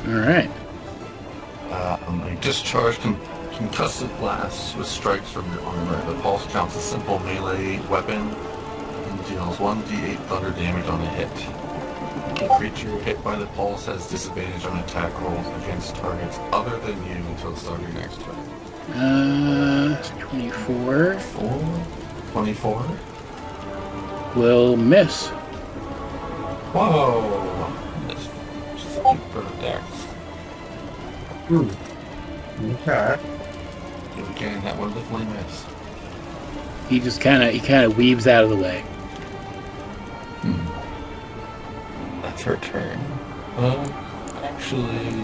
Alright. A discharge concussive blasts with strikes from your armor. The pulse counts as simple melee weapon and deals 1d8 thunder damage on a hit. The creature hit by the pulse has disadvantage on attack rolls against targets other than you until the start of your next turn. 24. 24? Will miss. Whoa! That's super dex. Okay. Again, that one definitely miss. He just kind of weaves out of the way. That's her turn. Actually,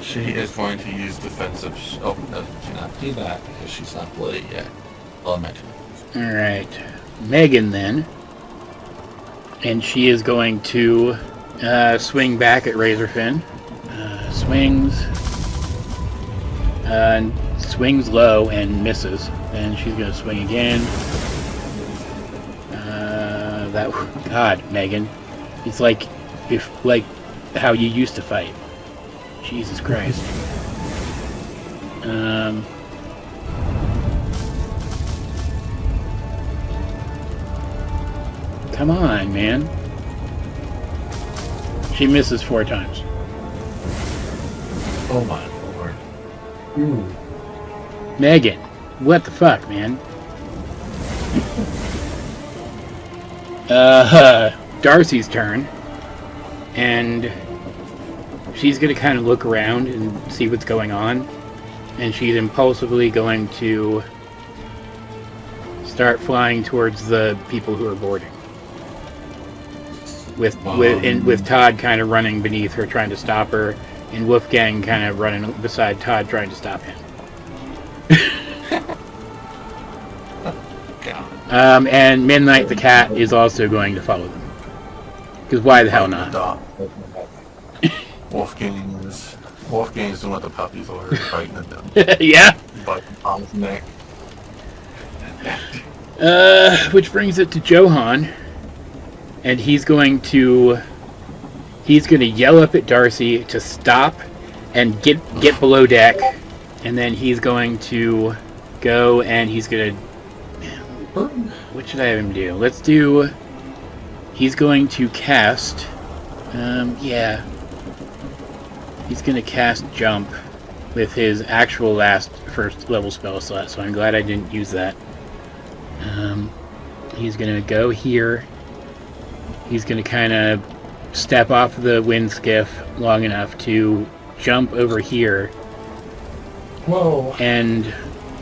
she is going to use defensive. Oh, no, she cannot do that because she's not bloody yet. Elementary. Alright. Megan then. And she is going to swing back at Razorfin. Swings low and misses. Then she's going to swing again. God, Megan. It's like how you used to fight. Jesus Christ. Come on, man. She misses 4 times. Oh my lord. Megan, what the fuck, man? Darcy's turn. And she's going to kind of look around and see what's going on. And she's impulsively going to start flying towards the people who are boarding. With Todd kind of running beneath her, trying to stop her, and Wolfgang kind of running beside Todd, trying to stop him. And Midnight the cat is also going to follow them. Because why the hell not? Wolfgang's doing what the puppies are, biting at them. Yeah. But on his neck. Which brings it to Johan. And he's going to yell up at Darcy to stop and get below deck, and then he's going to go and he's gonna. What should I have him do? He's going to cast. He's gonna cast jump with his actual first level spell slot. So I'm glad I didn't use that. He's gonna go here. He's going to kind of step off the wind skiff long enough to jump over here. Whoa! And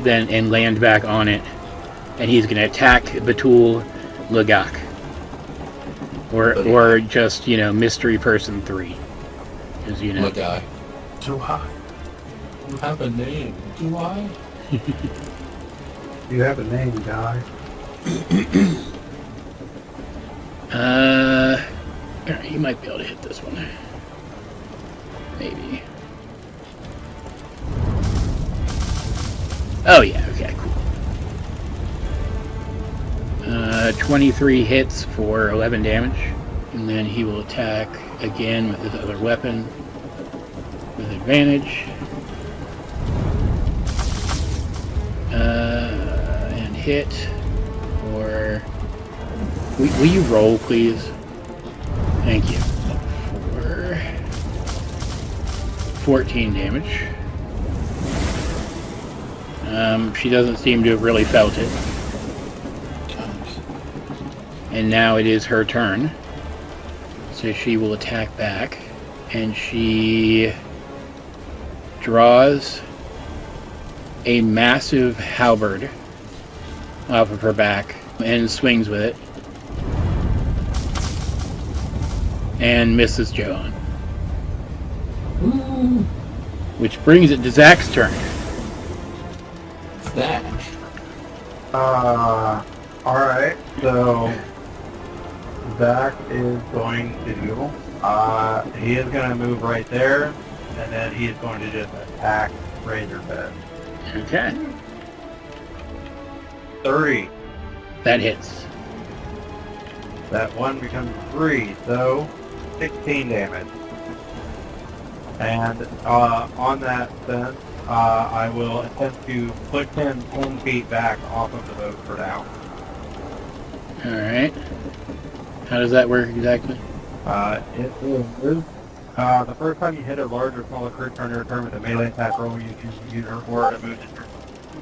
land back on it. And he's going to attack Batul Lagak. Or just, Mystery Person 3. As you know. Lagai. Do I? You have a name, do I? You have a name, guy. You might be able to hit this one. Maybe. Oh yeah, okay, cool. 23 hits for 11 damage. And then he will attack again with his other weapon with advantage. And hit for Will you roll, please? Thank you. For 14 damage. She doesn't seem to have really felt it. And now it is her turn. So she will attack back. And she draws a massive halberd off of her back and swings with it. And misses Johan. Ooh. Which brings it to Zack's turn. Zack. Alright, so Zack is going to he is going to move right there, and then he is going to just attack Razorfist. Okay. 30. That hits. That one becomes 3, so 16 damage. And on that sense, I will attempt to push him 10 feet back off of the boat for now. Alright. How does that work exactly? It is the first time you hit a large or smaller creature on your turn with a melee attack roll, you choose user or to move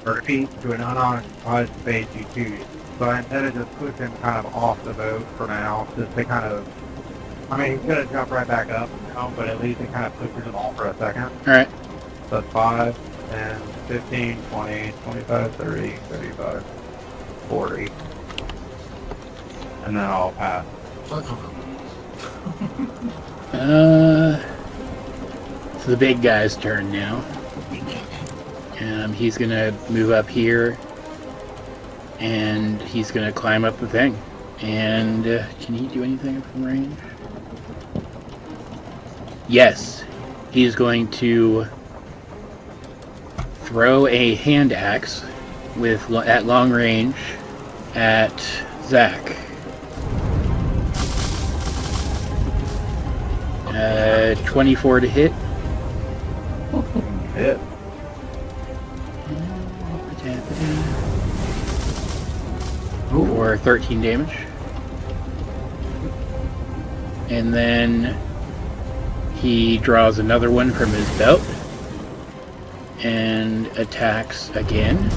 or defeat to an unoccupied space you choose. So I intended to just push him kind of off the boat for now, just to kind of, I mean, he's going to jump right back up, you know, but at least it kind of pushes him off for a second. Alright. So that's 5, 10, 15, 20, 25, 30, 35, 40. And then I'll pass. It's the big guy's turn now. He's gonna move up here, and he's gonna climb up the thing. And can he do anything from range? Yes, he's going to throw a hand axe at long range at Zack. 24 to hit. Hit. For 13 damage. And then he draws another one from his belt and attacks again.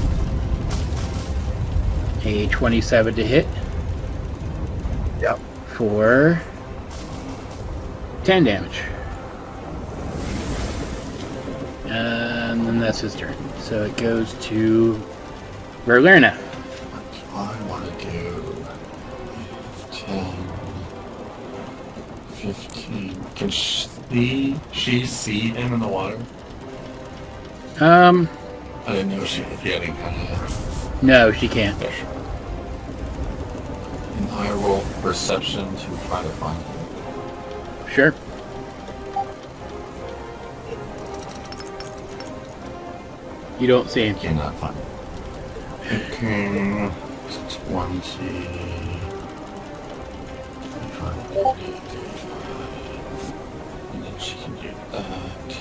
A 27 to hit. Yep. For 10 damage. And then that's his turn. So it goes to Verlerna. I want to do 10, 15. Can she see him in the water? I didn't know she could get any kind of... No, she can't. Pressure. And I roll perception to try to find him. Sure. You don't see him. Cannot find him. Okay, 20, 25, and then she can do that.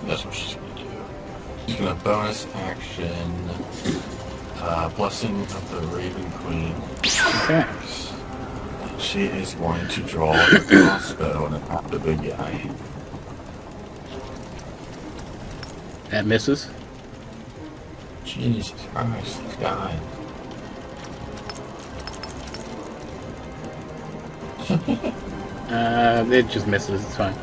That's what she's going to do. She's going to bonus action, Blessing of the Raven Queen. Okay. She is going to draw a crossbow and attack the big guy. That misses. Jesus Christ, this guy. It just misses. It's fine.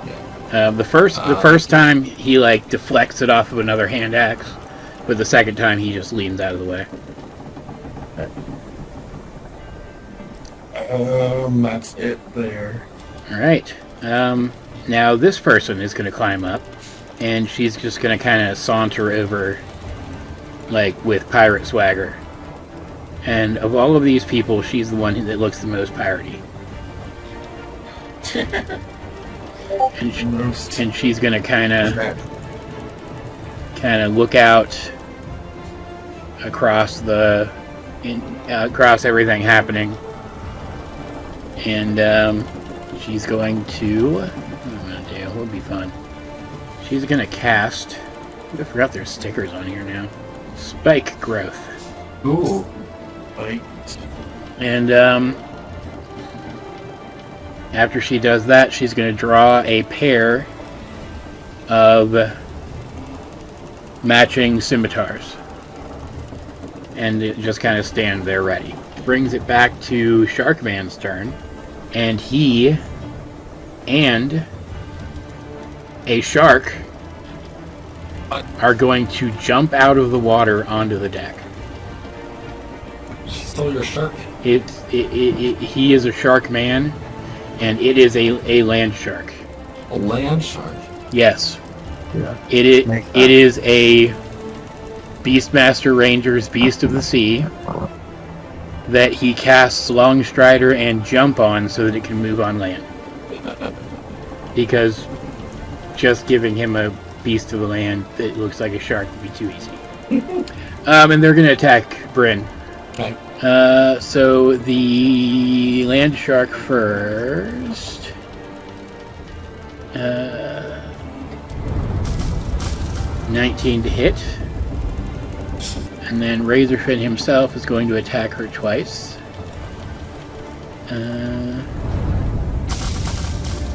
Yeah. The first time he like deflects it off of another hand axe, but the second time he just leans out of the way. That's it there. All right. Now this person is going to climb up, and she's just going to kind of saunter over, like with pirate swagger. And of all of these people, she's the one that looks the most piratey. And she's going to kind of look out across across everything happening. And she's going to... What am I going to do? What would be fun? She's going to cast... I forgot there's stickers on here now. Spike growth. Ooh. Like, And after she does that, she's going to draw a pair of matching scimitars. And it just kind of stand there ready. Brings it back to Sharkman's turn. And he and a shark are going to jump out of the water onto the deck. she stole your shark. He is a shark man, and it is a land shark. A land shark. Yes. Yeah. It Makes sense. is a Beastmaster Ranger's Beast of the Sea that he casts Longstrider and Jump on so that it can move on land. Because just giving him a Beast of the Land that looks like a shark would be too easy. And they're going to attack Brynn. Okay. So the land shark first. 19 to hit. And then Razorfin himself is going to attack her twice.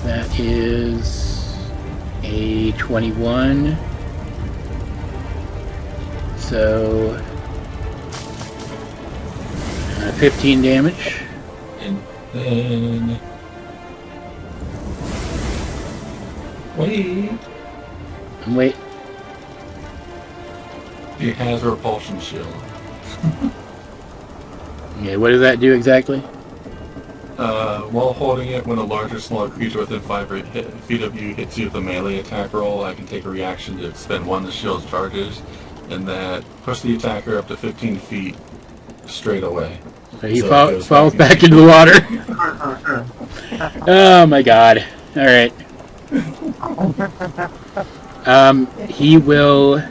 That is a 21. So 15 damage. And then... Wait. Wait. She has a repulsion shield. Yeah, what does that do exactly? While holding it, when a large or smaller creature within 5 feet of you hits you with a melee attack roll, I can take a reaction to expend one of the shield's charges, and that push the attacker up to 15 feet straight away. So he So it goes falls back back into the water. Oh my god. Alright. He will...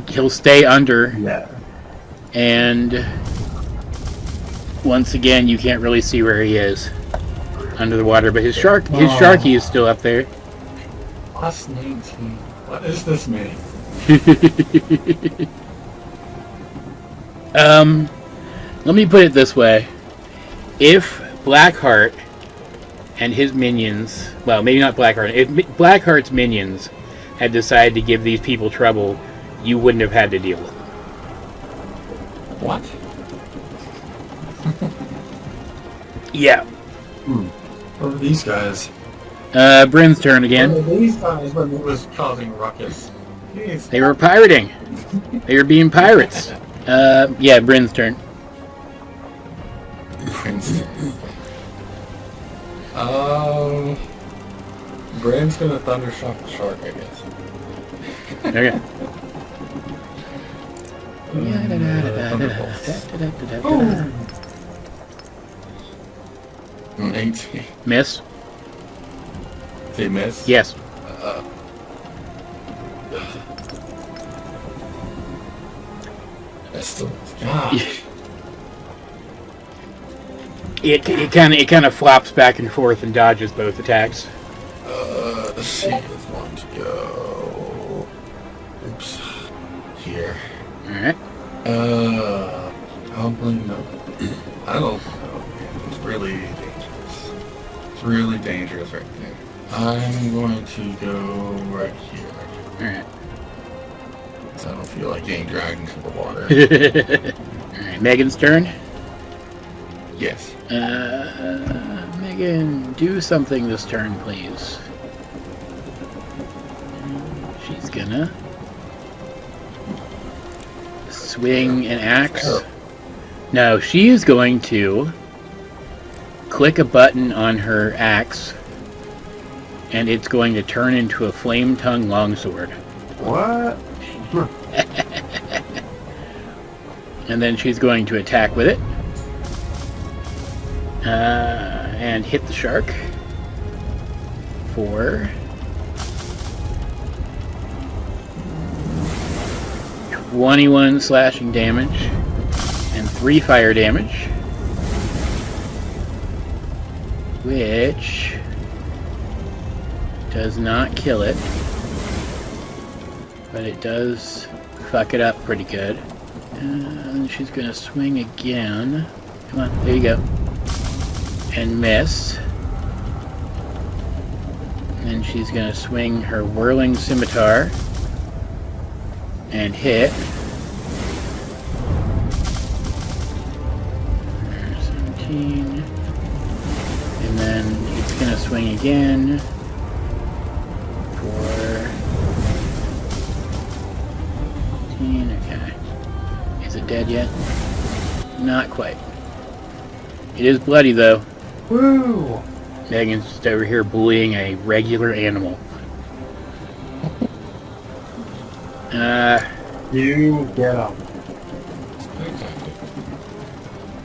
he'll stay under, Yeah. and once again you can't really see where he is under the water, but his sharky is still up there. Plus 19. What is this man? Let me put it this way. If Blackheart and his minions, well, maybe not Blackheart, if Blackheart's minions had decided to give these people trouble, you wouldn't have had to deal with them. What? Yeah. What are these guys? Brynn's turn What again. are these guys when it was causing ruckus? Jeez. They were pirating. They were being pirates. Yeah, Brynn's turn. Brand's gonna thundershock the shark, I guess. Okay. Thunderbolts. 18. Miss? They miss? Yes. That's still... Gosh. It kind of flops back and forth and dodges both attacks. She is going to go... Oops. Here. Alright. Probably no. I don't know. It's really dangerous. It's really dangerous right there. I'm going to go right here. Alright. Because I don't feel like getting dragged into the water. Alright, Megan's turn. Yes. Megan, do something this turn, please. She's gonna swing an axe. No, she is going to click a button on her axe, and it's going to turn into a flame-tongue longsword. What? And then she's going to attack with it. And hit the shark for 21 slashing damage and 3 fire damage, which does not kill it. but it does fuck it up pretty good. And she's gonna swing again. Come on, there you go. And miss. And she's gonna swing her whirling scimitar and hit. 17. And then it's gonna swing again for 15. Okay. Is it dead yet? Not quite. It is bloody though. Woo! Megan's just over here bullying a regular animal. You get him.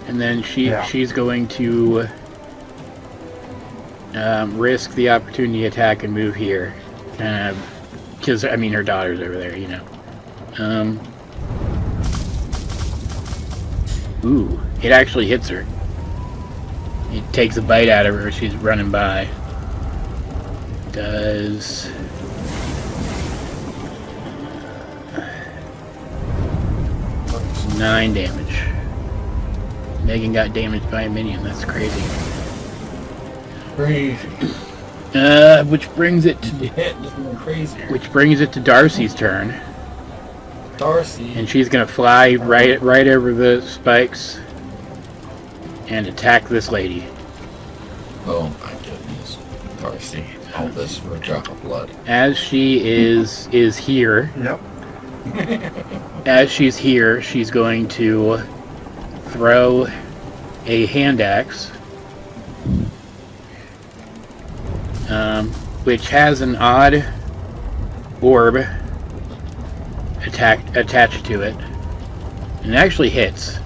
And then she's going to risk the opportunity attack and move here. Because, I mean, her daughter's over there, you know. Ooh, it actually hits her. It takes a bite out of her as she's running by. Does... nine damage. Megan got damaged by a minion. That's crazy. Crazy. Which brings it to Crazier. which brings it to Darcy's turn, Darcy. and she's gonna fly right over the spikes and attack this lady. Oh my goodness. Darcy. All this for a drop of blood. As she is here, Yep. as she's here, she's going to throw a hand axe, which has an odd orb attached to it, and it actually hits,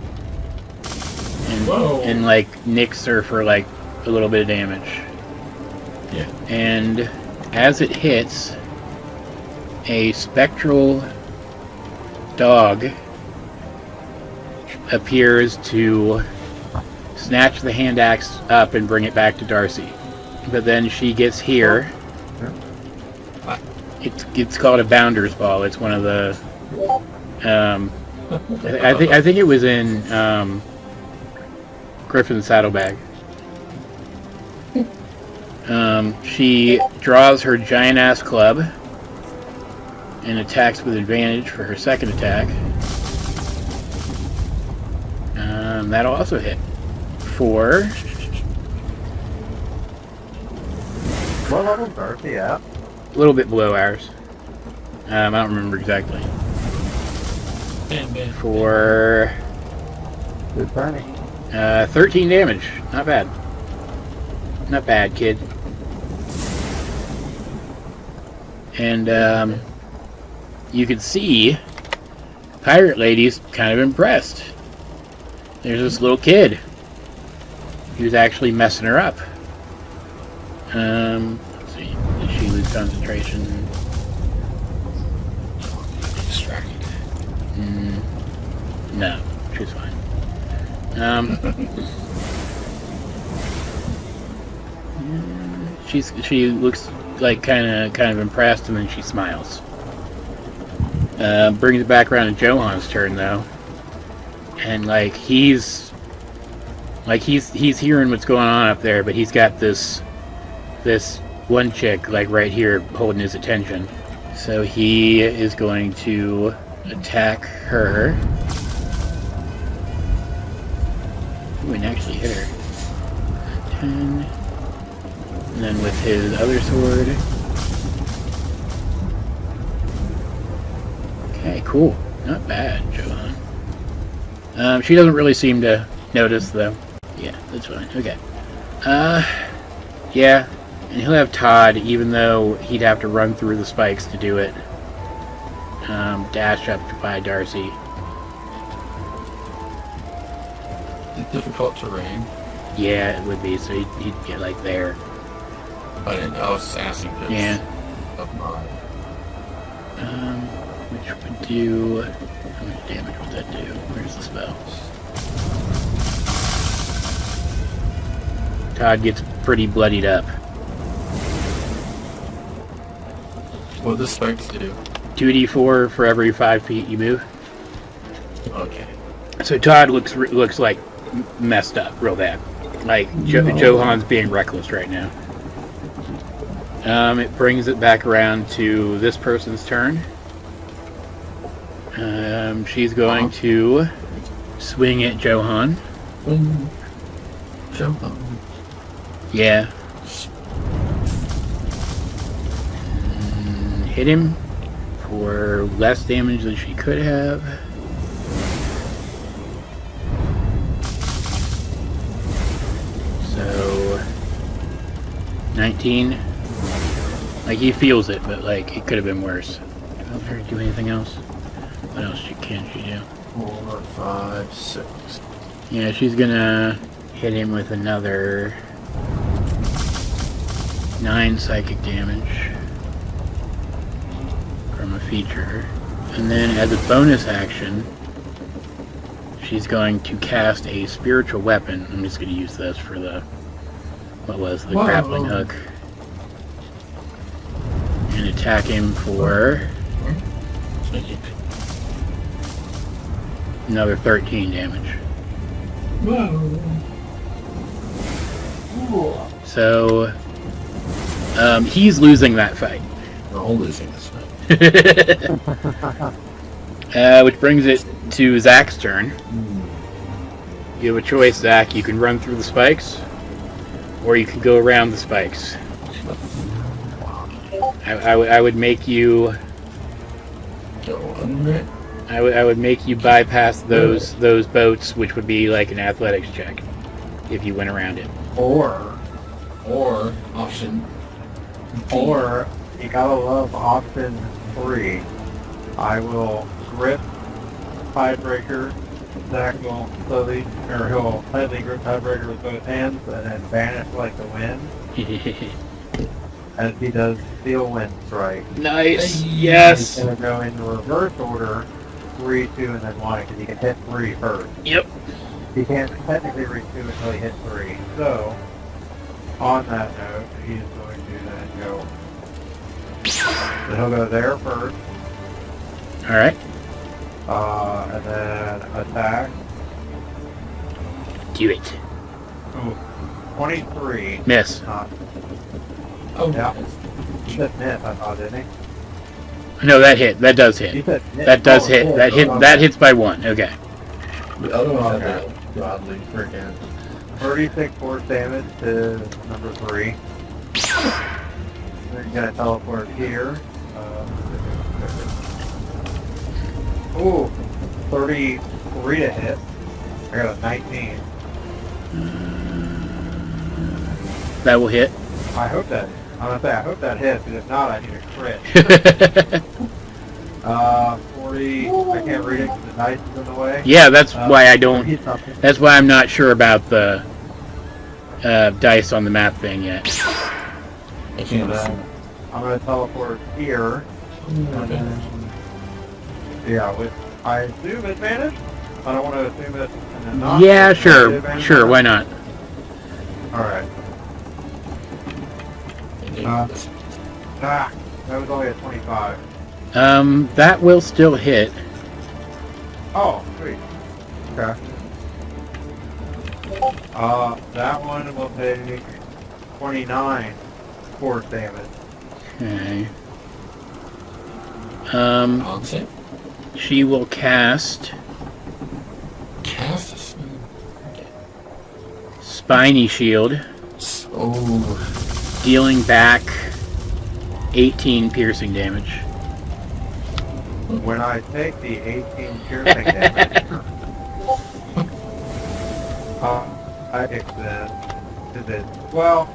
and like nicks her for like a little bit of damage. Yeah. And as it hits, a spectral dog appears to snatch the hand axe up and bring it back to Darcy. But then she gets here. It's called a bounder's ball. It's one of the I think it was in Griffin's saddlebag. She draws her giant ass club and attacks with advantage for her second attack. That'll also hit for... What level is Darcy at? a little bit below ours. I don't remember exactly. For... Good turning. 13 damage. Not bad. Not bad, kid. And you can see Pirate Lady's kind of impressed. There's this little kid who's actually messing her up. Let's see. Did she lose concentration? Distracted. No, she's fine. She looks like kind of impressed, and then she smiles. Brings it back around to Johan's turn though, and he's hearing what's going on up there, but he's got this one chick right here holding his attention. So he is going to attack her. Ooh, and actually hit her. 10. And then with his other sword. Okay, cool. Not bad, Johan. She doesn't really seem to notice, though. Yeah, that's fine. Okay. Yeah. And he'll have Todd, even though he'd have to run through the spikes to do it. Dash up by Darcy. Difficult terrain. Yeah, it would be. So he'd get there. I was just asking this. Yeah. Of mine. Which would do... how much damage would that do? Where's the spell? Todd gets pretty bloodied up. What does spikes do? 2d4 for every 5 feet you move. Okay. So Todd looks like messed up real bad. Like Johan's being reckless right now. It brings it back around to this person's turn. She's going to swing at Johan. Johan. Yeah. Hit him for less damage than she could have. So 19. Like, he feels it, but like it could have been worse. Don't her do anything else? What else can she do? 4, 5, 6. Yeah, she's gonna hit him with another 9 psychic damage from a feature. And then as a bonus action, she's going to cast a spiritual weapon. I'm just gonna use this for the grappling hook. And attack him for another 13 damage. So, he's losing that fight. We're all losing this fight. Which brings it to Zack's turn. You have a choice, Zack. You can run through the spikes, or you can go around the spikes. I would make you. Go under it. I would make you bypass those boats, which would be like an athletics check if you went around it. Or option. Or you gotta love option 3. I will grip tiebreaker. Zack will slowly, or he'll tightly grip tiebreaker with both hands and then vanish like the wind. As he does steel wind strike. Nice. Yes. He's gonna go in reverse order, 3, 2, and then 1, because he can hit 3 first. Yep. He can't technically reach 2 until he hits 3. So, on that note, he is going to then go. So he'll go there first, All right. and then attack. Do it. Ooh, 23. Miss. Not, Oh, yeah. He said miss, I thought, didn't he? No, that hit. That does He hit. said miss. That does hit. That hit. Okay. That hits by 1. Okay. The other one Okay. had that godly freaking. 36 force damage to number 3. Then you're gonna teleport here. Ooh, 33 to hit. I got a 19. That will hit. I hope that. I'm gonna say I hope that hits, because if not, I need a crit. 40. I can't read it because the dice is in the way. Yeah, that's why I don't. 40 something. That's why I'm not sure about the dice on the map thing yet. I And can't then I'm gonna teleport here. And Okay. then, yeah, with I assume advantage. I don't want to assume it and then not. Yeah, Is sure, advantage? sure. Why not? All right. That was only a 25. That will still hit. Oh, sweet. Okay. That one will take 29 force damage. Okay. On save. She will cast Cast a spell. Spiny Shield, Oh. dealing back 18 piercing damage. When I take the 18 piercing damage, I extend. Is it? Well,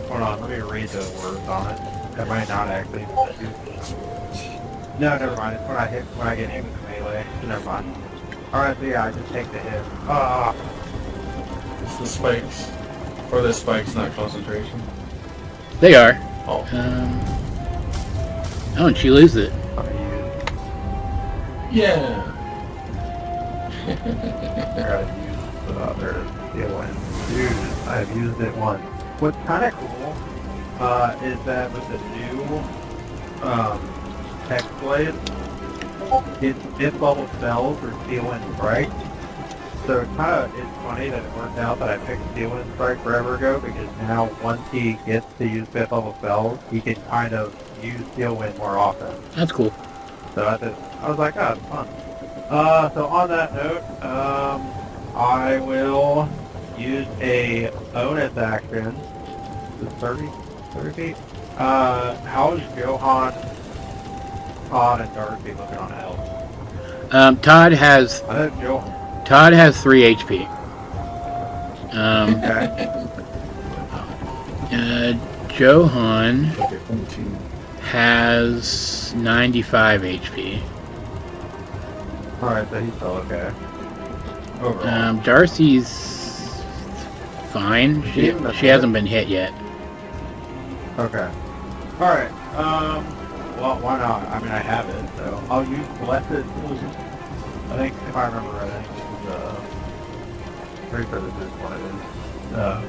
hold on. Let me read the words on it. It might not actually. No, never mind. It's when I get hit with the melee. Never mind. All right, so yeah, I just take the hit. It's the spikes. Or the spikes, not concentration. They are. Oh. Oh, and she loses it. Yeah. I gotta use the other deal one. Dude, I've used it once. What's kind of cool is that with the new Hexblade, its fifth level spells are Steel Wind Strike. So it's funny that it worked out that I picked Steel Wind Strike forever ago, because now once he gets to use fifth level spells, he can kind of use Steel Wind more often. That's cool. So I was like, oh, it's fun. So on that note, I will use a bonus action. Is it 30 feet? How's Johan, Todd, and Darcy looking on health? Todd has I know Johan. 3 HP. Okay. Johan Okay, 22. has 95 HP. Alright, so he's still okay. Overall. Darcy's fine. She hasn't been hit yet. Okay. Alright, well, why not? I mean, I have it, so I'll use Blessed. I think, if I remember right, I think this is, pretty sure this is one of his,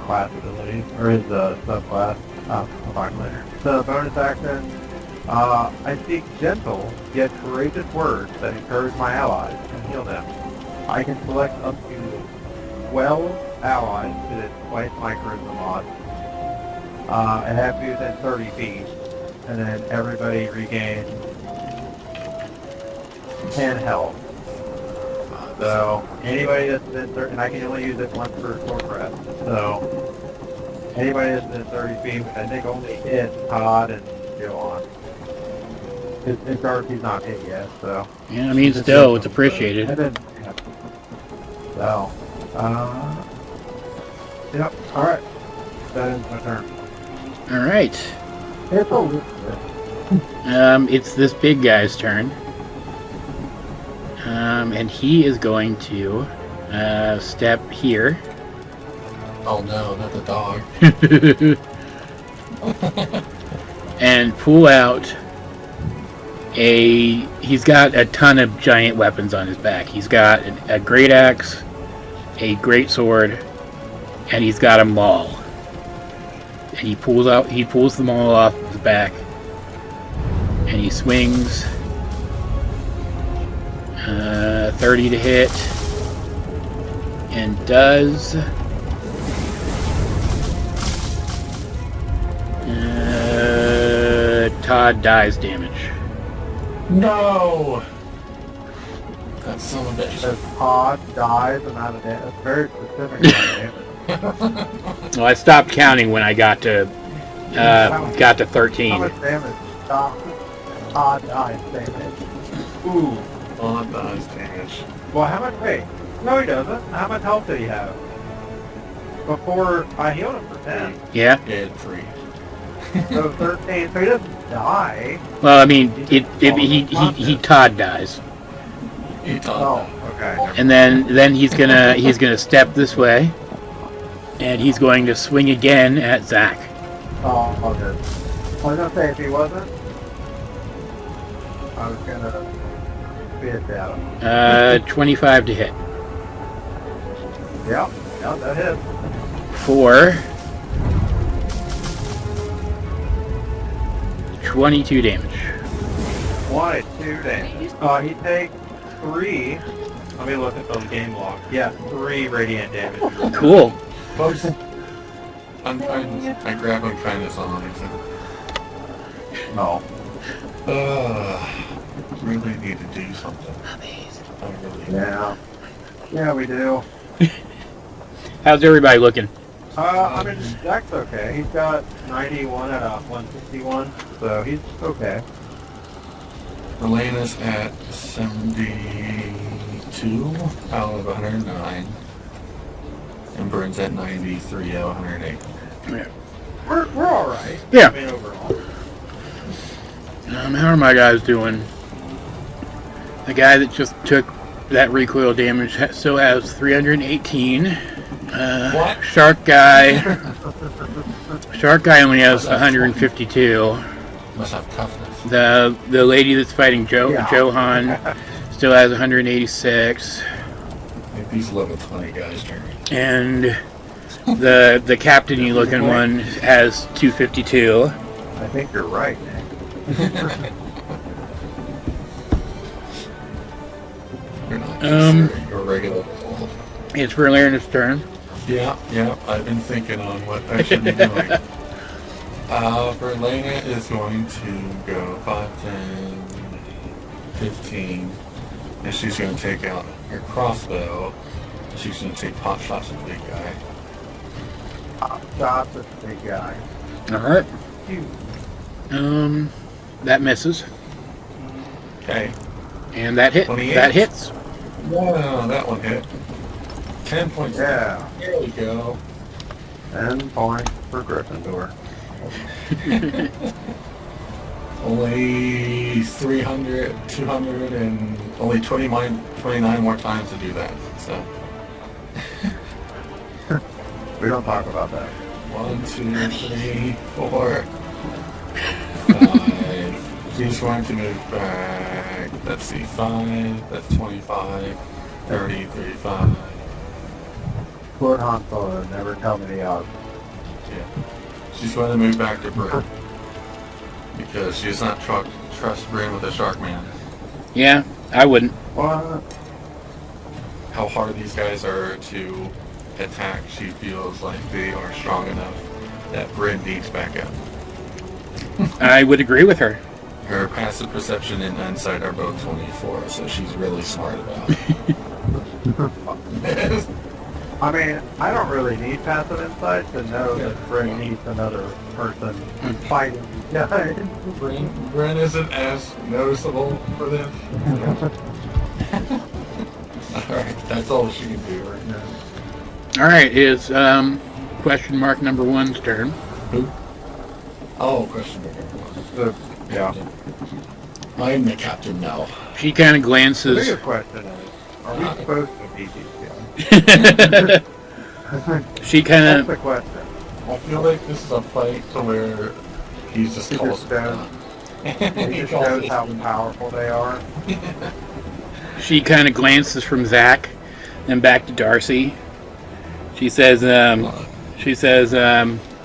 class abilities, or his, subclass. I'll find later. So, bonus action, I speak gentle, yet courageous words that encourage my allies and heal them. I can select up to 12 allies to displace my charisma mod. And have to be within 30 feet, and then everybody regains 10 health. So anybody that's within 30, and I can only use it once per short rest. So anybody that's within 30 feet, which I think only hits Todd and Johan. His Darcy's not hit yet, so. Yeah, I mean, still, it's appreciated. And then, so, yep, alright. That ends my turn. Alright. It's over. It's this big guy's turn. And he is going to step here. Oh no, not the dog. And pull out he's got a ton of giant weapons on his back. He's got a great axe, a great sword, and he's got a maul. And he pulls the maul off his back, and he swings 30 to hit, and does Todd dies damage. No! That's son of a bitch. Says Todd dies amount of damage. That's very specific amount of damage. Well, I stopped counting when I got to 13. How much damage? Todd dies damage. Ooh. Todd dies damage. Well, how much? Wait. No, he doesn't. How much health did he have? Before I healed him for 10. Yeah. Yeah, 3. So 13. So he doesn't die. Well, I mean, he Todd dies, He Oh, okay. and then he's gonna step this way, and he's going to swing again at Zack. Oh, okay. I was gonna say if he wasn't, I was gonna bitch at him. 25 to hit. Yep, that hits. For 22 damage. 22 damage. He takes 3. Let me look at the game log. Yeah, 3 radiant damage. Cool. Folks, I grab unkindness on him. No. Really need to do something. I really Yeah. Yeah, we do. How's everybody looking? I mean, Zack's okay. He's got 91 out of 161, so he's okay. Elena's at 72 out of 109. And Brynn's at 93 out of 108. Yeah. We're alright. Yeah. I mean, overall. How are my guys doing? The guy that just took that recoil damage still has 318. What? Shark guy only has 152. Must have toughness. The lady that's fighting Yeah. Johan still has 186. Maybe these level 20 guys turn. And the captain-y looking one has 252. I think you're right, Nick. Your regular roll. It's Verlarin's turn. Yeah, I've been thinking on what I should be doing. Verlaina is going to go 5, 10, 15, and she's going to take out her crossbow. She's going to take pot shots at the big guy. Shots at the big guy. Alright. Phew. That misses. Okay. And that 28. hits. No, that one hit. 10 points. Yeah. There we go. 10 points for Gryffindor. Only 300, 200, and only 29 more times to do that. So. We don't talk about that. 1, 2, 3, 4, 5. She's going to move back. Let's see, 5. That's 25, 30, 35. Poor Han Solo, never tell me the odds. Yeah. She's going to move back to Brynn. Because she does not trust Brynn with a shark man. Yeah, I wouldn't. What? How hard these guys are to attack, she feels like they are strong enough that Brynn needs backup. I would agree with her. Her passive perception and insight are both 24, so she's really smart about it. I mean, I don't really need passive insight to know that Brynn needs another person fighting these guys. Brynn isn't as noticeable for this. Alright, that's all she can do right now. Alright, it's question mark number 1's turn. Who? Oh, question mark number 1. Yeah. I'm the captain now. She kind of The glances. biggest question is, are we supposed to beat these guys? She kind That's of. the question. I feel like this is a fight to where he's just He calls just shows, he just shows how powerful they are. She kind of glances from Zack, then back to Darcy. She says,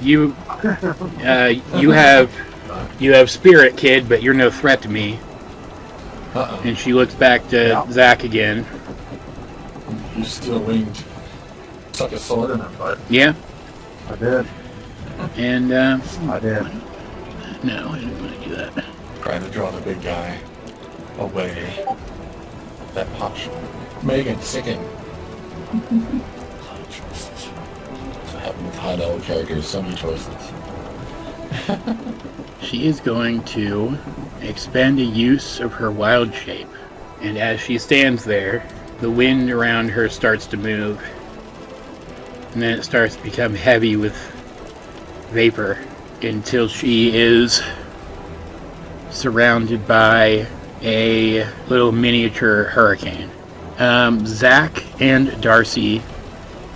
"You have spirit, kid, but you're no threat to me." Uh-oh. And she looks back to Zack again. You still winged. Tuck a sword in her butt. Yeah, I did. and I did. no, I didn't want to do that. Trying to draw the big guy away. That pot shot. Megan, sicken. Choices. That's what happened with high-level characters. So many choices. She is going to expend a use of her wild shape, and as she stands there, the wind around her starts to move, and then it starts to become heavy with vapor until she is surrounded by a little miniature hurricane. Zack and Darcy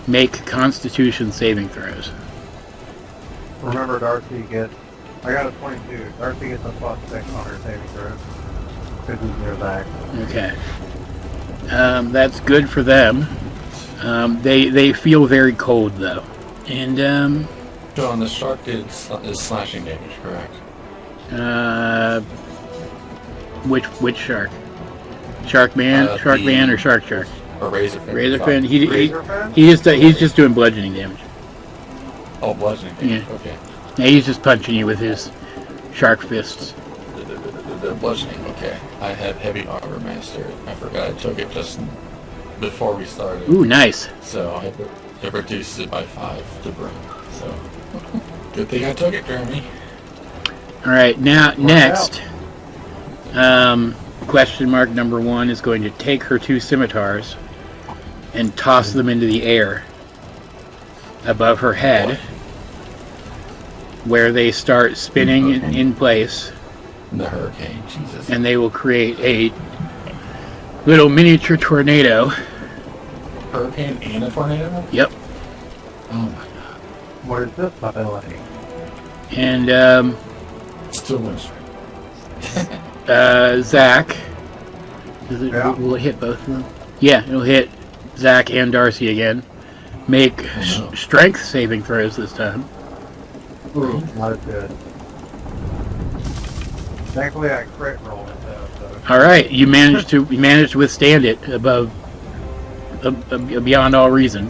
make Constitution saving throws. Remember, Darcy gets... I got a 22. Darcy gets a +6 on her saving throw. Because he's near back. Okay. That's good for them. They feel very cold though, and John, the shark is slashing damage, correct? which shark? Shark man, or shark? Or razorfin. Razorfin. Razorfin? He's just doing bludgeoning damage. Oh, bludgeoning damage. Yeah. Okay. Yeah, he's just punching you with his shark fists. The bludgeoning. Okay. I have heavy armor master. I forgot I took it just before we started. Ooh, nice. So it reduces it by 5 to Brynn. So good thing I took it, Jeremy. All right, now next, question mark number 1 is going to take her 2 scimitars and toss them into the air above her head, where they start spinning in place, The hurricane, Jesus. and they will create a little miniature tornado. Hurricane and a tornado? Yep. Oh my god. What is this ability? And Still windstorm. Zack, will it hit both of them? Yeah, it'll hit Zack and Darcy again. Make strength saving throws this time. Ooh, not as good. Thankfully, I crit rolled it though. So. All right, you managed to withstand it above beyond all reason.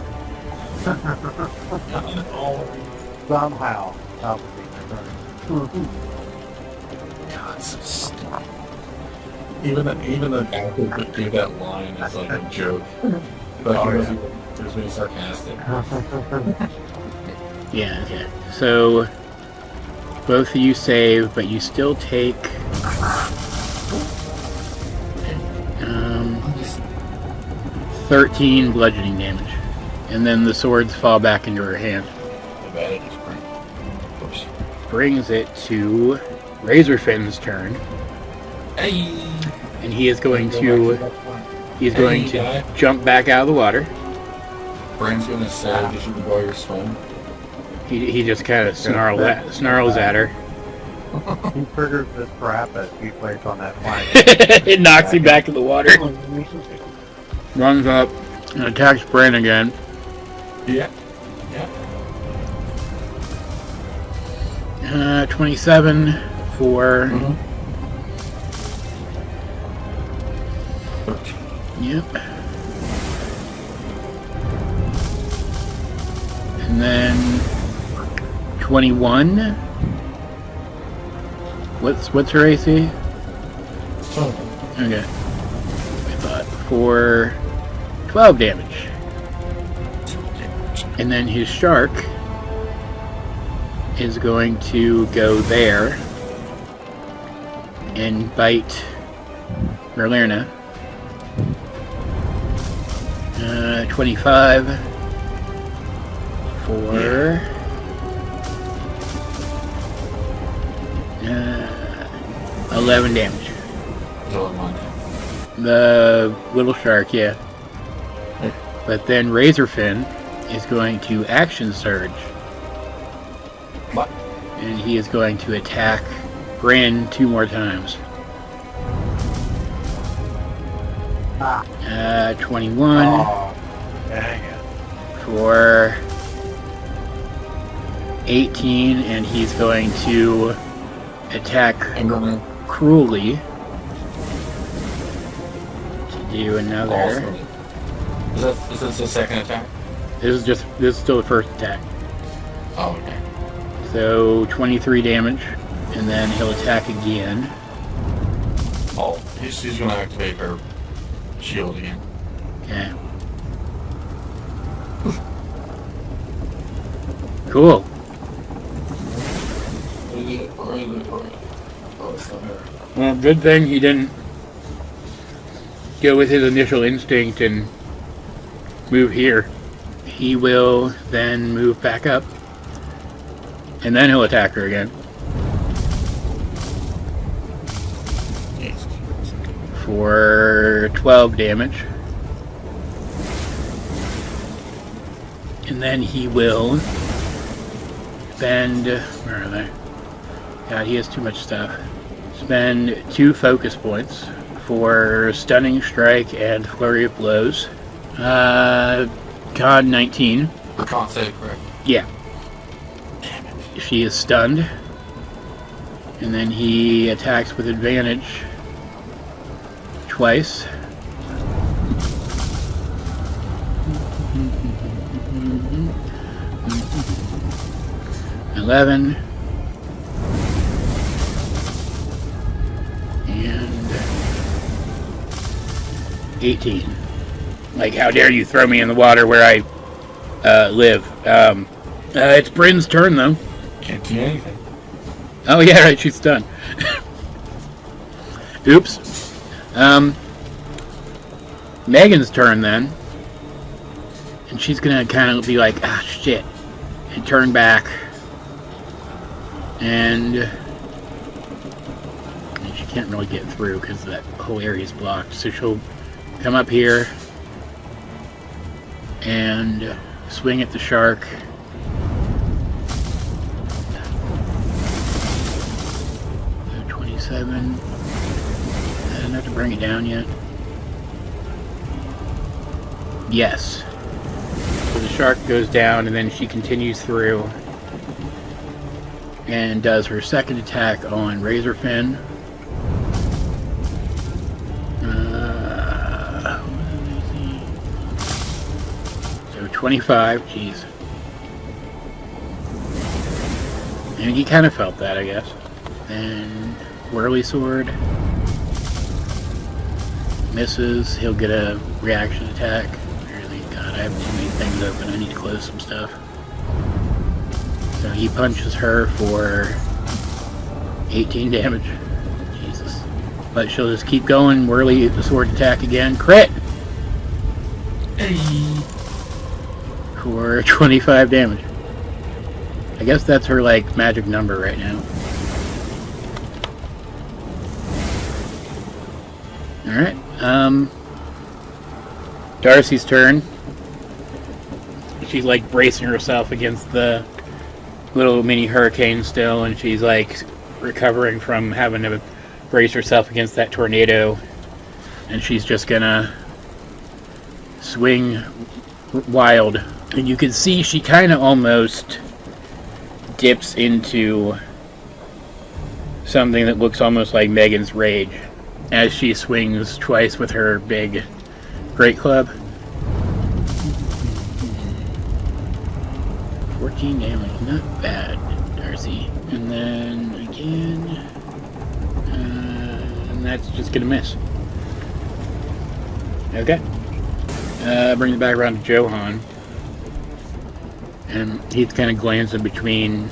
Somehow. God, so stupid. Even the guy who gave that line is like a joke. But he was being sarcastic. Yeah, okay. So, both of you save, but you still take 13 bludgeoning damage. And then the swords fall back into her hand. Oops. Brings it to Razorfin's turn. Hey! And he is going to jump back out of the water. Brynn's gonna say, did you enjoy your swim? He just kind of snarls at her. He triggers this trap as he plays on that flank. It knocks him back in the water. Runs up and attacks Brynn again. Yeah. 27 for... Yep. And then 21. What's her AC? Okay. I thought for 12 damage. And then his shark is going to go there and bite Merlerna. 25 for 11 damage. The little shark, yeah. But then Razorfin is going to action surge. What? And he is going to attack Brynn 2 more times. 21 Oh, dang it. for 18, and he's going to attack cruelly to do another. Is this the second attack? This is still the first attack. Oh, okay. So 23 damage, and then he'll attack again. Oh, she's gonna activate her shield again. Okay. Cool. Well, good thing he didn't go with his initial instinct and move here. He will then move back up, and then he'll attack her again. For 12 damage. And then he will spend... Where are they? God, he has too much stuff. Spend 2 focus points for Stunning Strike and Flurry of Blows. Con 19. For con save, correct? Yeah. Damn it. She is stunned. And then he attacks with advantage twice. $11 and 18. Like, how dare you throw me in the water where I live? It's Brynn's turn, though. Can't do anything. Oh yeah, right, she's stunned. Oops. Megan's turn then. And she's gonna kind of be like, ah, shit. And turn back. And she can't really get through because that whole area is blocked. So she'll come up here and swing at the shark. So 27. I don't have to bring it down yet. Yes. So the shark goes down, and then she continues through and does her second attack on Razorfin. 25, jeez. And he kind of felt that, I guess. And Whirly Sword. Misses. He'll get a reaction attack. Really, God, I have too many things open. I need to close some stuff. So he punches her for 18 damage. Jesus. But she'll just keep going. Whirly Sword attack again. Crit! Hey. For 25 damage. I guess that's her, like, magic number right now. Alright, Darcy's turn. She's, like, bracing herself against the little mini hurricane still, and she's, like, recovering from having to brace herself against that tornado. And she's just gonna swing wild. And you can see she kind of almost dips into something that looks almost like Megan's Rage as she swings twice with her big great club. 14 damage, not bad, Darcy. And then again, and that's just gonna miss. Okay. Bring it back around to Johan. And he's kind of glancing between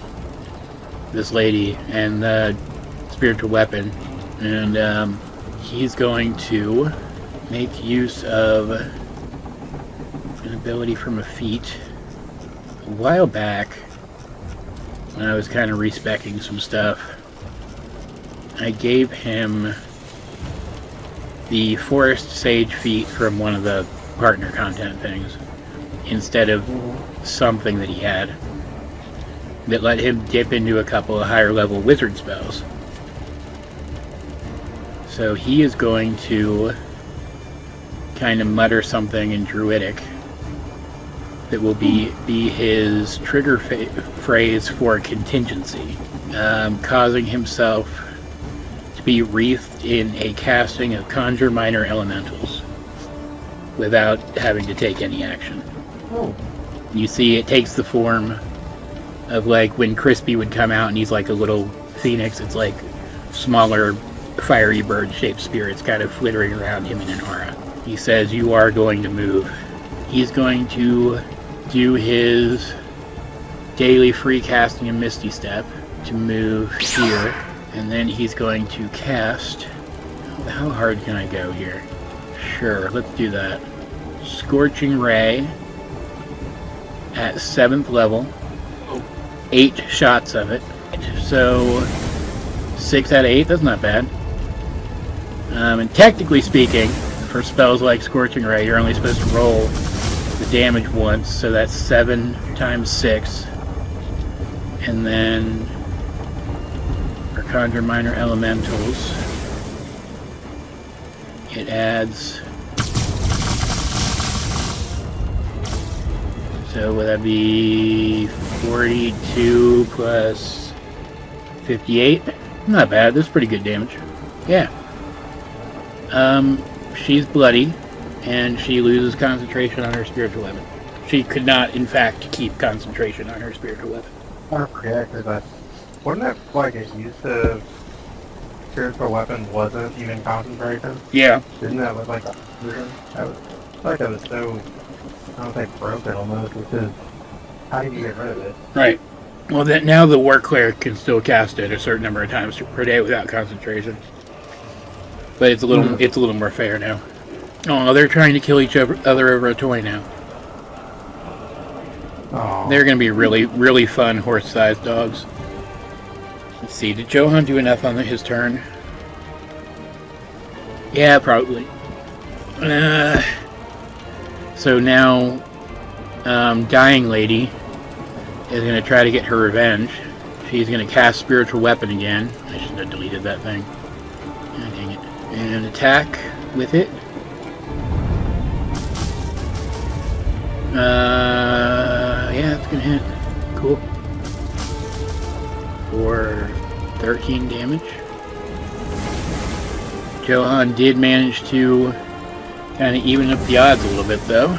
this lady and the spiritual weapon. And he's going to make use of an ability from a feat. A while back, when I was kind of respecking some stuff, I gave him the Forest Sage feat from one of the partner content things instead of something that he had that let him dip into a couple of higher level wizard spells. So he is going to kind of mutter something in Druidic that will be his trigger phrase for contingency, causing himself to be wreathed in a casting of Conjure Minor Elementals without having to take any action. Oh. You see it takes the form of, like, when Crispy would come out and he's like a little phoenix, it's like smaller fiery bird shaped spirits kind of flittering around him in an aura. He says, you are going to move. He's going to do his daily free casting of Misty Step to move here, and then he's going to cast, how hard can I go here? Sure, let's do that. Scorching Ray at 7th level, 8 shots of it, so 6 out of 8, that's not bad. And technically speaking, for spells like Scorching Ray, you're only supposed to roll the damage once, so that's 7 times 6, and then for Conjure Minor Elementals, it adds, so would that be 42 plus 58? Not bad, that's pretty good damage. Yeah. She's bloody, and she loses concentration on her spiritual weapon. She could not, in fact, keep concentration on her spiritual weapon. I forget, because wasn't that like a use of spiritual weapon wasn't even concentration? Yeah. Didn't that look like a I feel like that was so, I don't think broken almost, because how do you get rid of it? Right. Well, that now the War Cleric can still cast it a certain number of times per day without concentration. But it's a little more fair now. Oh, they're trying to kill each other over a toy now. Oh. They're going to be really, really fun horse-sized dogs. Let's see, did Johan do enough on his turn? Yeah, probably. So now, Dying Lady is going to try to get her revenge. She's going to cast Spiritual Weapon again. I should have deleted that thing. Oh, dang it. And attack with it. Yeah, it's gonna hit. Cool. For 13 damage. Johan did manage to kind of even up the odds a little bit, though.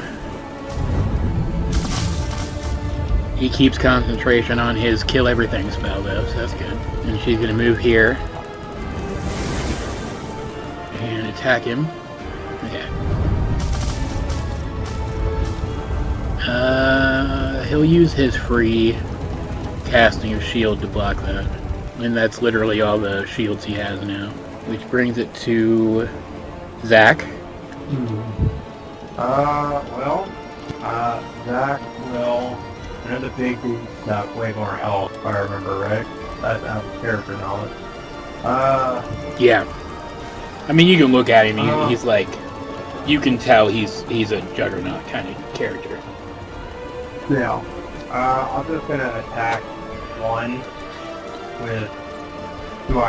He keeps concentration on his kill everything spell though, so that's good. And she's gonna move here and attack him. Okay. He'll use his free casting of shield to block that. And that's literally all the shields he has now. Which brings it to Zack. Zack will... Another big dude's got way more health, if I remember right. That's out of character knowledge. Yeah. I mean, you can look at him, he's like... You can tell he's a juggernaut kind of character. Yeah. I'm just gonna attack one with... Do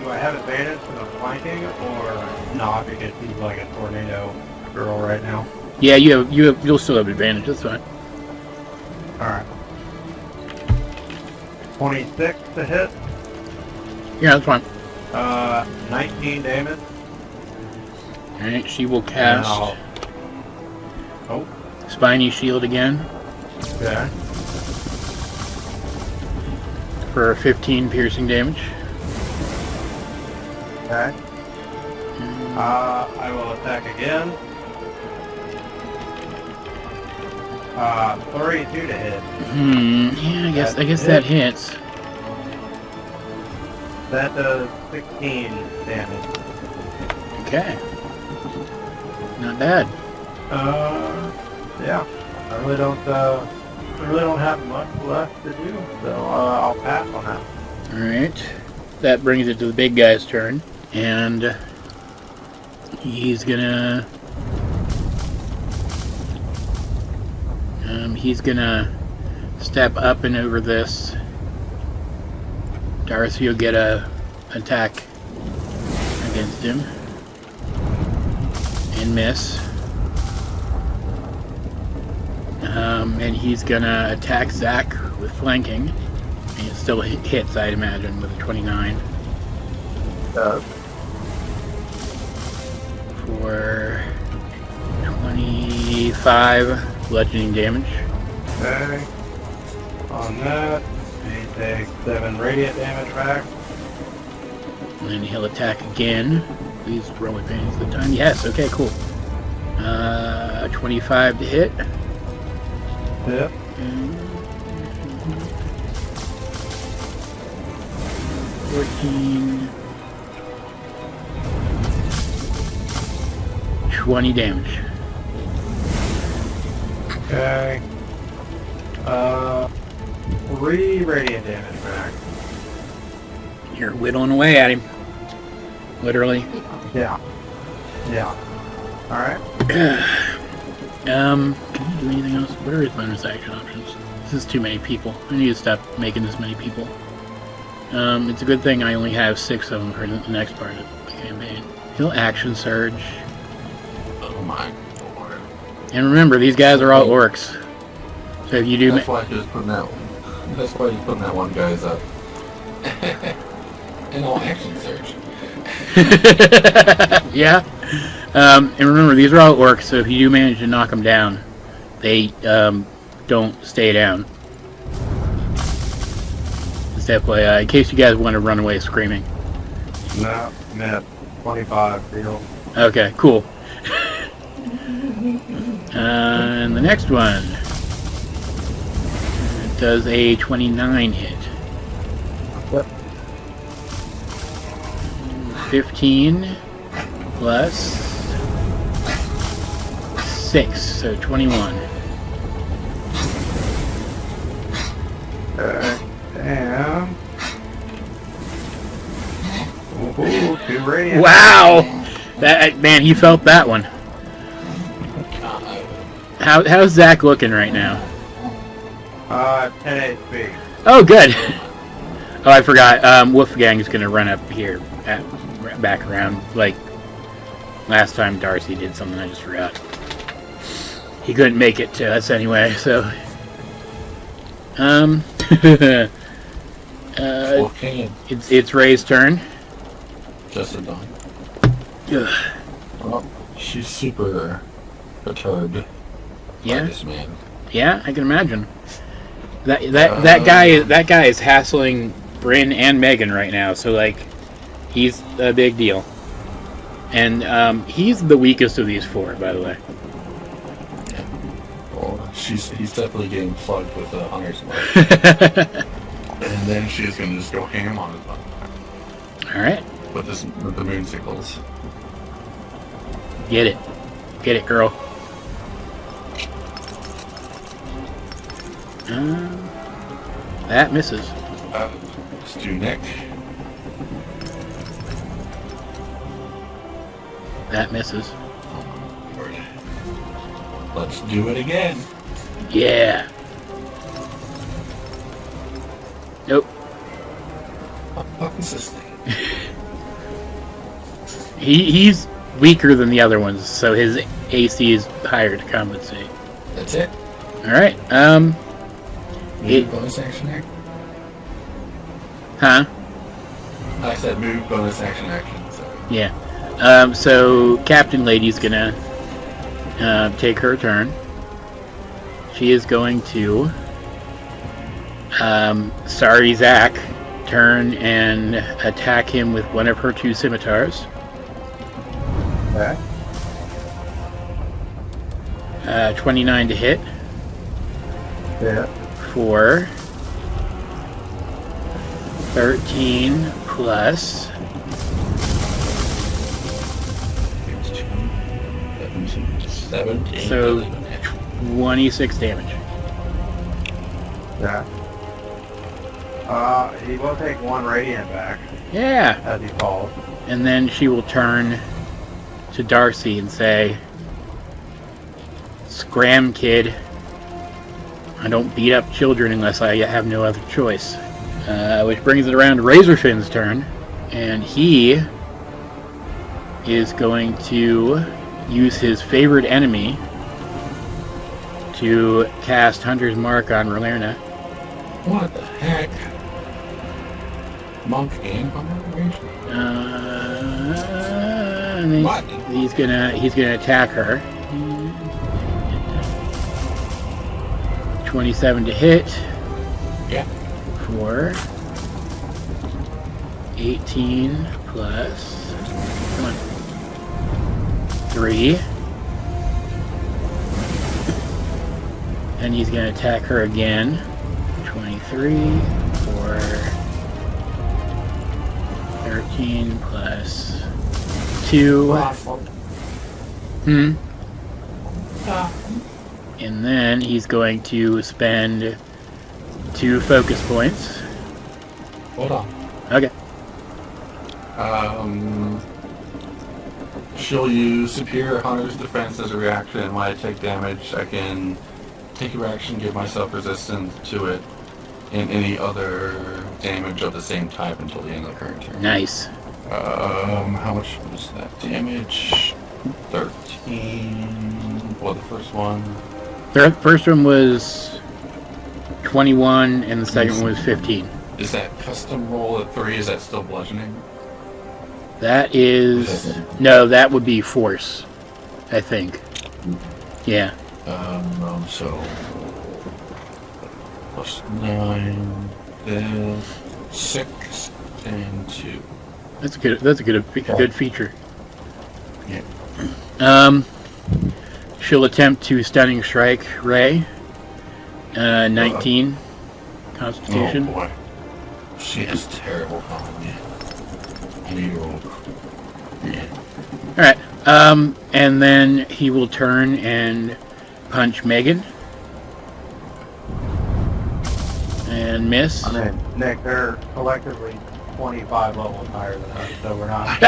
I have advantage for the flanking or not because he's like a tornado girl right now? Yeah, you'll still have advantage, that's fine. Alright. 26 to hit. Yeah, that's fine. 19 damage. Alright, she will cast Oh. Spiny Shield again Okay. for 15 piercing damage. Okay. I will attack again. 32 to hit. Yeah, I guess that hits. That does 16 damage. Okay. Not bad. Yeah. I really don't have much left to do, so I'll pass on that. Alright. That brings it to the big guy's turn. And he's gonna step up and over this. Darcy will get a attack against him and miss. And he's gonna attack Zack with flanking. And it still hits, I'd imagine, with a 29. For 25 bludgeoning damage. Okay. On that, he takes 7 radiant damage back. And then he'll attack again. Please roll advantage this time. Yes, okay, cool. 25 to hit. Yep. 14. 20 damage. Okay. 3 radiant damage back. You're whittling away at him. Literally. Yeah. Yeah. Alright. Can you do anything else? What are his bonus action options? This is too many people. I need to stop making this many people. It's a good thing I only have 6 of them for the next part of the campaign. He'll action surge. Oh my lord. And remember, these guys are all orcs. So if you do... That's why he's putting that one guy's up. And all action surge. Yeah. And remember, these are all orcs, so if you do manage to knock them down, they don't stay down. Just FYI, in case you guys want to run away screaming. No, miss. 25 field. Okay, cool. And the next one does a 29 hit. Yep. 15 plus 6, so 21. And... Ooh, 2 radiant. Wow! That man, he felt that one. How's Zack looking right now? 10 HP. Oh, good. Oh, I forgot. Wolfgang's gonna run up here, back around. Like last time Darcy did something, I just forgot. He couldn't make it to us anyway, so. Orkanian. It's Ray's turn. Just a dawn. Ugh. Well, she's super perturbed by Yeah. this man. Yeah, I can imagine. That guy is hassling Brynn and Megan right now, so like, he's a big deal. And he's the weakest of these four, by the way. Yeah. Well, he's definitely getting plugged with the hunter's mark. And then she's gonna just go ham on it. All right. With the moon signals. Get it, girl. That misses. Let's do Nick. That misses. Lord. Let's do it again. Yeah. Nope. What the fuck is this thing? He's weaker than the other ones, so his AC is higher to compensate. That's it. All right. Move bonus action action. Huh? I said move bonus action action. Sorry. Yeah. So Captain Lady's gonna take her turn. She is going to sorry Zack, turn and attack him with one of her two scimitars. Okay. 29 to hit. Yeah. For 13 plus 17. So 26 damage. Yeah. He will take one radiant back Yeah. as he falls. And then she will turn to Darcy and say, "Scram, kid. I don't beat up children unless I have no other choice." Which brings it around to Razorfin's turn. And he is going to use his favorite enemy to cast Hunter's Mark on Rolerna. What the heck? Monk and hunter? And What? he's gonna attack her. 27 to hit. Yeah. For 18 plus, come on, 3. And he's going to attack her again. 23 for 13 plus 2. And then he's going to spend 2 focus points. Hold on. Okay. She'll use Superior Hunter's Defense as a reaction. When I take damage, I can take a reaction, give myself resistance to it, and any other damage of the same type until the end of the current turn. Nice. How much was that damage? 13. Well, the first one. The first one was 21, and the second one was 15. Is that custom roll at 3? Is that still bludgeoning? That is... No, that would be force, I think. Yeah. So... Plus 9, 6, and 2. That's a good feature. Yeah. She'll attempt to stunning strike Ray. 19 Constitution. Oh boy. She is terrible con. I need to roll. Yeah. Alright. And then he will turn and punch Megan. And miss. I mean, Nick, they're collectively 25 levels higher than us, so we're not...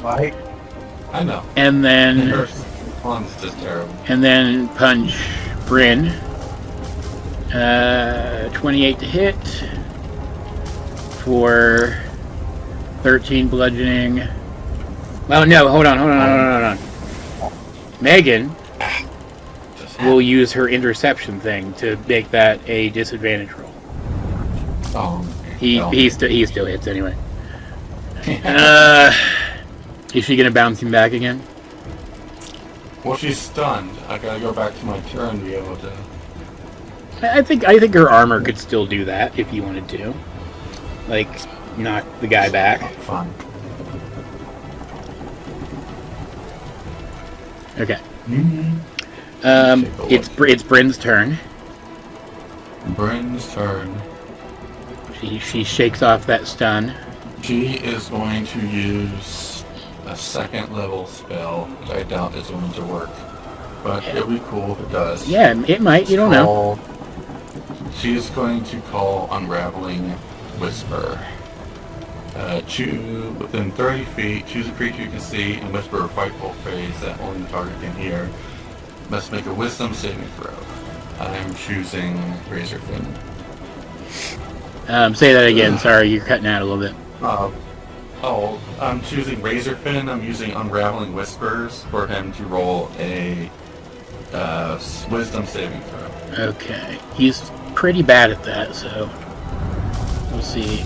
like, I know. And then... Her con's just terrible. And then punch Brynn. 28 to hit. For 13 bludgeoning. Oh no, hold on. Megan will use her interception thing to make that a disadvantage roll. He still hits anyway. Is she gonna bounce him back again? Well, she's stunned. I gotta go back to my turn to be able to... I think her armor could still do that if you wanted to. Like, knock the guy back. Oh, fun. Okay. Mm-hmm. It's Brynn's turn. Brynn's turn. She shakes off that stun. She is going to use a second level spell, which I doubt is going to work. But it'll be cool if it does. Yeah, it might. You don't know. She is going to call Unraveling Whisper. Choose within 30 feet, choose a creature you can see, and whisper a frightful phrase that only the target can hear. Must make a wisdom saving throw. I'm choosing Razorfin. Say that again. Sorry, you're cutting out a little bit. I'm choosing Razorfin. I'm using Unraveling Whispers for him to roll a wisdom saving throw. Okay. He's pretty bad at that, so we'll see.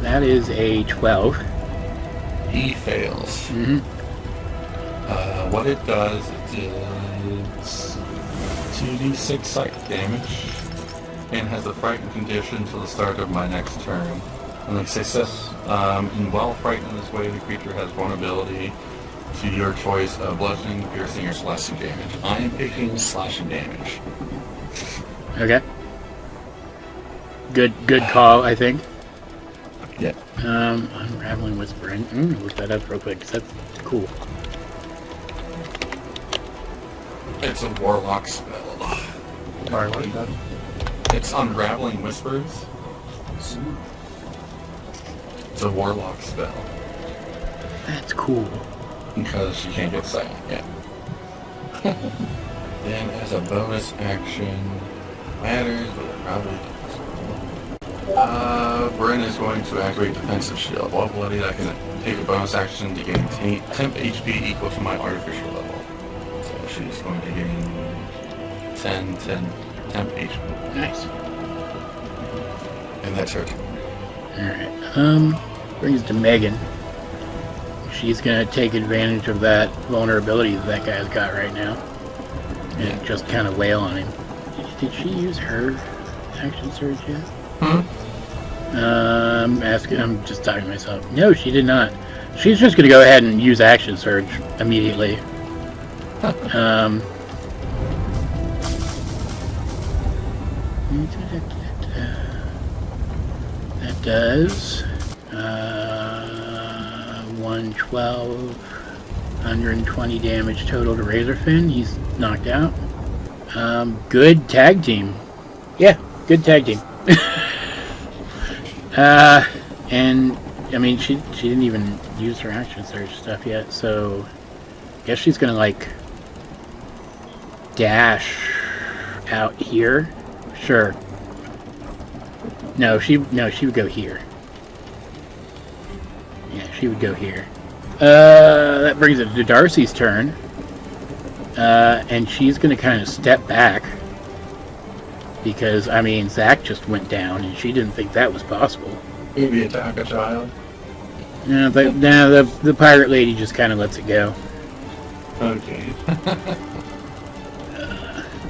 That is a 12. He fails. Mm-hmm. What it does is 2d6 psychic damage and has a frightened condition until the start of my next turn. And like success, in while frightened in this way, the creature has vulnerability to your choice of bludgeoning, piercing, or slashing damage. I am picking slashing damage. Okay. Good call, I think. Yeah. Unraveling Whisper. I'm gonna look that up real quick, because that's cool. It's a warlock spell. Sorry, what is that? It's Unraveling Whispers. It's a warlock spell. That's cool. Because she can't get silent yet. Then as a bonus action, matters, but it probably does. Brynn is going to activate Defensive Shield. While bloodied, I can take a bonus action to gain temp HP equal to my artificial level. So she's going to gain 10 temp HP. Nice. And that's her turn. Alright. Brings it to Megan. She's gonna take advantage of that vulnerability that guy's got right now. And just kind of wail on him. Did she use her action surge yet? I'm just talking to myself. No, she did not. She's just gonna go ahead and use action surge immediately. That does 112, 120 damage total to Razorfin. He's knocked out. Good tag team. Yeah, good tag team. And I mean, she didn't even use her action surge stuff yet, so I guess she's gonna like dash out here. Sure. No, she would go here. Yeah, she would go here. That brings it to Darcy's turn. And she's gonna kind of step back. Because, I mean, Zack just went down, and she didn't think that was possible. Maybe attack a child. No, the pirate lady just kind of lets it go. Okay.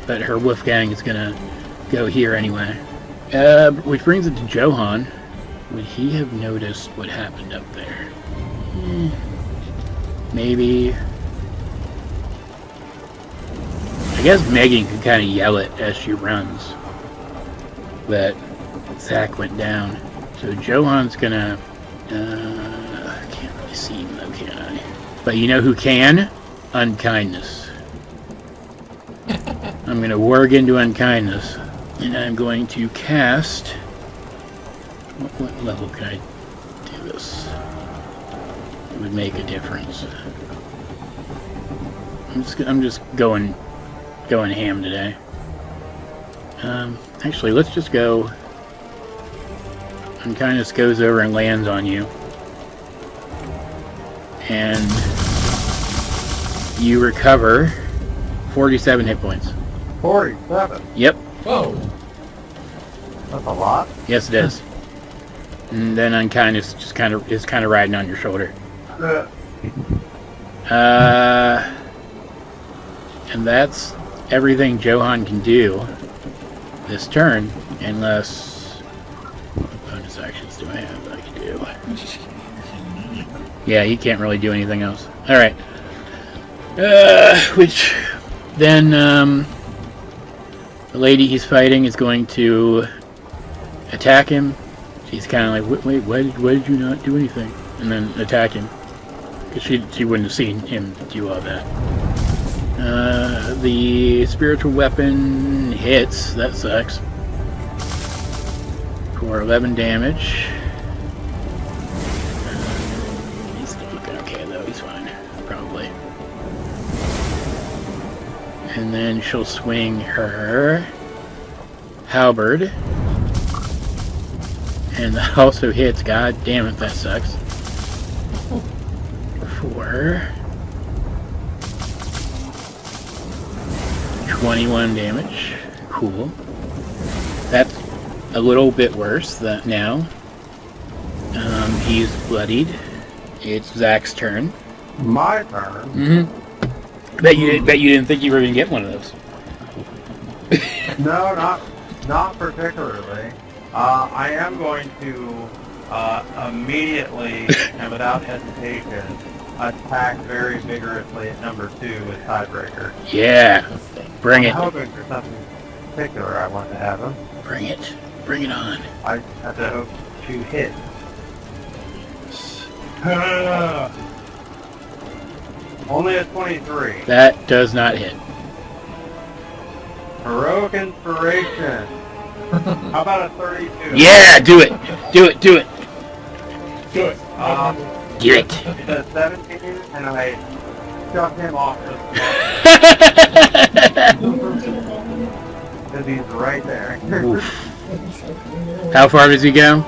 But her Wolfgang is gonna go here anyway. Which brings it to Johan. Would he have noticed what happened up there? Maybe. I guess Megan can kind of yell it as she runs. That Zack went down. So Johan's gonna... I can't really see him though, can I? But you know who can? Unkindness. I'm gonna work into Unkindness. And I'm going to cast... What level can I do this? It would make a difference. I'm just going ham today. Actually, let's just go. Unkindness goes over and lands on you. And you recover 47 hit points. 47? Yep. Whoa. That's a lot. Yes, it is. And then Unkindness just is kind of riding on your shoulder. And that's everything Johan can do this turn, unless... What bonus actions do I have that I can do? Yeah, he can't really do anything else. Alright. Which... Then, the lady he's fighting is going to attack him. She's kind of like, wait, why did you not do anything? And then attack him. Because she wouldn't have seen him do all that. The spiritual weapon hits. That sucks. For 11 damage. He's looking okay though. He's fine. Probably. And then she'll swing her halberd. And that also hits. God damn it, that sucks. For 21 damage. Cool. That's a little bit worse that now. He's bloodied. It's Zack's turn. My turn? Mm-hmm. Bet you didn't think you were going to get one of those. No, not particularly. I am going to immediately and without hesitation attack very vigorously at number 2 with tiebreaker. Yeah, bring it. I'm hoping for something particular I want to have him. Bring it. Bring it on. I have to hope to hit. Only a 23. That does not hit. Heroic inspiration. How about a 32? Yeah, do it. Do it. Do it. Do it. Get it. It's a 17, and I shove him off because he's right there. How far does he go?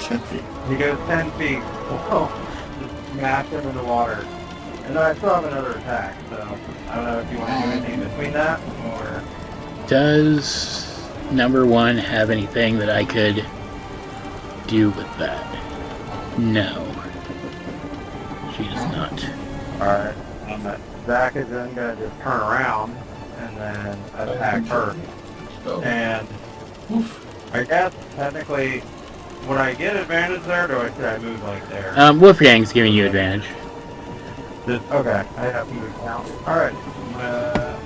10 feet. He goes 10 feet. Just smash him in the water. And then I still have another attack, so I don't know if you want to do anything between that, or... Does number 1 have anything that I could do with that? No. She does not. Alright. Zack is then going to just turn around and then attack her. And I guess technically, would I get advantage there, or should I move like there? Wolfgang's giving you advantage. Okay, I have to move count. Alright, I'm gonna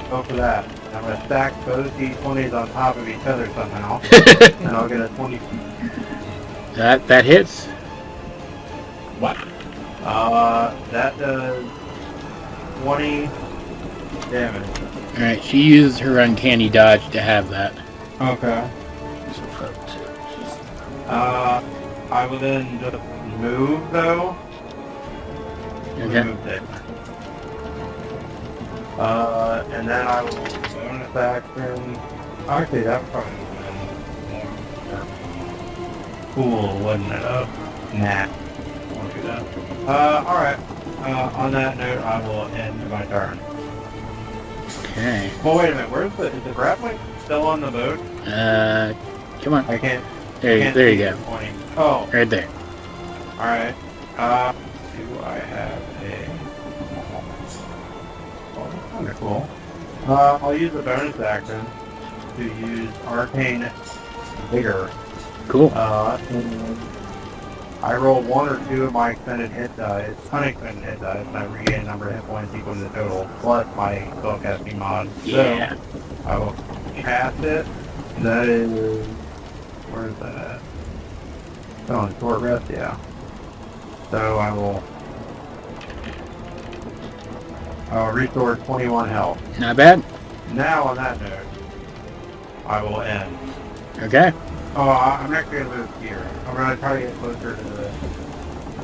go for that. I'm gonna stack both D20s on top of each other somehow, and I'll get a 20. That hits. What? That does 20 damage. Alright, she uses her uncanny dodge to have that. Okay. I will then just move though. Okay. Move there. And then I will bonus action. Actually, that would probably have been more cool, wouldn't it? Nah. I won't do that. Alright. On that note, I will end my turn. Okay. Well, wait a minute. Is the grappling still on the boat? Come on. I can't. There you go. Pointing. Oh. Right there. Alright. Do I have a... Oh, that's kind of cool. I'll use a bonus action to use Arcane Vigor. Cool. And I roll 1 or 2 of my extended hit dice, unextended hit dice, and I regain a number of hit points equal to the total, plus my spellcasting mod. Yeah. So, I will cast it. That is... Where is that at? Oh, in short rest, yeah. So I'll restore 21 health. Not bad. Now, on that note, I will end. Okay. Oh, I'm actually going to move here. I'm going to try to get closer to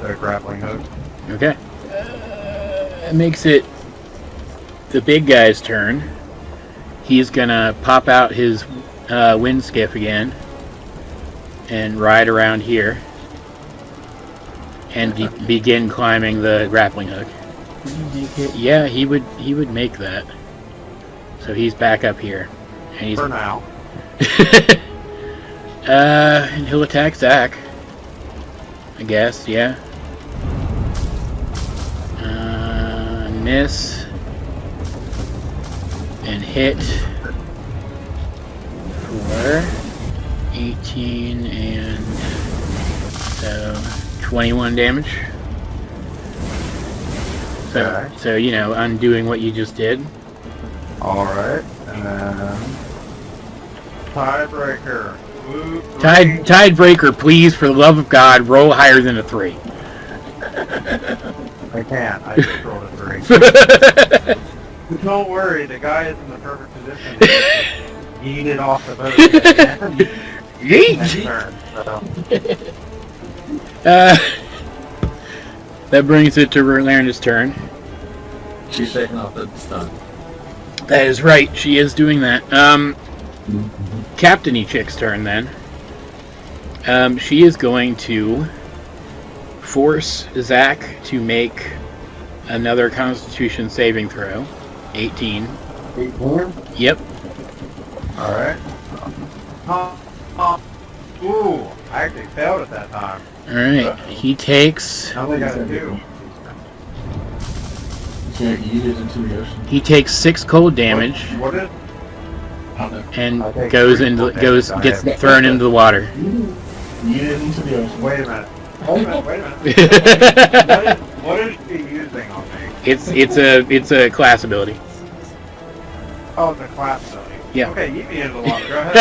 the grappling hook. Okay. It makes it the big guy's turn. He's gonna pop out his wind skiff again and ride around here and begin climbing the grappling hook. Yeah, he would make that. So he's back up here, and he's For now. and he'll attack Zack, I guess. Yeah. Miss. and hit for 18 and so 21 damage. So you know, undoing what you just did. Alright, and then tiebreaker. Tiebreaker, please, for the love of God, roll higher than a 3. I can't. I just rolled a 3. Don't worry, the guy is in the perfect position to eat it off the boat. Next turn, so. That brings it to Rolanda's turn. She's shaking off the stun. That is right, she is doing that. Captain-y Chick's turn then. She is going to force Zack to make another Constitution saving throw. 18. 18? Yep. Alright. Ooh, I actually failed at that time. Alright, he takes... I only got a 2. Can't eat it into the ocean. He takes 6 cold damage What is? and I take gets 3 cold damage. I have- thrown into the water. Eat it into the ocean. Wait a minute. Wait a minute. What is she using on me? It's a class ability. Oh, it's a class ability. Yeah. Okay, eat me into the water. Go ahead.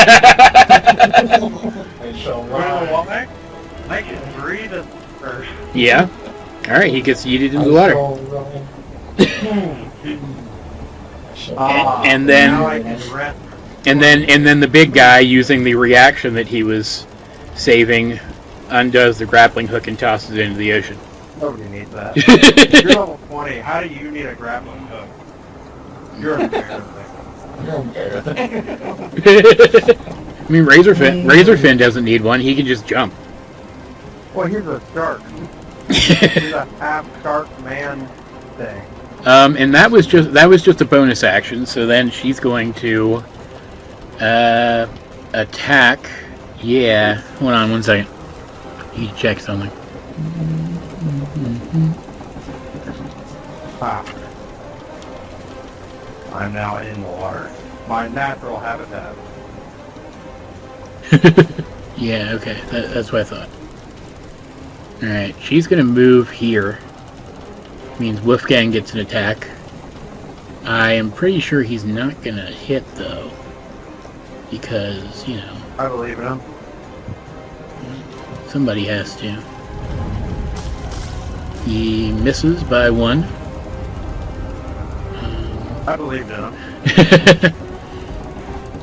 I shall Go into the water. I can breathe it first. Yeah. Alright, he gets yeeted into the water. And then- now I can rest. And then the big guy, using the reaction that he was saving, undoes the grappling hook and tosses it into the ocean. Nobody needs that. You're level 20. How do you need a grappling hook? You're a bear. I mean, Razorfin doesn't need one. He can just jump. Well, he's a shark. He's a half shark man thing. And that was just a bonus action. So then she's going to attack. Yeah. Hold on 1 second. You need to check something. Ah. I'm now in the water. My natural habitat. Yeah. Okay. That's what I thought. All right. She's gonna move here. Means Wolfgang gets an attack. I am pretty sure he's not gonna hit though, because you know I believe in him. somebody has to. He misses by 1. I believed in him.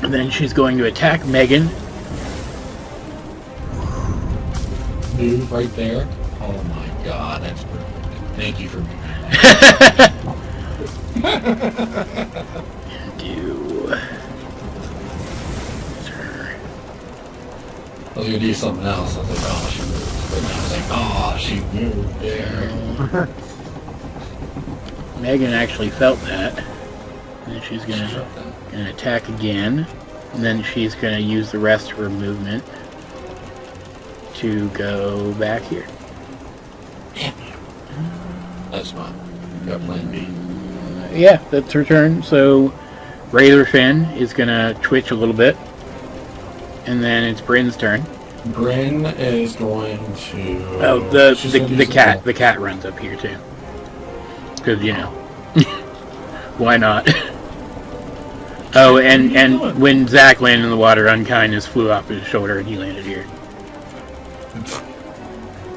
And then she's going to attack Megan. Move right there. Oh my god, that's perfect. Thank you for doing Do. I was gonna do something else. I was like, oh, she moved. But now I was like, oh, she moved there. Megan actually felt that. And she's gonna attack again. And then she's gonna use the rest of her movement to go back here. That's fine. Got plan B. Yeah, that's her turn. So Razorfin is gonna twitch a little bit. And then it's Brynn's turn. Brynn is going to... Oh, the cat. The cat runs up here too. Because, you know. Why not? Oh, and when Zack landed in the water, unkindness flew off his shoulder and he landed here.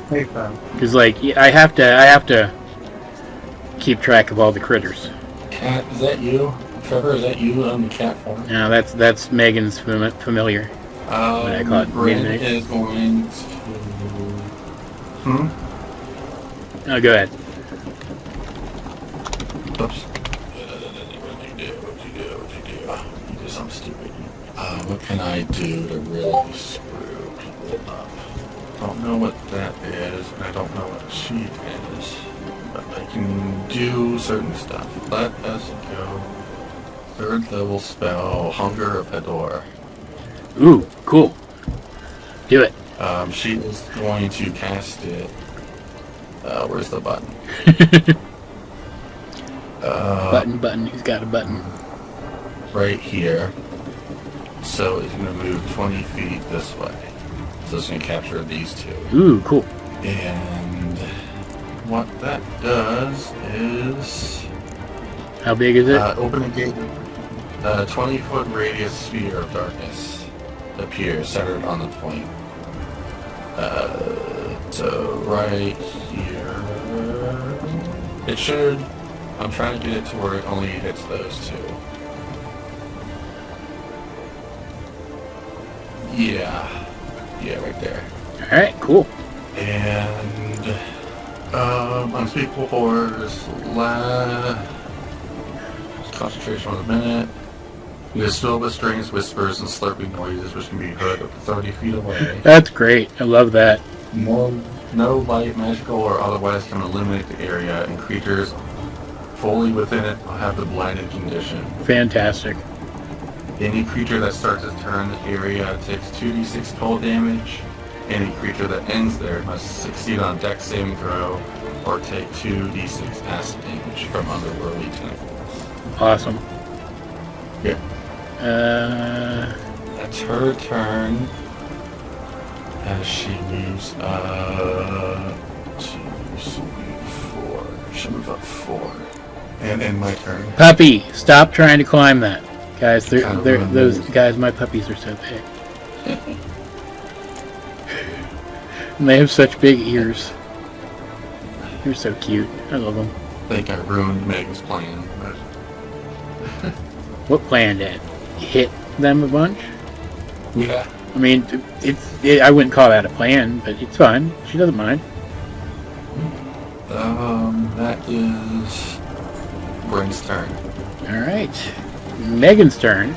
Makes sense. Because, like, I have to keep track of all the critters. Cat, is that you? Trevor, is that you on the cat form? Now that's Megan's familiar. What I call it, Brynn reunite. is going to... Oh, go ahead. Oops. What'd you do? You did something stupid. What can I do to really screw people up? Don't know what that is, and I don't know what she is. But I can do certain stuff. Let us go. 3rd level spell, Hunger of Hedor. Ooh, cool. Do it. She is going to cast it. Where's the button? Button. Who's got a button? right here. So it's going to move 20 feet this way. So it's going to capture these two. Ooh, cool. And what that does is... How big is it? Open a gate. 20-foot radius sphere of darkness appears centered on the point. So right here... It should... I'm trying to get it to where it only hits those two. Yeah. Yeah, right there. Alright, cool. And... unspeakable horrors, concentration on a minute. It is filled with strange whispers and slurping noises which can be heard up to 30 feet away. That's great. I love that. No light, magical or otherwise, can illuminate the area, and creatures fully within it will have the blinded condition. Fantastic. Any creature that starts its turn in the area takes 2d6 cold damage. Any creature that ends there must succeed on a dex saving throw or take 2d6 acid damage from otherworldly tentacles. Awesome. Yeah. That's her turn. As she moves up 2, 3, 4. She'll move up 4. And my turn. Puppy, stop trying to climb that. Guys, those guys, my puppies are so big. And they have such big ears. They're so cute. I love them. I think I ruined Megan's plan. But... What plan, Dad? Hit them a bunch? yeah. I mean, I wouldn't call that a plan, but it's fine. She doesn't mind. That is Brynn's turn. Alright. Megan's turn.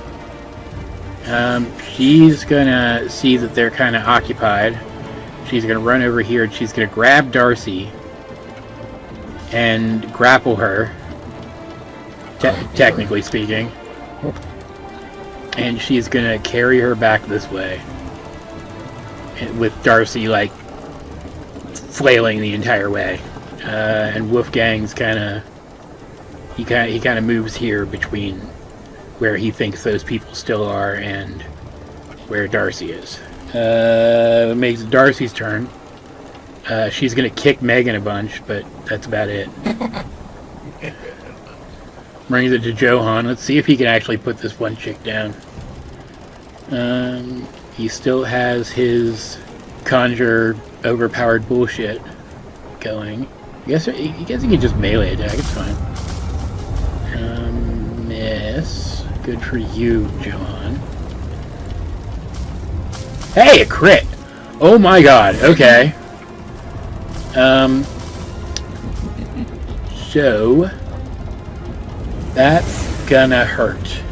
She's gonna see that they're kind of occupied. She's gonna run over here and she's gonna grab Darcy and grapple her, technically speaking. And she's gonna carry her back this way, with Darcy like flailing the entire way. And Wolfgang's he kind of moves here between where he thinks those people still are and where Darcy is. It makes Darcy's turn. She's gonna kick Megan a bunch, but that's about it. Brings it to Johan. Let's see if he can actually put this one chick down. He still has his conjure overpowered bullshit going. I guess he can just melee attack. It's fine. Miss. Good for you, Johan. Hey, a crit! Oh my god. Okay. So that's gonna hurt.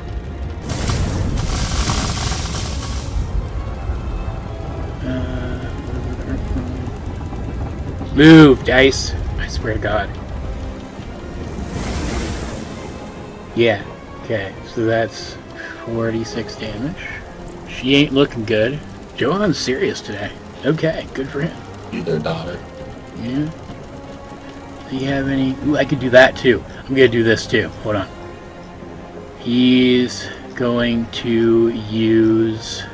Move, dice. I swear to God. Yeah. Okay, so that's 46 damage. She ain't looking good. Johan's serious today. Okay, good for him. Be their daughter. Yeah. Do you have any... Ooh, I could do that too. I'm gonna do this too. Hold on. He's going to use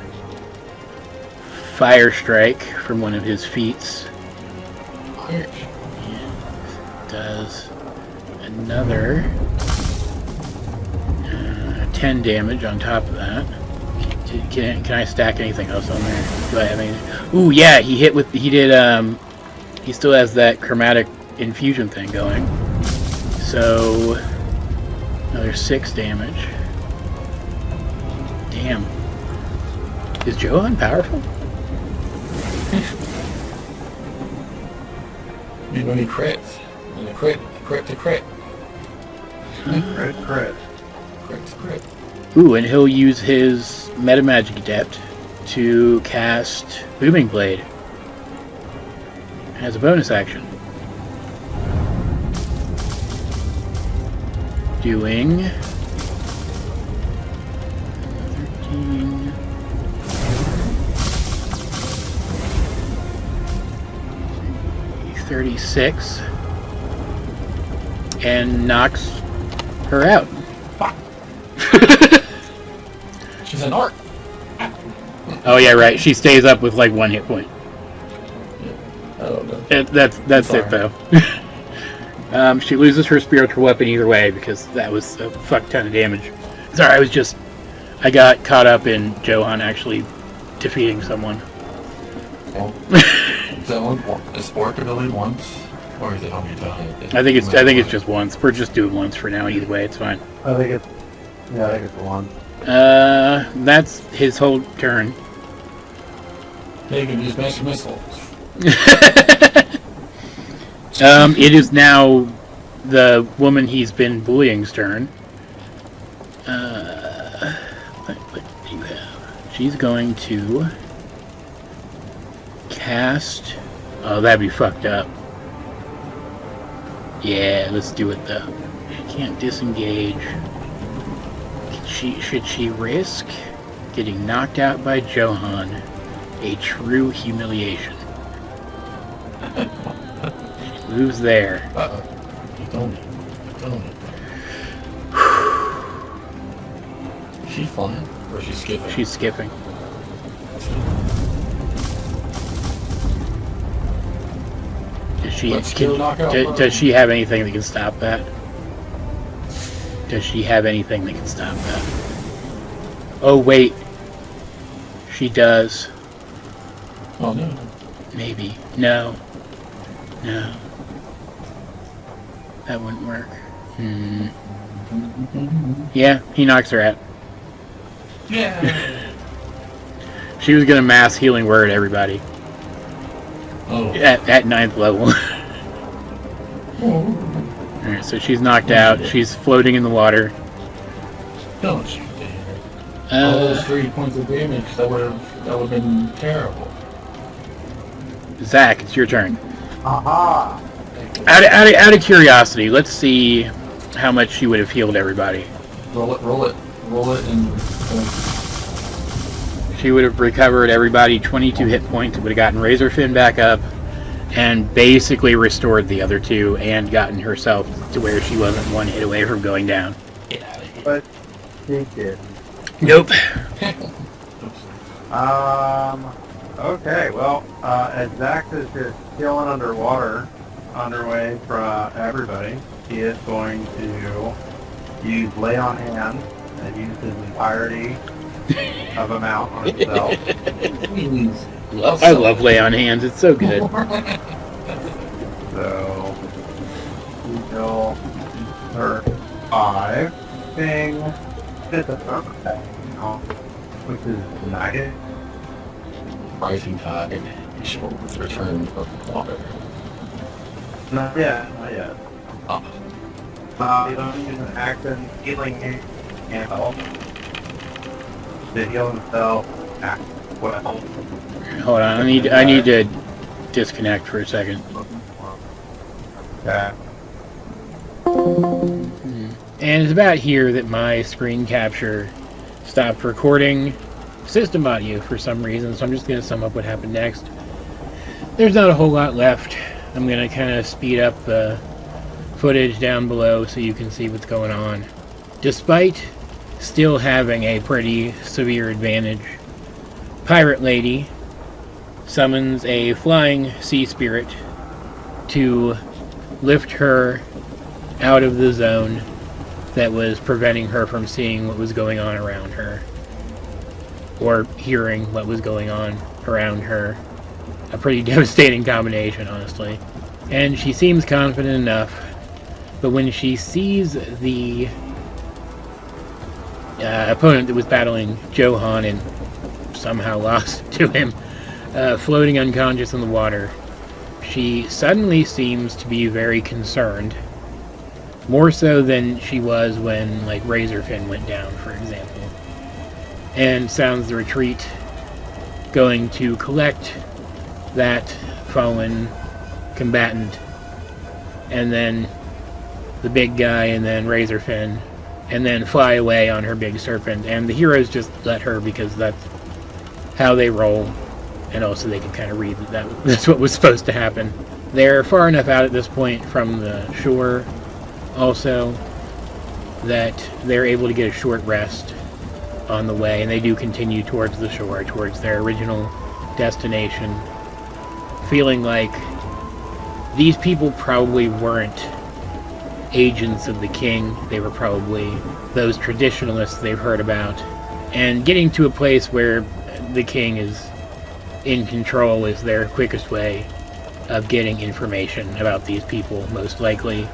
Fire Strike from one of his feats. Fire. Yeah. Does another 10 damage on top of that. Can I stack anything else on there? Do I have anything? Ooh, yeah, he still has that chromatic infusion thing going. So another 6 damage. Damn. Is Johan powerful? You know, he crits. And a crit to crit. Crit. Crit to crit. Ooh, and he'll use his Metamagic Adept to cast Booming Blade as a bonus action. Doing 13, 36, and knocks her out. She's an orc. Oh yeah, right. She stays up with like 1 hit point. Oh no. That's it though. She loses her spiritual weapon either way because that was a fuck ton of damage. Sorry, I got caught up in Johan actually defeating someone. Oh. Is orc ability once, or is it how many times? I think it's just once. We're just doing once for now. Either way, it's fine. I think it's one. That's his whole turn. They can use magic missiles. It is now the woman he's been bullying's turn. What do you have? She's going to cast. Oh, that'd be fucked up. Yeah, let's do it though. She can't disengage. Should she risk getting knocked out by Johan? A true humiliation. She moves there. Uh-oh. Don't. She's flying, or she's skipping? She's skipping. Does she have anything that can stop that? Does she have anything that can stop that? Oh wait. She does. Oh no. Maybe. No. That wouldn't work. Yeah, he knocks her out. Yeah. She was gonna mass healing word everybody. Oh. At 9th level. Oh. Alright, so she's knocked out. She's floating in the water. Don't you dare. All those 3 points of damage, that would have been terrible. Zack, it's your turn. Aha! Out of curiosity, let's see how much she would have healed everybody. Roll it, and... She would have recovered everybody 22 hit points, would have gotten Razorfin back up, and basically restored the other 2, and gotten herself to where she wasn't 1 hit away from going down. Get out of here. But she did. Nope. Okay, well, as Zack is just chilling underway from everybody, he is going to use Lay on Hands and use his entirety of amount on himself. I love Lay on Hands, it's so good. So, he will hurt 5, thing, which is united. Rising tide, shall return of water. Not yet. Ah. You don't use an action healing handle to heal himself. Well, Hold on, I need to disconnect for a second. okay. And it's about here that my screen capture stopped recording system audio for some reason, so I'm just going to sum up what happened next. There's not a whole lot left. I'm going to kind of speed up the footage down below so you can see what's going on. Despite still having a pretty severe advantage, Pirate Lady summons a flying sea spirit to lift her out of the zone that was preventing her from seeing what was going on around her, or hearing what was going on around her. A pretty devastating combination, honestly. And she seems confident enough, but when she sees the opponent that was battling Johan and somehow lost to him, floating unconscious in the water, she suddenly seems to be very concerned. More so than she was when, like, Razorfin went down, for example. And sounds the retreat, going to collect that fallen combatant, and then the big guy, and then Razorfin, and then fly away on her big serpent. And the heroes just let her because that's how they roll, and also they can kind of read that that's what was supposed to happen. They're far enough out at this point from the shore also that they're able to get a short rest on the way, and they do continue towards the shore, towards their original destination, feeling like these people probably weren't agents of the king. They were probably those traditionalists they've heard about. And getting to a place where the king is in control is their quickest way of getting information about these people, most likely.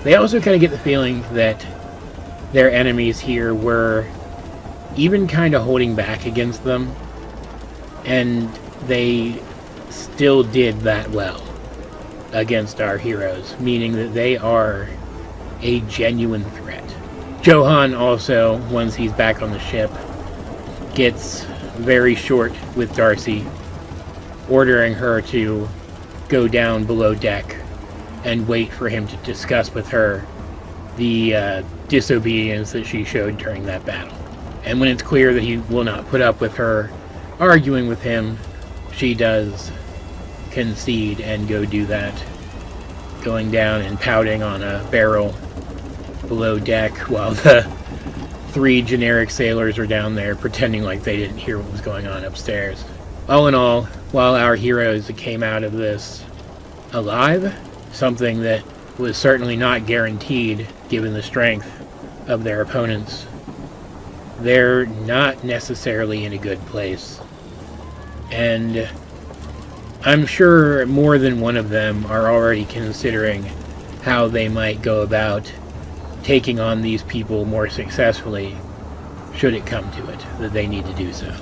They also kind of get the feeling that their enemies here were even kind of holding back against them, and they still did that well against our heroes, meaning that they are a genuine threat. Johan also, once he's back on the ship, gets very short with Darcy, ordering her to go down below deck and wait for him to discuss with her the disobedience that she showed during that battle. And when it's clear that he will not put up with her arguing with him, she does concede and go do that, going down and pouting on a barrel below deck while the 3 generic sailors are down there pretending like they didn't hear what was going on upstairs. All in all, while our heroes came out of this alive, something that was certainly not guaranteed given the strength of their opponents, they're not necessarily in a good place. And I'm sure more than one of them are already considering how they might go about taking on these people more successfully, should it come to it that they need to do so.